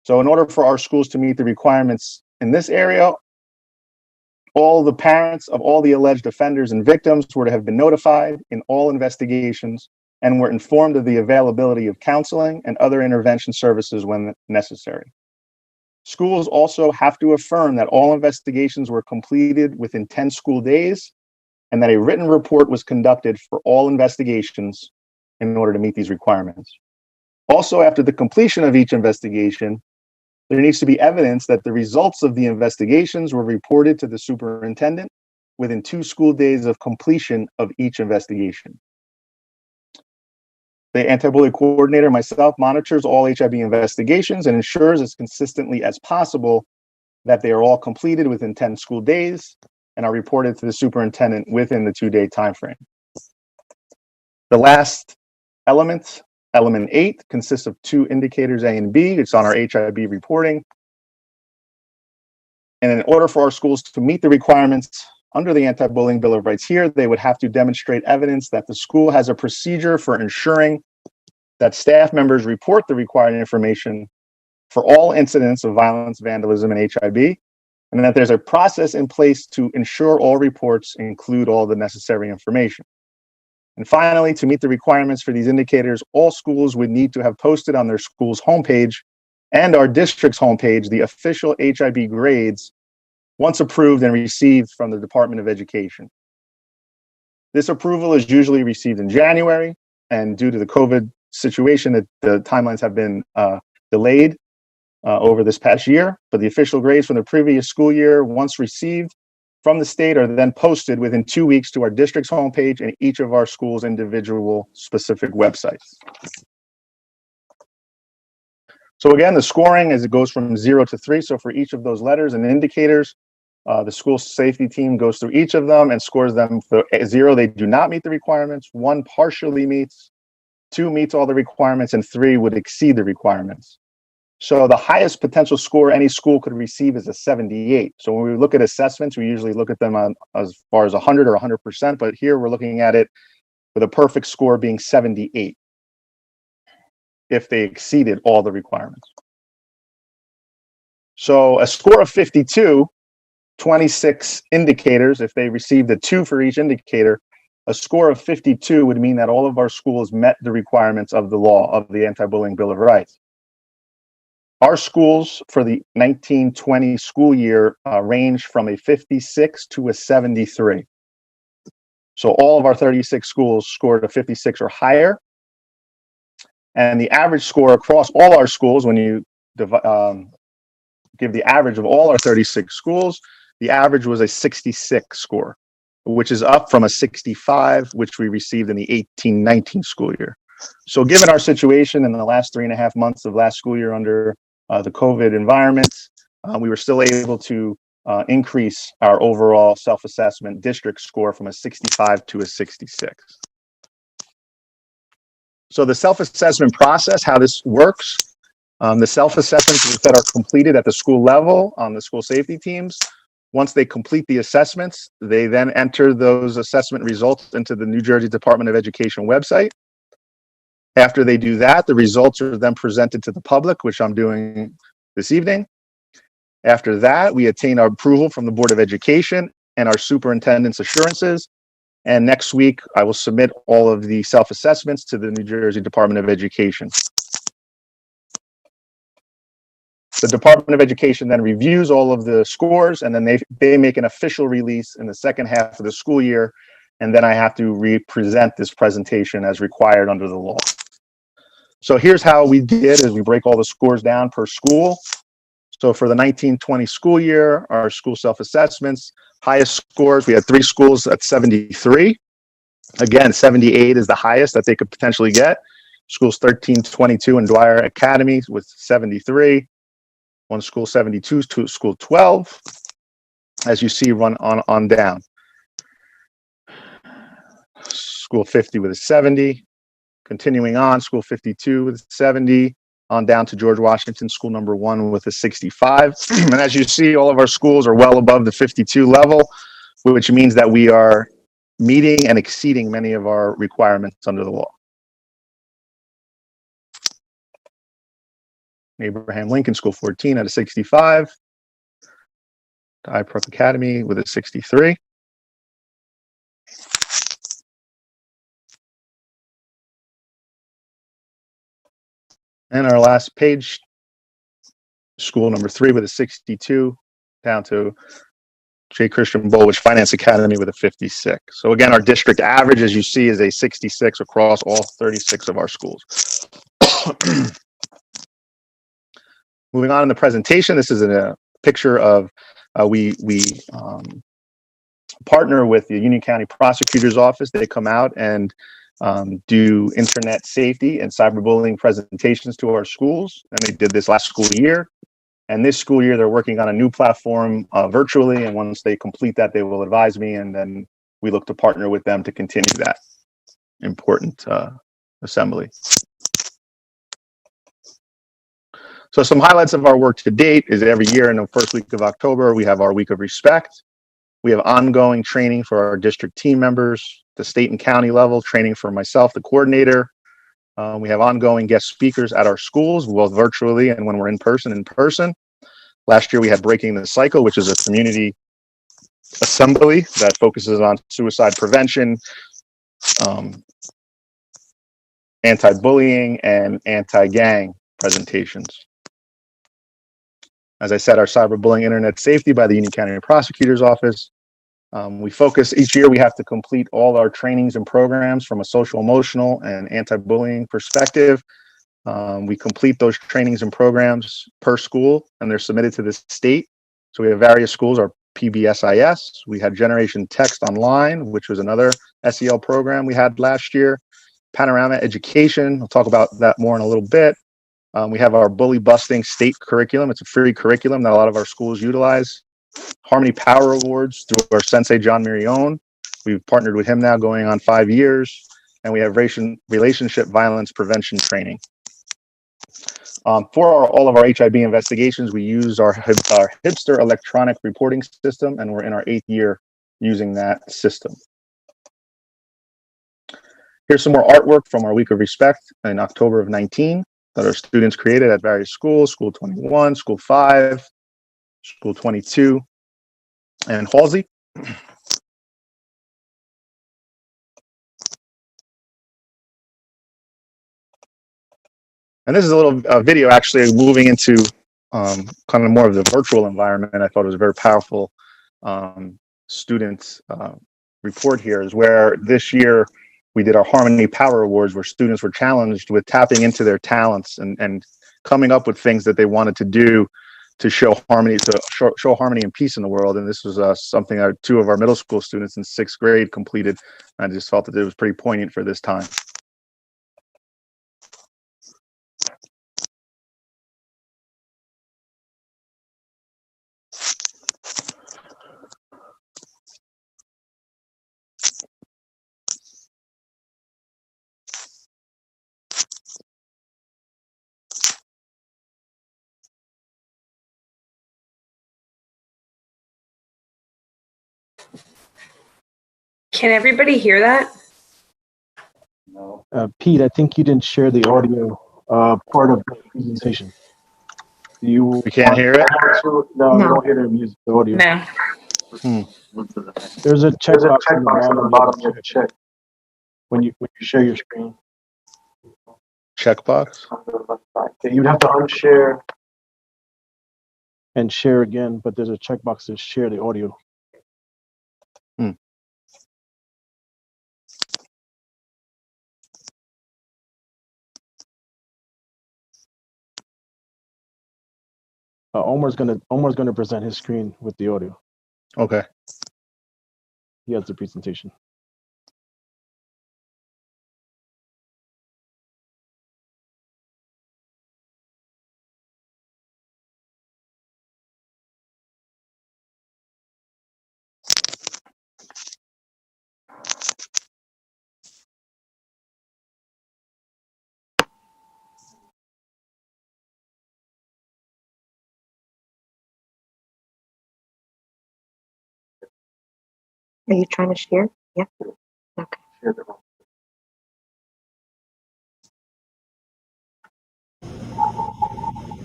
So in order for our schools to meet the requirements in this area, all the parents of all the alleged offenders and victims were to have been notified in all investigations and were informed of the availability of counseling and other intervention services when necessary. Schools also have to affirm that all investigations were completed within 10 school days and that a written report was conducted for all investigations in order to meet these requirements. Also, after the completion of each investigation, There needs to be evidence that the results of the investigations were reported to the superintendent within 2 school days of completion of each investigation. The anti-bully coordinator, myself, monitors all HIB investigations and ensures as consistently as possible that they are all completed within 10 school days and are reported to the superintendent within the 2-day time frame. The last element, element 8, consists of 2 indicators, A and B. It's on our HIB reporting. And in order for our schools to meet the requirements under the Anti-Bullying Bill of Rights here, they would have to demonstrate evidence that the school has a procedure for ensuring that staff members report the required information for all incidents of violence, vandalism, and HIB, and that there's a process in place to ensure all reports include all the necessary information. And finally, to meet the requirements for these indicators, all schools would need to have posted on their school's homepage and our district's homepage the official HIB grades once approved and received from the Department of Education. This approval is usually received in January, and due to the COVID situation, the timelines have been delayed over this past year, but the official grades from the previous school year, once received from the state, are then posted within 2 weeks to our district's homepage and each of our schools' individual specific websites. So again, the scoring as it goes from 0 to 3. So for each of those letters and indicators, the school safety team goes through each of them and scores them. For 0, they do not meet the requirements. 1 partially meets. 2 meets all the requirements, and 3 would exceed the requirements. So the highest potential score any school could receive is a 78. So when we look at assessments, we usually look at them on as far as 100 or 100%, but here we're looking at it with a perfect score being 78 if they exceeded all the requirements. So a score of 52, 26 indicators, if they received a 2 for each indicator, a score of 52 would mean that all of our schools met the requirements of the law of the Anti-Bullying Bill of Rights. Our schools for the 1920 school year range from a 56 to a 73. So all of our 36 schools scored a 56 or higher. And the average score across all our schools, when you give the average of all our 36 schools, the average was a 66 score, which is up from a 65, which we received in the 18-19 school year. So given our situation in the last 3.5 months of last school year under the COVID environment, we were still able to increase our overall self-assessment district score from a 65 to a 66. So the self-assessment process, how this works, the self-assessments that are completed at the school level on the school safety teams, once they complete the assessments, they then enter those assessment results into the New Jersey Department of Education website. After they do that, the results are then presented to the public, which I'm doing this evening. After that, we attain our approval from the Board of Education and our superintendent's assurances. And next week, I will submit all of the self-assessments to the New Jersey Department of Education. The Department of Education then reviews all of the scores, and then they make an official release in the second half of the school year. And then I have to represent this presentation as required under the law. So here's how we did, is we break all the scores down per school. So for the 1920 school year, our school self-assessments, highest scores, we had 3 schools at 73. Again, 78 is the highest that they could potentially get. Schools 1322 and Dwyer Academy with 73. 1 school 72, 2 school 12. As you see, run on down. School 50 with a 70. Continuing on, school 52 with 70, on down to George Washington, school number 1 with a 65. And as you see, all of our schools are well above the 52 level, which means that we are meeting and exceeding many of our requirements under the law. Abraham Lincoln, school 14 at a 65. Hyde Academy with a 63. And our last page, school number 3 with a 62, down to J. Christian Bolwich Finance Academy with a 56. So again, our district average, as you see, is a 66 across all 36 of our schools. Moving on in the presentation, this is a picture of we partner with the Union County Prosecutor's Office. They come out and do internet safety and cyberbullying presentations to our schools, and they did this last school year. And this school year, they're working on a new platform virtually, and once they complete that, they will advise me, and then we look to partner with them to continue that important assembly. So some highlights of our work to date is every year in the first week of October, we have our Week of Respect. We have ongoing training for our district team members, the state and county level, training for myself, the coordinator. We have ongoing guest speakers at our schools, both virtually and when we're in person. Last year, we had Breaking the Cycle, which is a community assembly that focuses on suicide prevention, anti-bullying, and anti-gang presentations. As I said, our cyberbullying internet safety by the Union County Prosecutor's Office. We focus each year, we have to complete all our trainings and programs from a social, emotional, and anti-bullying perspective. We complete those trainings and programs per school, and they're submitted to the state. So we have various schools, our PBSIS. We had Generation Text Online, which was another SEL program we had last year. Panorama Education, I'll talk about that more in a little bit. We have our bully busting state curriculum. It's a free curriculum that a lot of our schools utilize. Harmony Power Awards through our sensei, John Mirione. We've partnered with him now going on 5 years. And we have relationship violence prevention training. For all of our HIB investigations, we use our Hipster electronic reporting system, and we're in our 8th year using that system. Here's some more artwork from our Week of Respect in October of 19 that our students created at various schools, School 21, School 5, School 22, and Halsey. And this is a little video actually moving into kind of more of the virtual environment. I thought it was a very powerful students report here, is where this year we did our Harmony Power Awards, where students were challenged with tapping into their talents and coming up with things that they wanted to do to show harmony, show harmony and peace in the world. And this was something 2 of our middle school students in 6th grade completed. I just felt that it was pretty poignant for this time. Can everybody hear that? Pete, I think you didn't share the audio part of the presentation. We can't hear it? No, we don't hear the music, the audio. No. There's a checkbox on the bottom you have to check when you share your screen. Checkbox? You'd have to unshare and share again, but there's a checkbox to share the audio. Omar's gonna present his screen with the audio. Okay. He has the presentation. Are you trying to share? Yeah. Okay.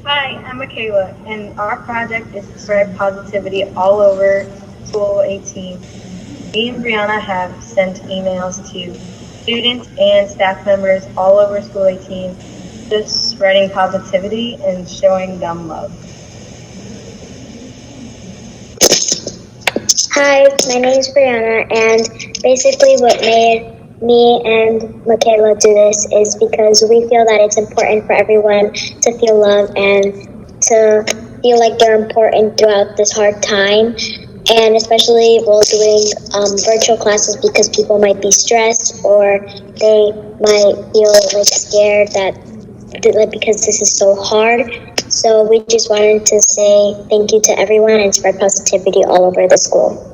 Hi, I'm Michaela, and our project is to spread positivity all over School 18. Me and Brianna have sent emails to students and staff members all over School 18, just spreading positivity and showing them love. Hi, my name is Brianna, and basically what made me and Michaela do this is because we feel that it's important for everyone to feel love and to feel like they're important throughout this hard time, and especially while doing virtual classes, because people might be stressed or they might feel like scared that because this is so hard. So we just wanted to say thank you to everyone and spread positivity all over the school.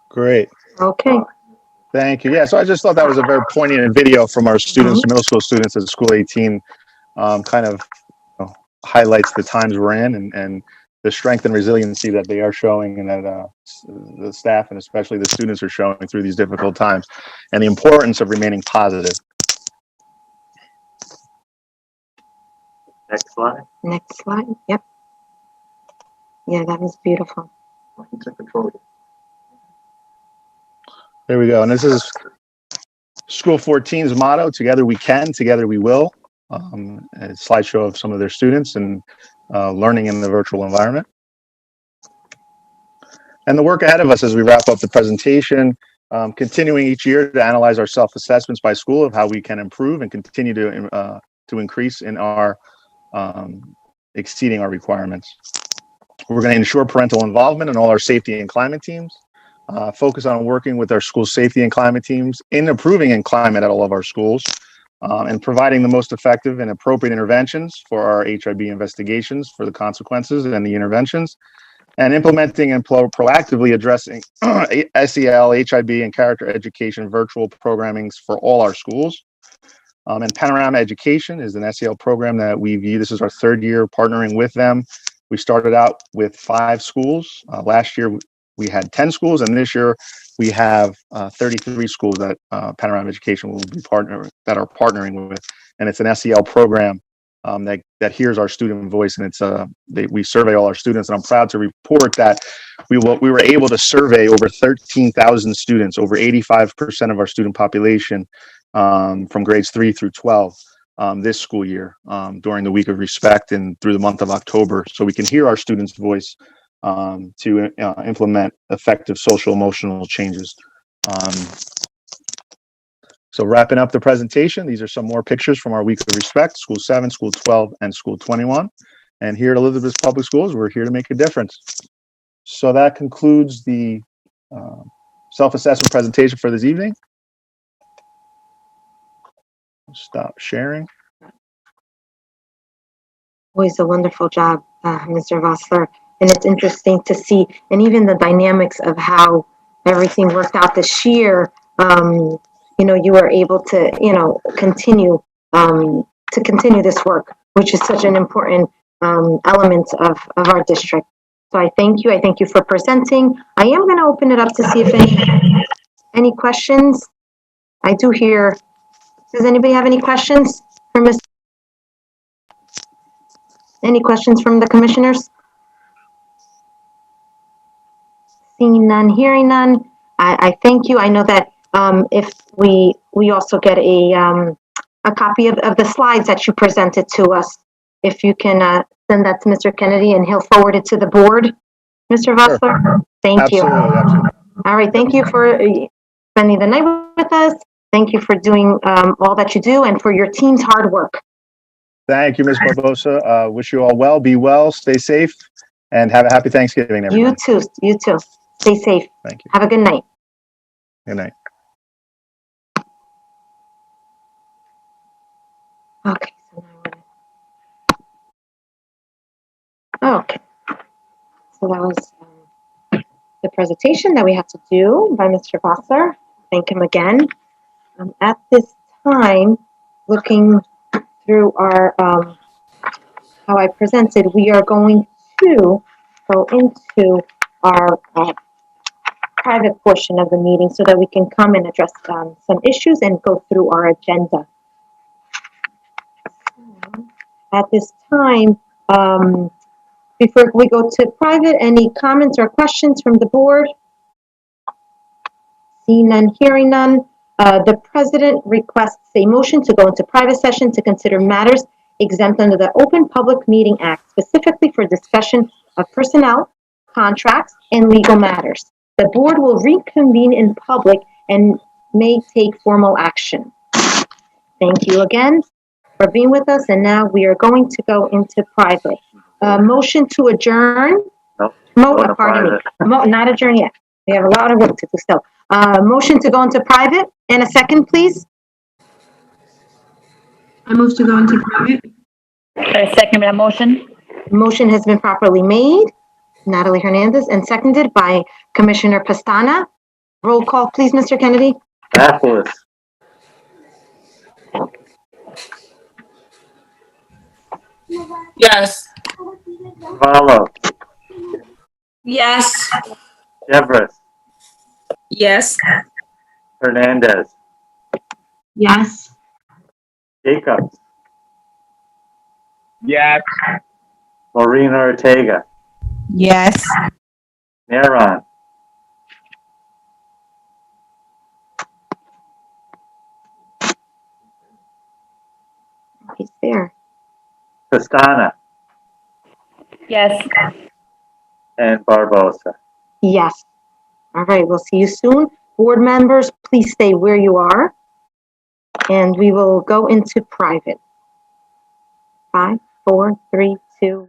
Great. Okay. Thank you. Yeah, so I just thought that was a very poignant video from our students, middle school students at School 18, kind of highlights the times we're in and the strength and resiliency that they are showing, and that the staff and especially the students are showing through these difficult times, and the importance of remaining positive. Next slide. Next slide. Yep. Yeah, that was beautiful. There we go. And this is School 14's motto, together we can, together we will. A slideshow of some of their students and learning in the virtual environment. And the work ahead of us as we wrap up the presentation, continuing each year to analyze our self-assessments by school of how we can improve and continue to increase in our exceeding our requirements. We're going to ensure parental involvement in all our safety and climate teams, focus on working with our school safety and climate teams in improving in climate at all of our schools, and providing the most effective and appropriate interventions for our HIB investigations for the consequences and the interventions, and implementing and proactively addressing SEL, HIB, and character education virtual programmings for all our schools. And Panorama Education is an SEL program that we view. This is our third year partnering with them. We started out with 5 schools. Last year we had 10 schools, and this year we have 33 schools that Panorama Education will be partnering with. And it's an SEL program that hears our student voice, and it's we survey all our students, and I'm proud to report that we were able to survey over 13,000 students, over 85% of our student population, from grades 3 through 12 this school year, during the week of respect and through the month of October, so we can hear our students' voice to implement effective social emotional changes. So wrapping up the presentation, these are some more pictures from our week of respect, School 7, School 12, and School 21. And here at Elizabeth Public Schools, we're here to make a difference. So that concludes the self-assessment presentation for this evening. Stop sharing. Always a wonderful job, Mr. Vossler. And it's interesting to see, and even the dynamics of how everything worked out this year. You were able to, continue this work, which is such an important element of our district. So I thank you. I thank you for presenting. I am going to open it up to see if any questions. I do hear. Does anybody have any questions for Ms.? Any questions from the commissioners? Seeing none, hearing none. I thank you. I know that if we also get a copy of the slides that you presented to us, if you can send that to Mr. Kennedy and he'll forward it to the board, Mr. Vossler. Sure. Thank you. Absolutely. All right. Thank you for spending the night with us. Thank you for doing all that you do and for your team's hard work. Thank you, Ms. Barbosa. Wish you all well. Be well. Stay safe. And have a happy Thanksgiving, everyone. You too. You too. Stay safe. Thank you. Have a good night. Good night. Okay. Okay. So that was the presentation that we had to do by Mr. Vossler. Thank him again. At this time, looking through our how I presented, we are going to go into our private portion of the meeting so that we can come and address some issues and go through our agenda. At this time, before we go to private, any comments or questions from the board? Seeing none, hearing none. The president requests a motion to go into private session to consider matters exempt under the Open Public Meeting Act, specifically for discussion of personnel, contracts, and legal matters. The board will reconvene in public and may take formal action. Thank you again for being with us, and now we are going to go into private. Motion to adjourn? Pardon me. Not adjourn yet. We have a lot of work to do still. Motion to go into private, and a second, please? I move to go into private. I second that motion. Motion has been properly made, Natalie Hernandez, and seconded by Commissioner Pastana. Roll call, please, Mr. Kennedy. Baffles. Yes. Cavallo. Yes. Devers. Yes. Hernandez. Yes. Jacobs. Yes. Maureen Ortega. Yes. Neron. He's there. Pastana. Yes. And Barbosa. Yes. All right, we'll see you soon. Board members, please stay where you are. And we will go into private. 5, 4, 3, 2,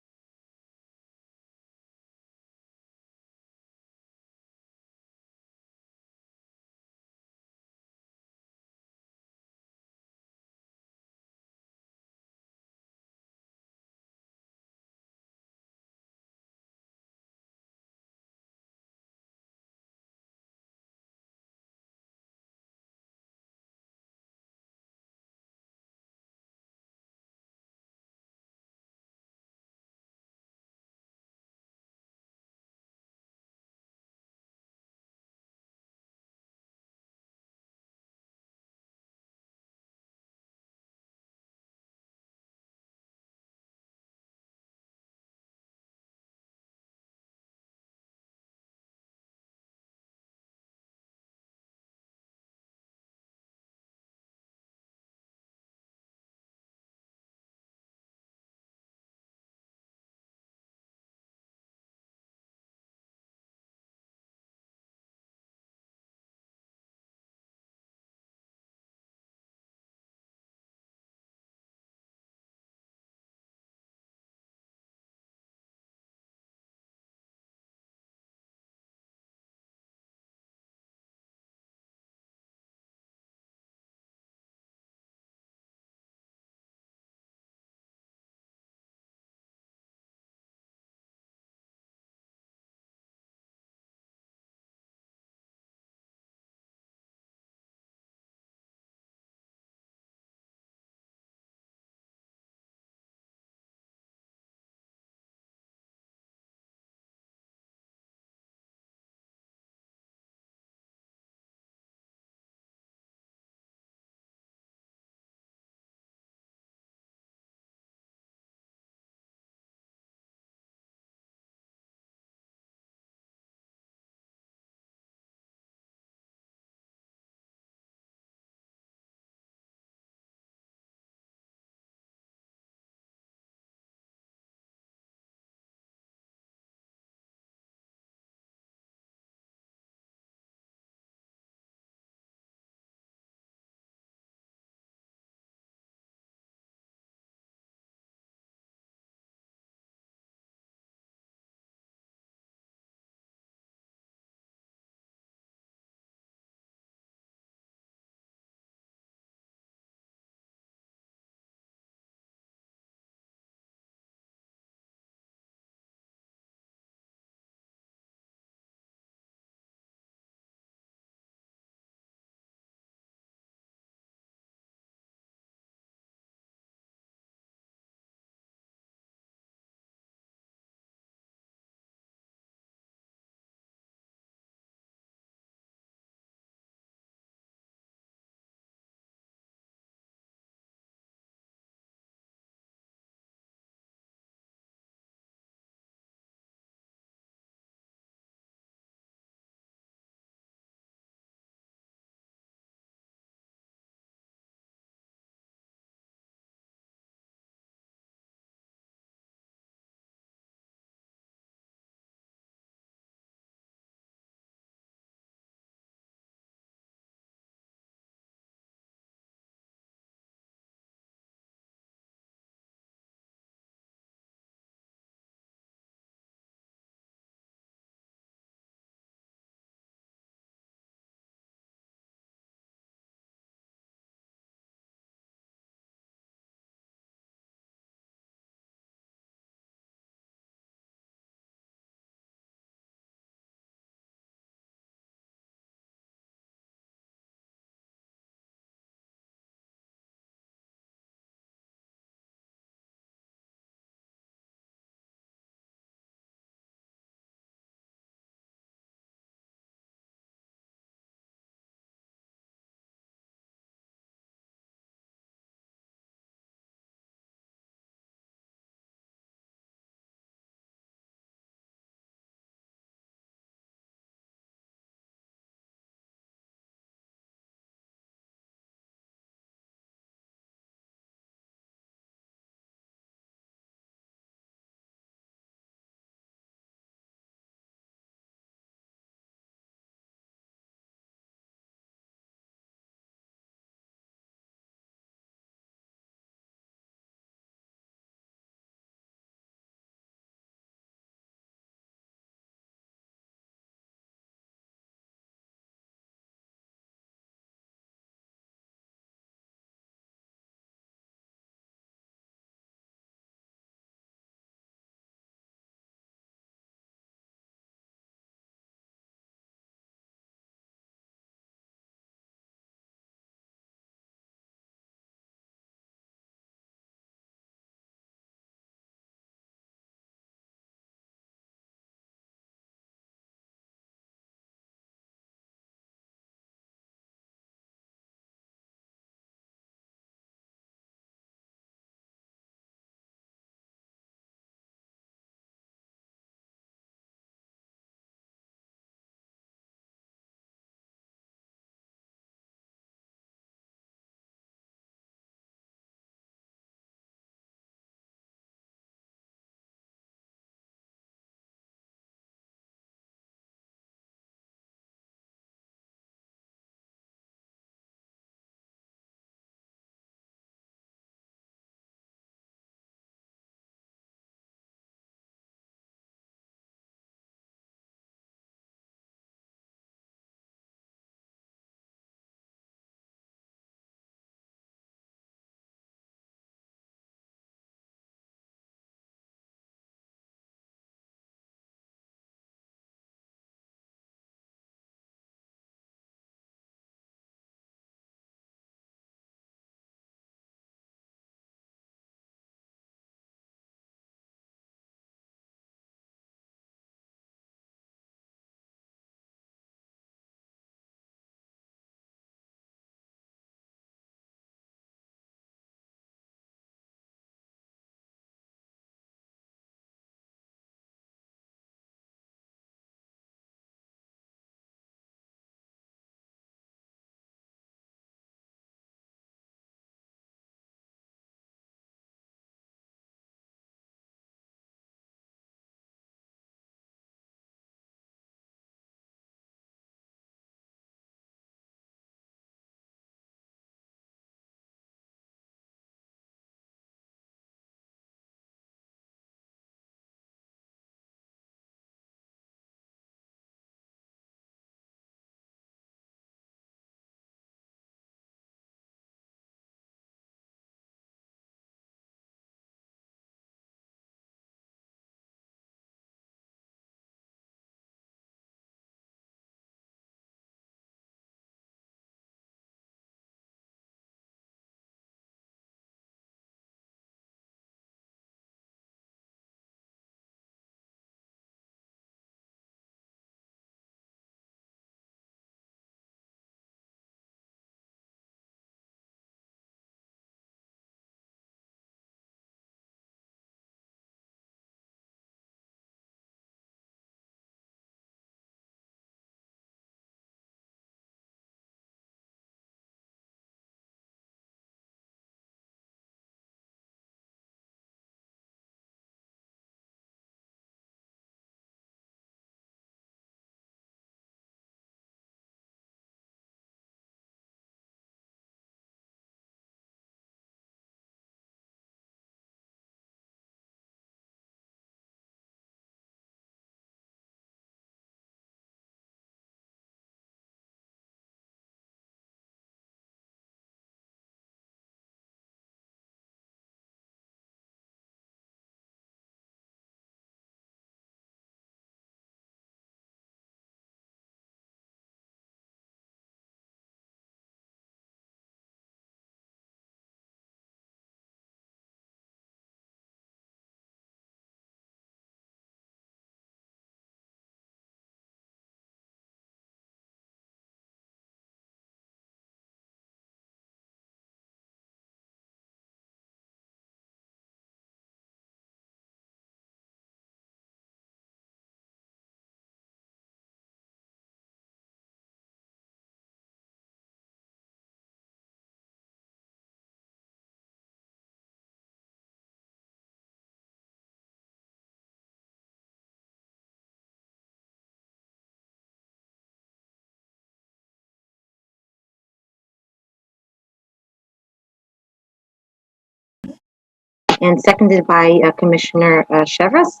and seconded by Commissioner Chevres.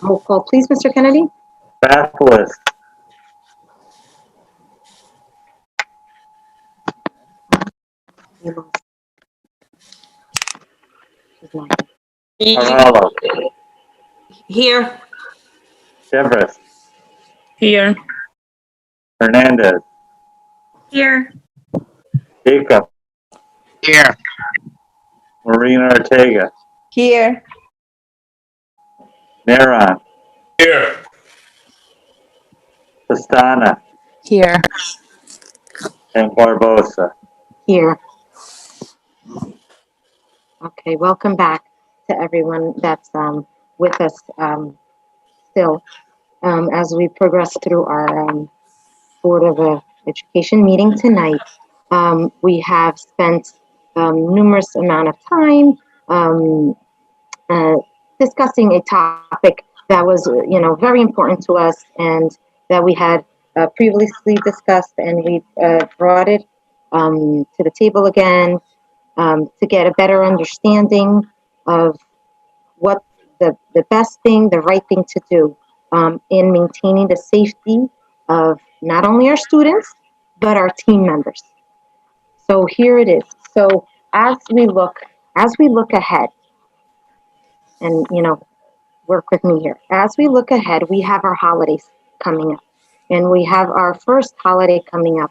Roll call, please, Mr. Kennedy. Bathurst. Aralo. Here. Chevres. Here. Hernandez. Here. Jacob. Here. Marina Ortega. Here. Neron. Here. Pastana. Here. And Barbosa. Here. Okay, welcome back to everyone that's with us still as we progress through our Board of Education meeting tonight. We have spent numerous amount of time discussing a topic that was, very important to us and that we had previously discussed, and we brought it to the table again to get a better understanding of what the best thing, the right thing to do in maintaining the safety of not only our students, but our team members. So here it is. So as we look ahead, and work with me here. As we look ahead, we have our holidays coming up, and we have our first holiday coming up,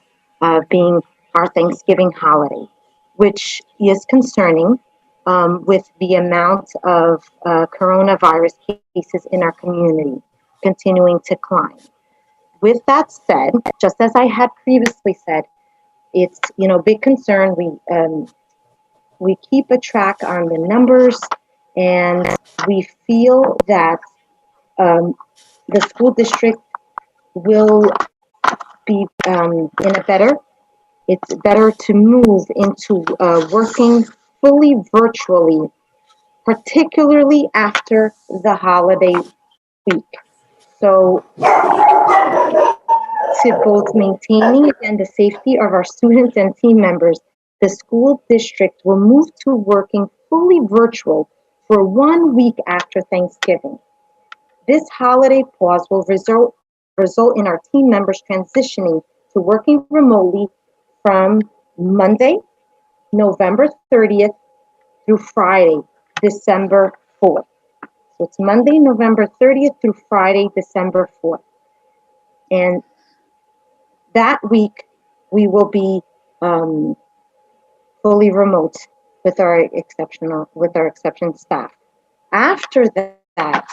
being our Thanksgiving holiday, which is concerning with the amount of coronavirus cases in our community continuing to climb. With that said, just as I had previously said, it's big concern. We keep a track on the numbers, and we feel that the school district will be in a better. It's better to move into working fully virtually, particularly after the holiday week. So, to both maintaining and the safety of our students and team members, the school district will move to working fully virtual for 1 week after Thanksgiving. This holiday pause will result in our team members transitioning to working remotely from Monday, November 30th through Friday, December 4th. So it's Monday, November 30th through Friday, December 4th. And that week, we will be fully remote with our exception staff. After that,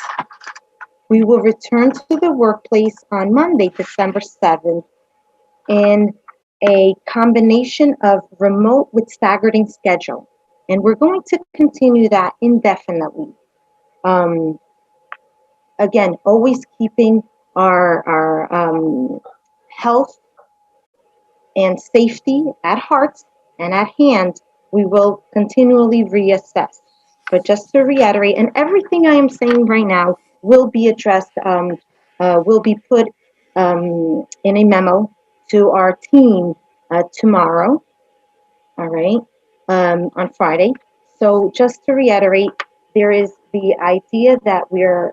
we will return to the workplace on Monday, December 7th, in a combination of remote with staggered schedule. And we're going to continue that indefinitely. Again, always keeping our health and safety at heart and at hand. We will continually reassess. But just to reiterate, and everything I am saying right now will be addressed, will be put in a memo to our team tomorrow, all right, on Friday. So just to reiterate, there is the idea that we're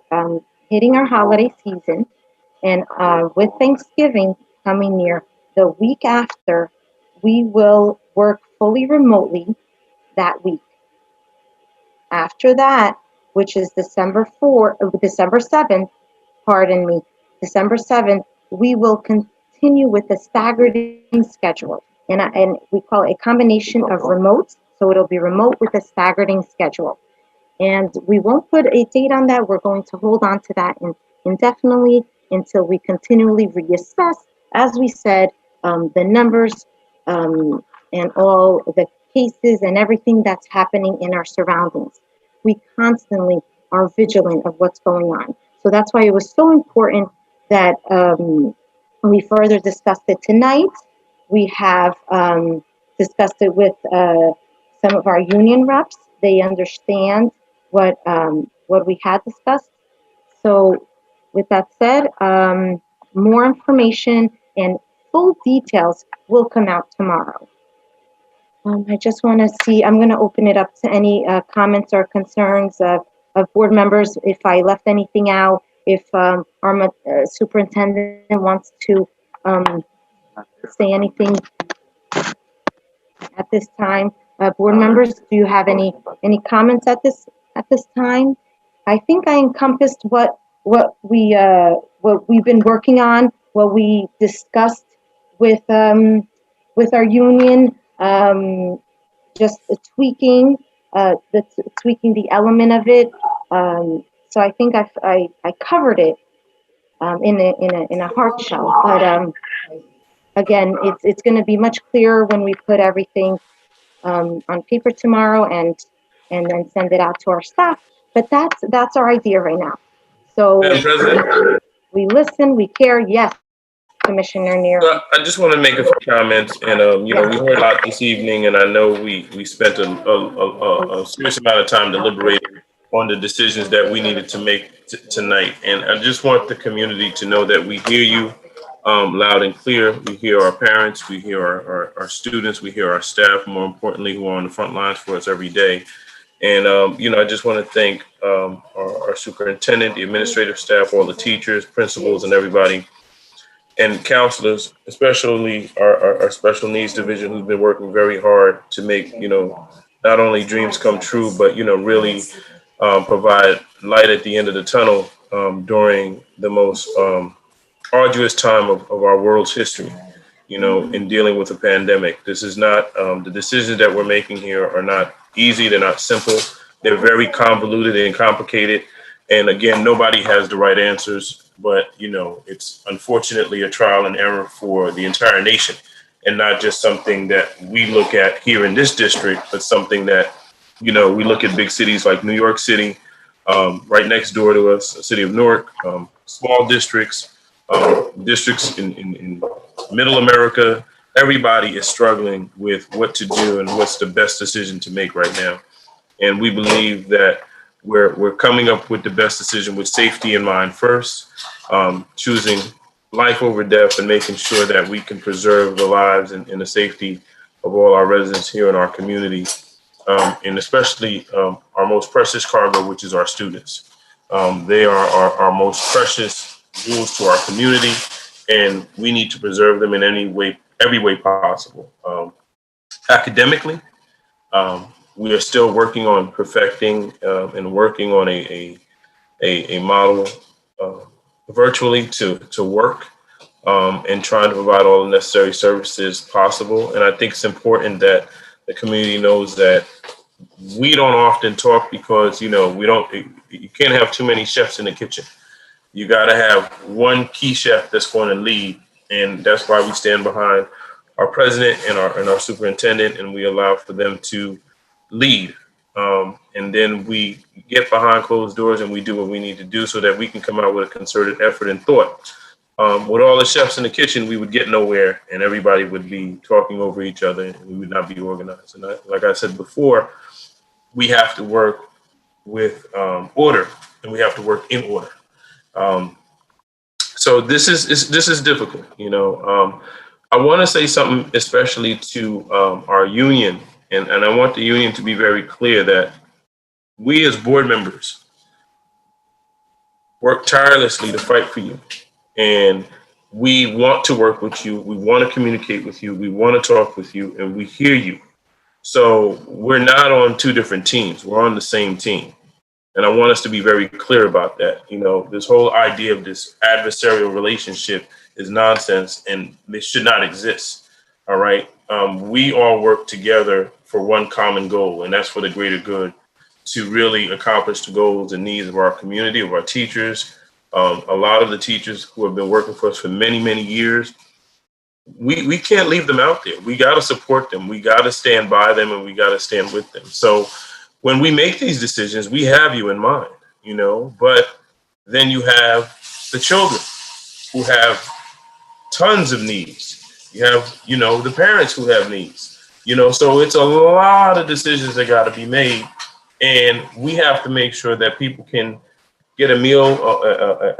hitting our holiday season, and with Thanksgiving coming near, the week after, we will work fully remotely that week. After that, which is December 7th, pardon me, December 7th, we will continue with the staggered schedule. And we call it a combination of remote, so it'll be remote with a staggered schedule. And we won't put a date on that. We're going to hold on to that indefinitely until we continually reassess, as we said, the numbers and all the cases and everything that's happening in our surroundings. We constantly are vigilant of what's going on. So that's why it was so important that we further discussed it tonight. We have discussed it with some of our union reps. They understand what we had discussed. So with that said, more information and full details will come out tomorrow. I just want to see, I'm going to open it up to any comments or concerns of board members. If I left anything out, if our superintendent wants to say anything at this time. Board members, do you have any comments at this time? I think I encompassed what we've been working on, what we discussed with our union, just tweaking tweaking the element of it. So I think I covered it in a hard shell, but again, it's going to be much clearer when we put everything on paper tomorrow and then send it out to our staff. But that's our idea right now. So Madam President? we listen, we care. Yes, Commissioner Neer. I just want to make a few comments, and we heard a lot this evening, and I know we spent a serious amount of time deliberating on the decisions that we needed to make tonight. And I just want the community to know that we hear you loud and clear. We hear our parents, we hear our students, we hear our staff, more importantly, who are on the front lines for us every day. And, I just want to thank our superintendent, the administrative staff, all the teachers, principals, and everybody, and counselors, especially our special needs division, who's been working very hard to make, not only dreams come true, but, really provide light at the end of the tunnel during the most arduous time of our world's history, in dealing with a pandemic. This is not, the decisions that we're making here are not easy. They're not simple. They're very convoluted and complicated. And again, nobody has the right answers, but, it's unfortunately a trial and error for the entire nation, and not just something that we look at here in this district, but something that, we look at big cities like New York City, right next door to us, the city of Newark, small districts, districts in middle America. Everybody is struggling with what to do and what's the best decision to make right now. And we believe that we're coming up with the best decision with safety in mind first, choosing life over death and making sure that we can preserve the lives and the safety of all our residents here in our community, and especially our most precious cargo, which is our students. They are our most precious jewels to our community, and we need to preserve them in every way possible. Academically, we are still working on perfecting and working on a model virtually to work, and trying to provide all the necessary services possible. And I think it's important that the community knows that we don't often talk because, you can't have too many chefs in the kitchen. You got to have one key chef that's going to lead. And that's why we stand behind our president and our superintendent, and we allow for them to lead. And then we get behind closed doors and we do what we need to do so that we can come out with a concerted effort and thought. With all the chefs in the kitchen, we would get nowhere, and everybody would be talking over each other, and we would not be organized. And like I said before, we have to work with order, and we have to work in order. So this is difficult. I want to say something especially to our union, and I want the union to be very clear that we as board members work tirelessly to fight for you. And we want to work with you. We want to communicate with you. We want to talk with you, and we hear you. So we're not on two different teams. We're on the same team. And I want us to be very clear about that. This whole idea of this adversarial relationship is nonsense, and it should not exist. All right. We all work together for one common goal, and that's for the greater good, to really accomplish the goals and needs of our community, of our teachers. A lot of the teachers who have been working for us for many, many years, we can't leave them out there. We got to support them. We got to stand by them, and we got to stand with them. So when we make these decisions, we have you in mind, but then you have the children who have tons of needs. You have, the parents who have needs, so it's a lot of decisions that got to be made. And we have to make sure that people can get a meal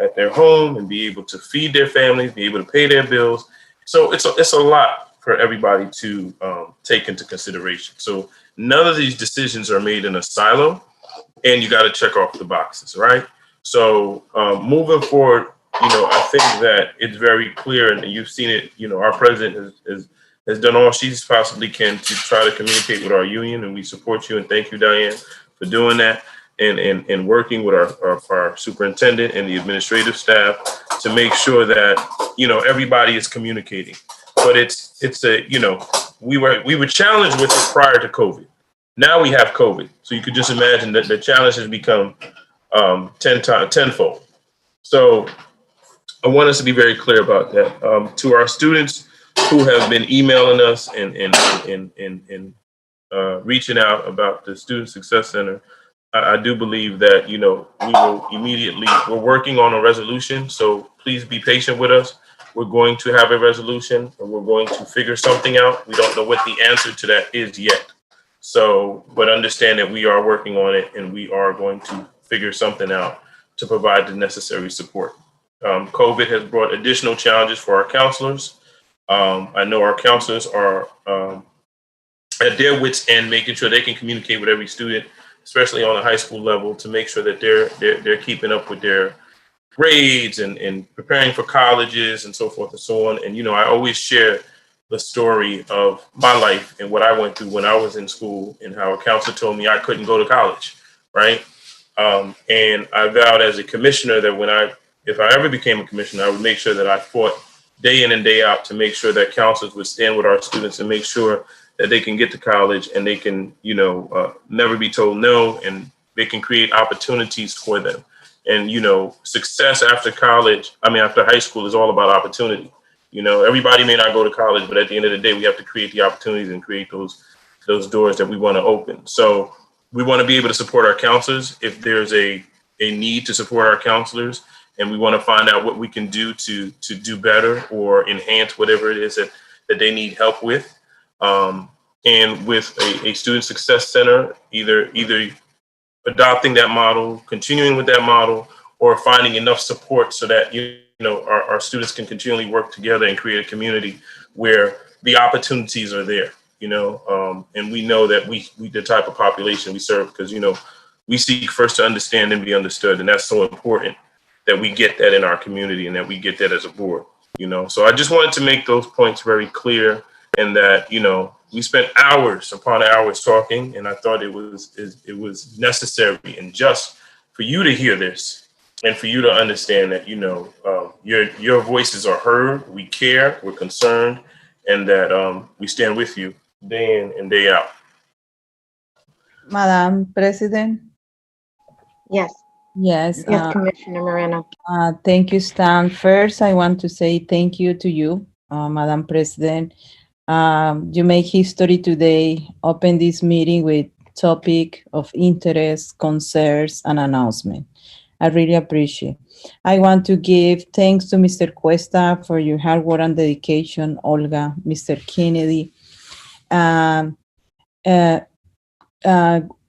at their home and be able to feed their families, be able to pay their bills. So it's a lot. for everybody to take into consideration. So none of these decisions are made in a silo, and you got to check off the boxes, right? So moving forward, I think that it's very clear, and you've seen it. Our president has done all she possibly can to try to communicate with our union, and we support you. And thank you, Diane, for doing that and working with our superintendent and the administrative staff to make sure that everybody is communicating. But we were challenged with it prior to COVID. Now we have COVID, so you could just imagine that the challenge has become tenfold. So I want us to be very clear about that. To our students who have been emailing us and reaching out about the Student Success Center, I do believe that we will immediately. We're working on a resolution, so please be patient with us. We're going to have a resolution, and we're going to figure something out. We don't know what the answer to that is yet. So, but understand that we are working on it, and we are going to figure something out to provide the necessary support. COVID has brought additional challenges for our counselors. I know our counselors are at their wits' end, making sure they can communicate with every student, especially on a high school level, to make sure that they're keeping up with their grades and preparing for colleges and so forth and so on. And I always share the story of my life and what I went through when I was in school, and how a counselor told me I couldn't go to college, right? And I vowed as a commissioner that if I ever became a commissioner, I would make sure that I fought day in and day out to make sure that counselors would stand with our students and make sure that they can get to college and they can, never be told no, and they can create opportunities for them. And, success after high school is all about opportunity. Everybody may not go to college, but at the end of the day, we have to create the opportunities and create those doors that we want to open. So we want to be able to support our counselors if there's a need to support our counselors, and we want to find out what we can do to do better or enhance whatever it is that they need help with. And with a student success center, either adopting that model, continuing with that model, or finding enough support so that our students can continually work together and create a community where the opportunities are there. And we know that we the type of population we serve, because we seek first to understand and be understood, and that's so important that we get that in our community and that we get that as a board. So I just wanted to make those points very clear, and that we spent hours upon hours talking, and I thought it was necessary and just for you to hear this and for you to understand that your voices are heard. We care, we're concerned, and that we stand with you day in and day out. Madam President? Yes. Yes. Yes, Commissioner Moreno. Thank you, Stan. First, I want to say thank you to you, Madam President. You make history today, open this meeting with topic of interest, concerns, and announcement. I really appreciate. I want to give thanks to Mr. Cuesta for your hard work and dedication, Olga, Mr. Kennedy,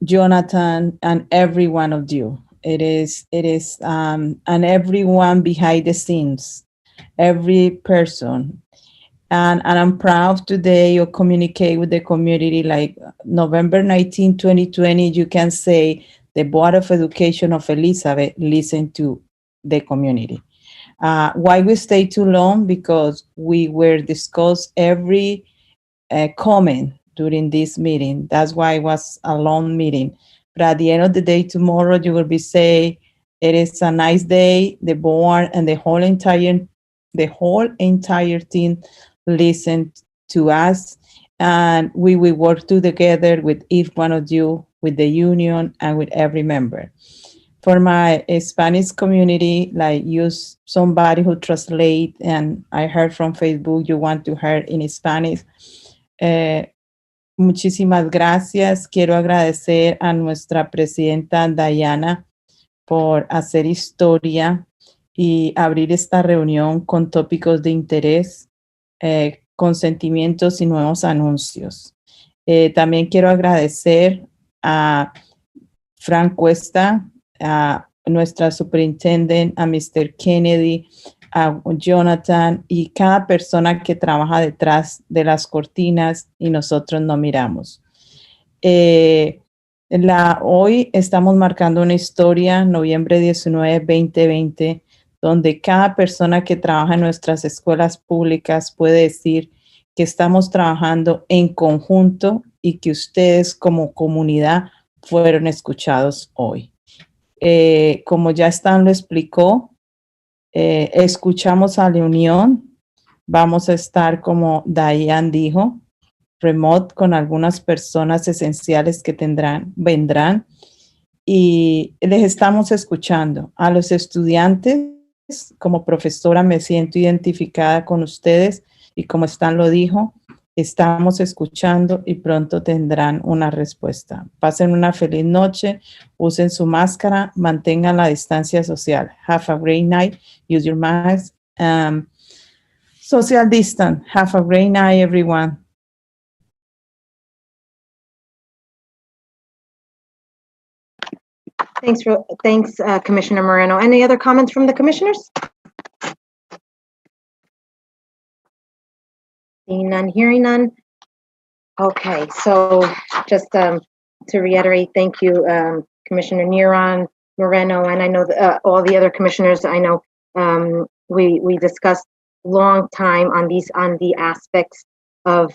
Jonathan, and every one of you. It is, and everyone behind the scenes, every person. And I'm proud today to communicate with the community. Like November 19, 2020, you can say the Board of Education of Elizabeth listened to the community. Why we stay too long? Because we were discussed every comment during this meeting. That's why it was a long meeting. But at the end of the day, tomorrow you will be say it is a nice day. The board and the whole entire team listened to us, and we will work together with each one of you, with the union, and with every member. For my Spanish community, like use somebody who translate, and I heard from Facebook you want to hear in Spanish. Muchísimas gracias. Quiero agradecer a nuestra presidenta Diana por hacer historia y abrir esta reunión con tópicos de interés, consentimientos y nuevos anuncios. También quiero agradecer a Frank Cuesta, a nuestra superintendente, a Mr. Kennedy, a Jonathan y cada persona que trabaja detrás de las cortinas y nosotros no miramos. Hoy estamos marcando una historia, noviembre 19, 2020, donde cada persona que trabaja en nuestras escuelas públicas puede decir que estamos trabajando en conjunto y que ustedes como comunidad fueron escuchados hoy. Como ya Stan lo explicó, escuchamos a la unión. Vamos a estar, como Diane dijo, remote con algunas personas esenciales que vendrán y les estamos escuchando. A los estudiantes, como profesora me siento identificada con ustedes y como Stan lo dijo, estamos escuchando y pronto tendrán una respuesta. Pasen una feliz noche, usen su máscara, mantengan la distancia social. Have a great night, use your mask. Social distance. Have a great night, everyone. Thanks, Commissioner Moreno. Any other comments from the commissioners? Seeing none, hearing none. Okay, so just to reiterate, thank you, Commissioner Neron, Moreno, and I know all the other commissioners. I know we discussed long time on the aspects of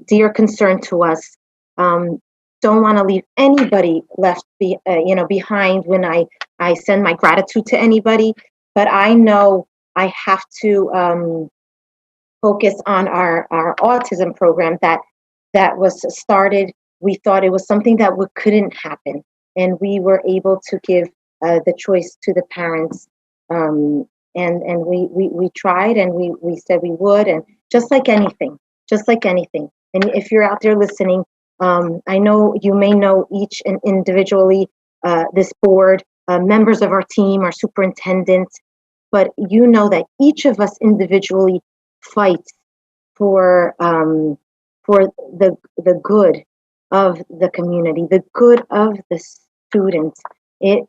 dear concern to us. Don't want to leave anybody left behind when I send my gratitude to anybody, but I know I have to focus on our autism program that was started. We thought it was something that couldn't happen, and we were able to give the choice to the parents. And we tried, and we said we would, and just like anything. And if you're out there listening, I know you may know each and individually, this board, members of our team, our superintendent, but you know that each of us individually fights for the good of the community, the good of the students. It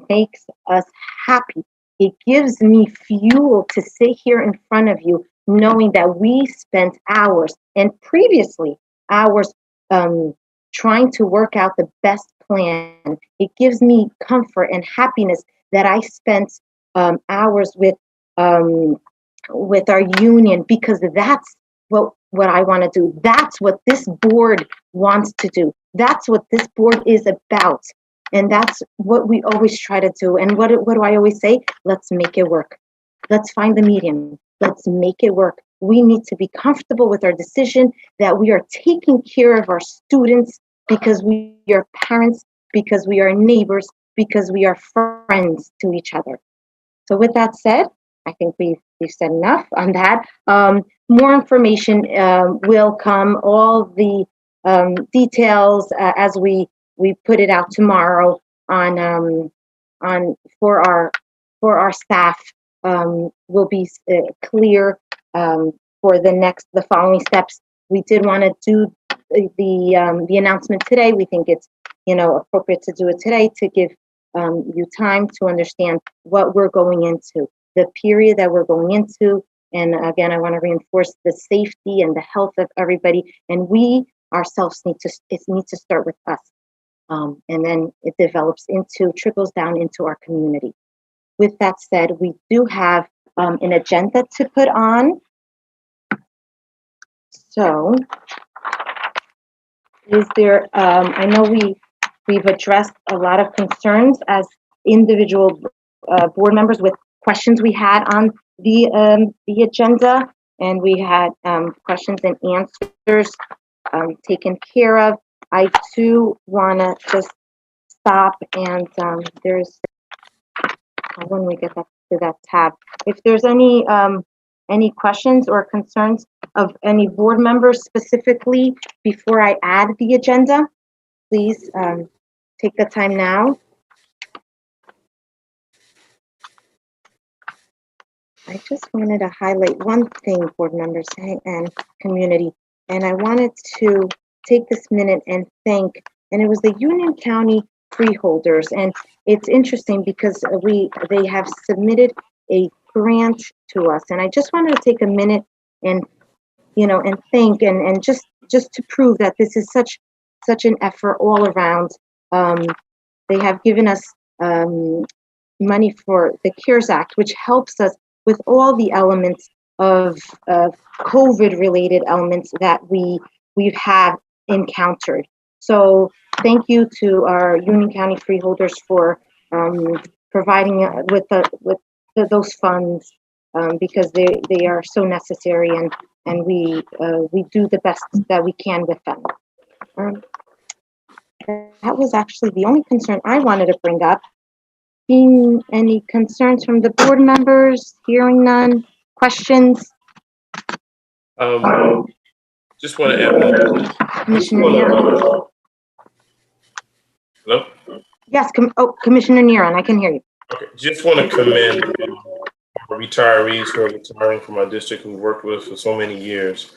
makes us happy. It gives me fuel to sit here in front of you, knowing that we spent hours and previously hours trying to work out the best plan. It gives me comfort and happiness that I spent hours with our union, because that's what I want to do. That's what this board wants to do. That's what this board is about. And that's what we always try to do. And what do I always say? Let's make it work. Let's find the medium. Let's make it work. We need to be comfortable with our decision that we are taking care of our students because we are parents, because we are neighbors, because we are friends to each other. So with that said, I think we've said enough on that. More information will come, all the details as we put it out tomorrow on for our staff will be clear for the following steps. We did want to do the announcement today. We think it's appropriate to do it today to give you time to understand what we're going into, the period that we're going into. And again, I want to reinforce the safety and the health of everybody. And we ourselves need to start with us. And then it trickles down into our community. With that said, we do have an agenda to put on. So is there, I know we've addressed a lot of concerns as individual board members with questions we had on the agenda, and we had questions and answers taken care of. I do want to just stop and when we get to that tab, if there's any questions or concerns of any board members specifically before I add the agenda, please take the time now. I just wanted to highlight one thing, board members and community, and I wanted to take this minute and thank, and it was the Union County freeholders, and it's interesting because they have submitted a grant to us. And I just wanted to take a minute and, and think and just to prove that this is such an effort all around. They have given us money for the CARES Act, which helps us with all the elements of COVID-related elements that we've had encountered. So thank you to our Union County freeholders for providing with those funds because they are so necessary, and we do the best that we can with them. That was actually the only concern I wanted to bring up. Seeing any concerns from the board members? Hearing none? Questions? Just want to add one thing. Commissioner Neron. Hello? Yes, Commissioner Neron, I can hear you. Okay, just want to commend our retirees who are retiring from our district who worked with us for so many years,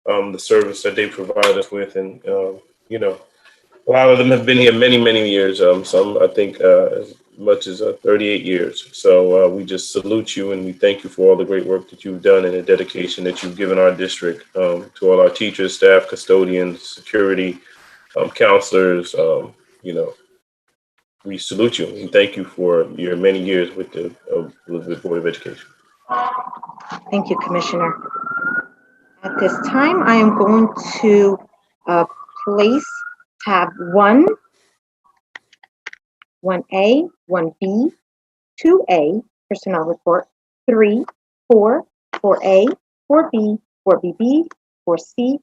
the service that they provide us with. And, a lot of them have been here many, many years. Some, I think, as much as 38 years. So we just salute you and we thank you for all the great work that you've done and the dedication that you've given our district, to all our teachers, staff, custodians, security, counselors. We salute you and thank you for your many years with the Board of Education. Thank you, Commissioner. At this time, I am going to place tab 1, 1A, 1B, 2A, personnel report, 3, 4, 4A, 4B, 4BB, 4C,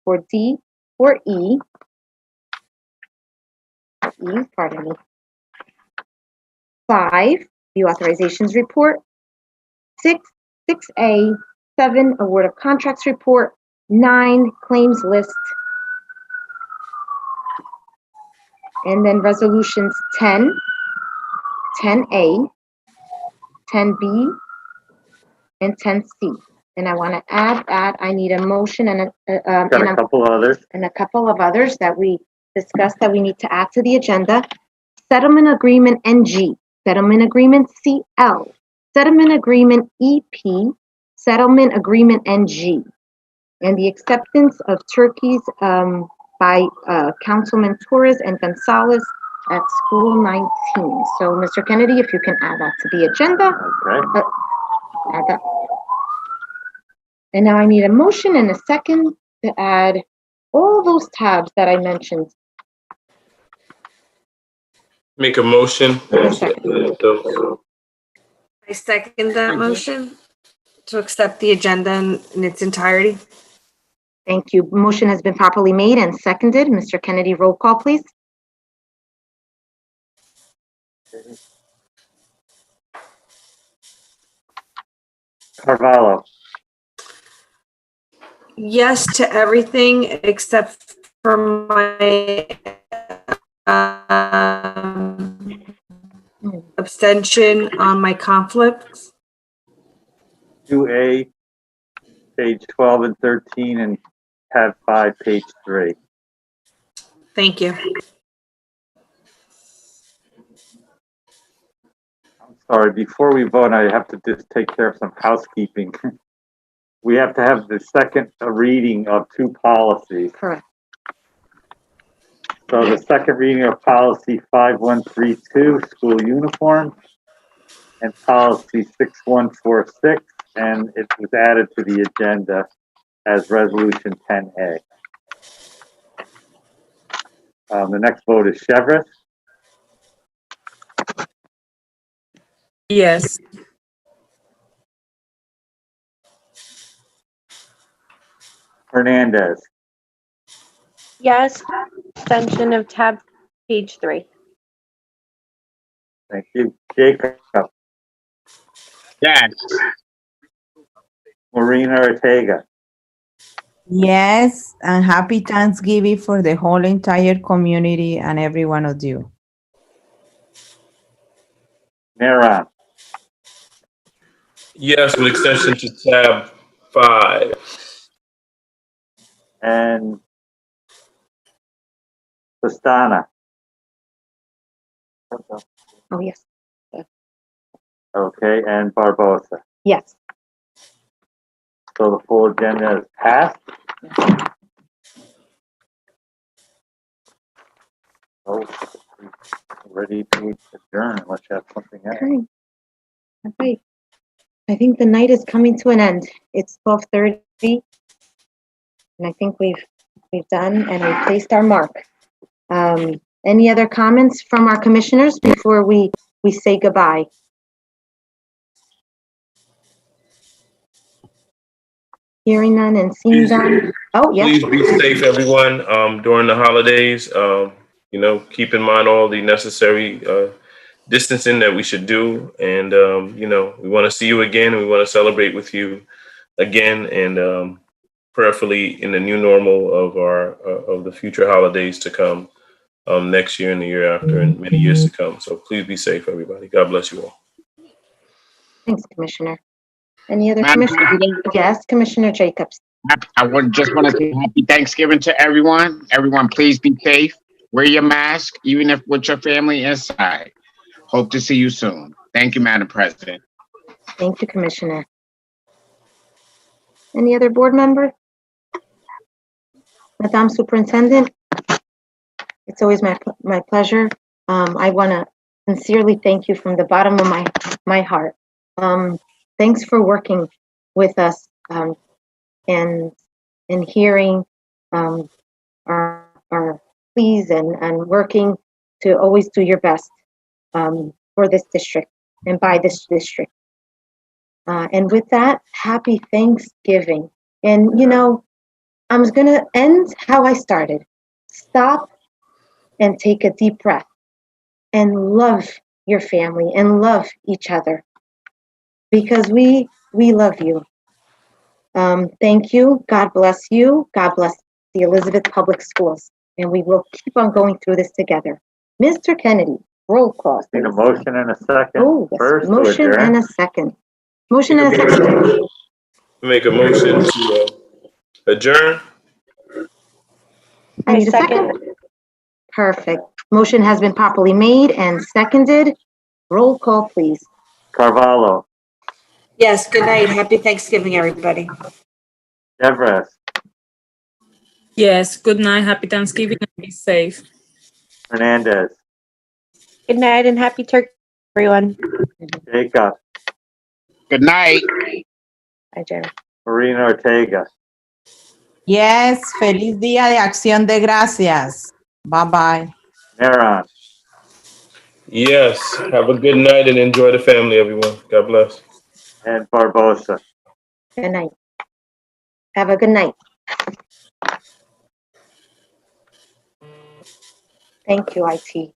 4D, 4E, pardon me, 5, the authorizations report, 6, 6A, 7, award of contracts report, 9, claims list, and then resolutions 10, 10A, 10B, and 10C. And I want to add that I need a motion and a couple of others that we discussed that we need to add to the agenda. Settlement agreement NG, settlement agreement CL, settlement agreement EP, settlement agreement NG, and the acceptance of turkeys by Councilman Torres and Gonzalez at School 19. So, Mr. Kennedy, if you can add that to the agenda. Okay. Add that. And now I need a motion and a second to add all those tabs that I mentioned. Make a motion. I second that motion to accept the agenda in its entirety. Thank you. Motion has been properly made and seconded. Mr. Kennedy, roll call, please. Carvalho. Yes to everything except for my abstention on my conflicts. 2A, page 12 and 13, and tab 5, page 3. Thank you. I'm sorry, before we vote, I have to just take care of some housekeeping. We have to have the second reading of 2 policies. Correct. So the second reading of policy 5132, school uniform, and policy 6146, and it was added to the agenda as resolution 10A. The next vote is Chevrolet. Yes. Hernandez. Yes. Extension of tab page 3. Thank you. Jacob. Yes. Marina Ortega. Yes, and happy Thanksgiving for the whole entire community and every one of you. Neron. Yes, with extension to tab 5. And Pastana. Oh, yes. Okay, and Barbosa. Yes. So the full agenda is passed. So, ready to adjourn unless you have something else. Okay. All right. I think the night is coming to an end. It's 12:30. And I think we've done and we've placed our mark. Any other comments from our commissioners before we say goodbye? Hearing none and seeing none. Oh, yes. Please be safe, everyone, during the holidays. Keep in mind all the necessary distancing that we should do. And, we want to see you again. And we want to celebrate with you again. And prayerfully in the new normal of the future holidays to come next year and the year after and many years to come. So please be safe, everybody. God bless you all. Thanks, Commissioner. Any other Madam commissioner? President? Yes, Commissioner Jacobs. I would just want to say happy Thanksgiving to everyone. Everyone, please be safe. Wear your mask, even if with your family inside. Hope to see you soon. Thank you, Madam President. Thank you, Commissioner. Any other board member? Madam Superintendent, it's always my pleasure. I want to sincerely thank you from the bottom of my heart. Thanks for working with us and hearing our pleas and working to always do your best for this district and by this district. And with that, happy Thanksgiving. And I'm going to end how I started. Stop and take a deep breath and love your family and love each other because we love you. Thank you. God bless you. God bless the Elizabeth Public Schools. And we will keep on going through this together. Mr. Kennedy, roll call. Need a motion and a second. Oh, yes. First to Motion adjourn. and a second. Motion and a second. Make a motion to adjourn. I need a second. Perfect. Motion has been properly made and seconded. Roll call, please. Carvalho, Yes, good night. Happy Thanksgiving, everybody. Devers, Yes, good night. Happy Thanksgiving and be safe. Hernandez, Good night and happy turkey, everyone. Jacob, Good night. Hi, Jerry. Marina Ortega. Yes, feliz día de acción de gracias. Bye bye. Neron, Yes. Have a good night and enjoy the family, everyone. God bless. and Barbosa. Good night. Have a good night. Thank you, IT.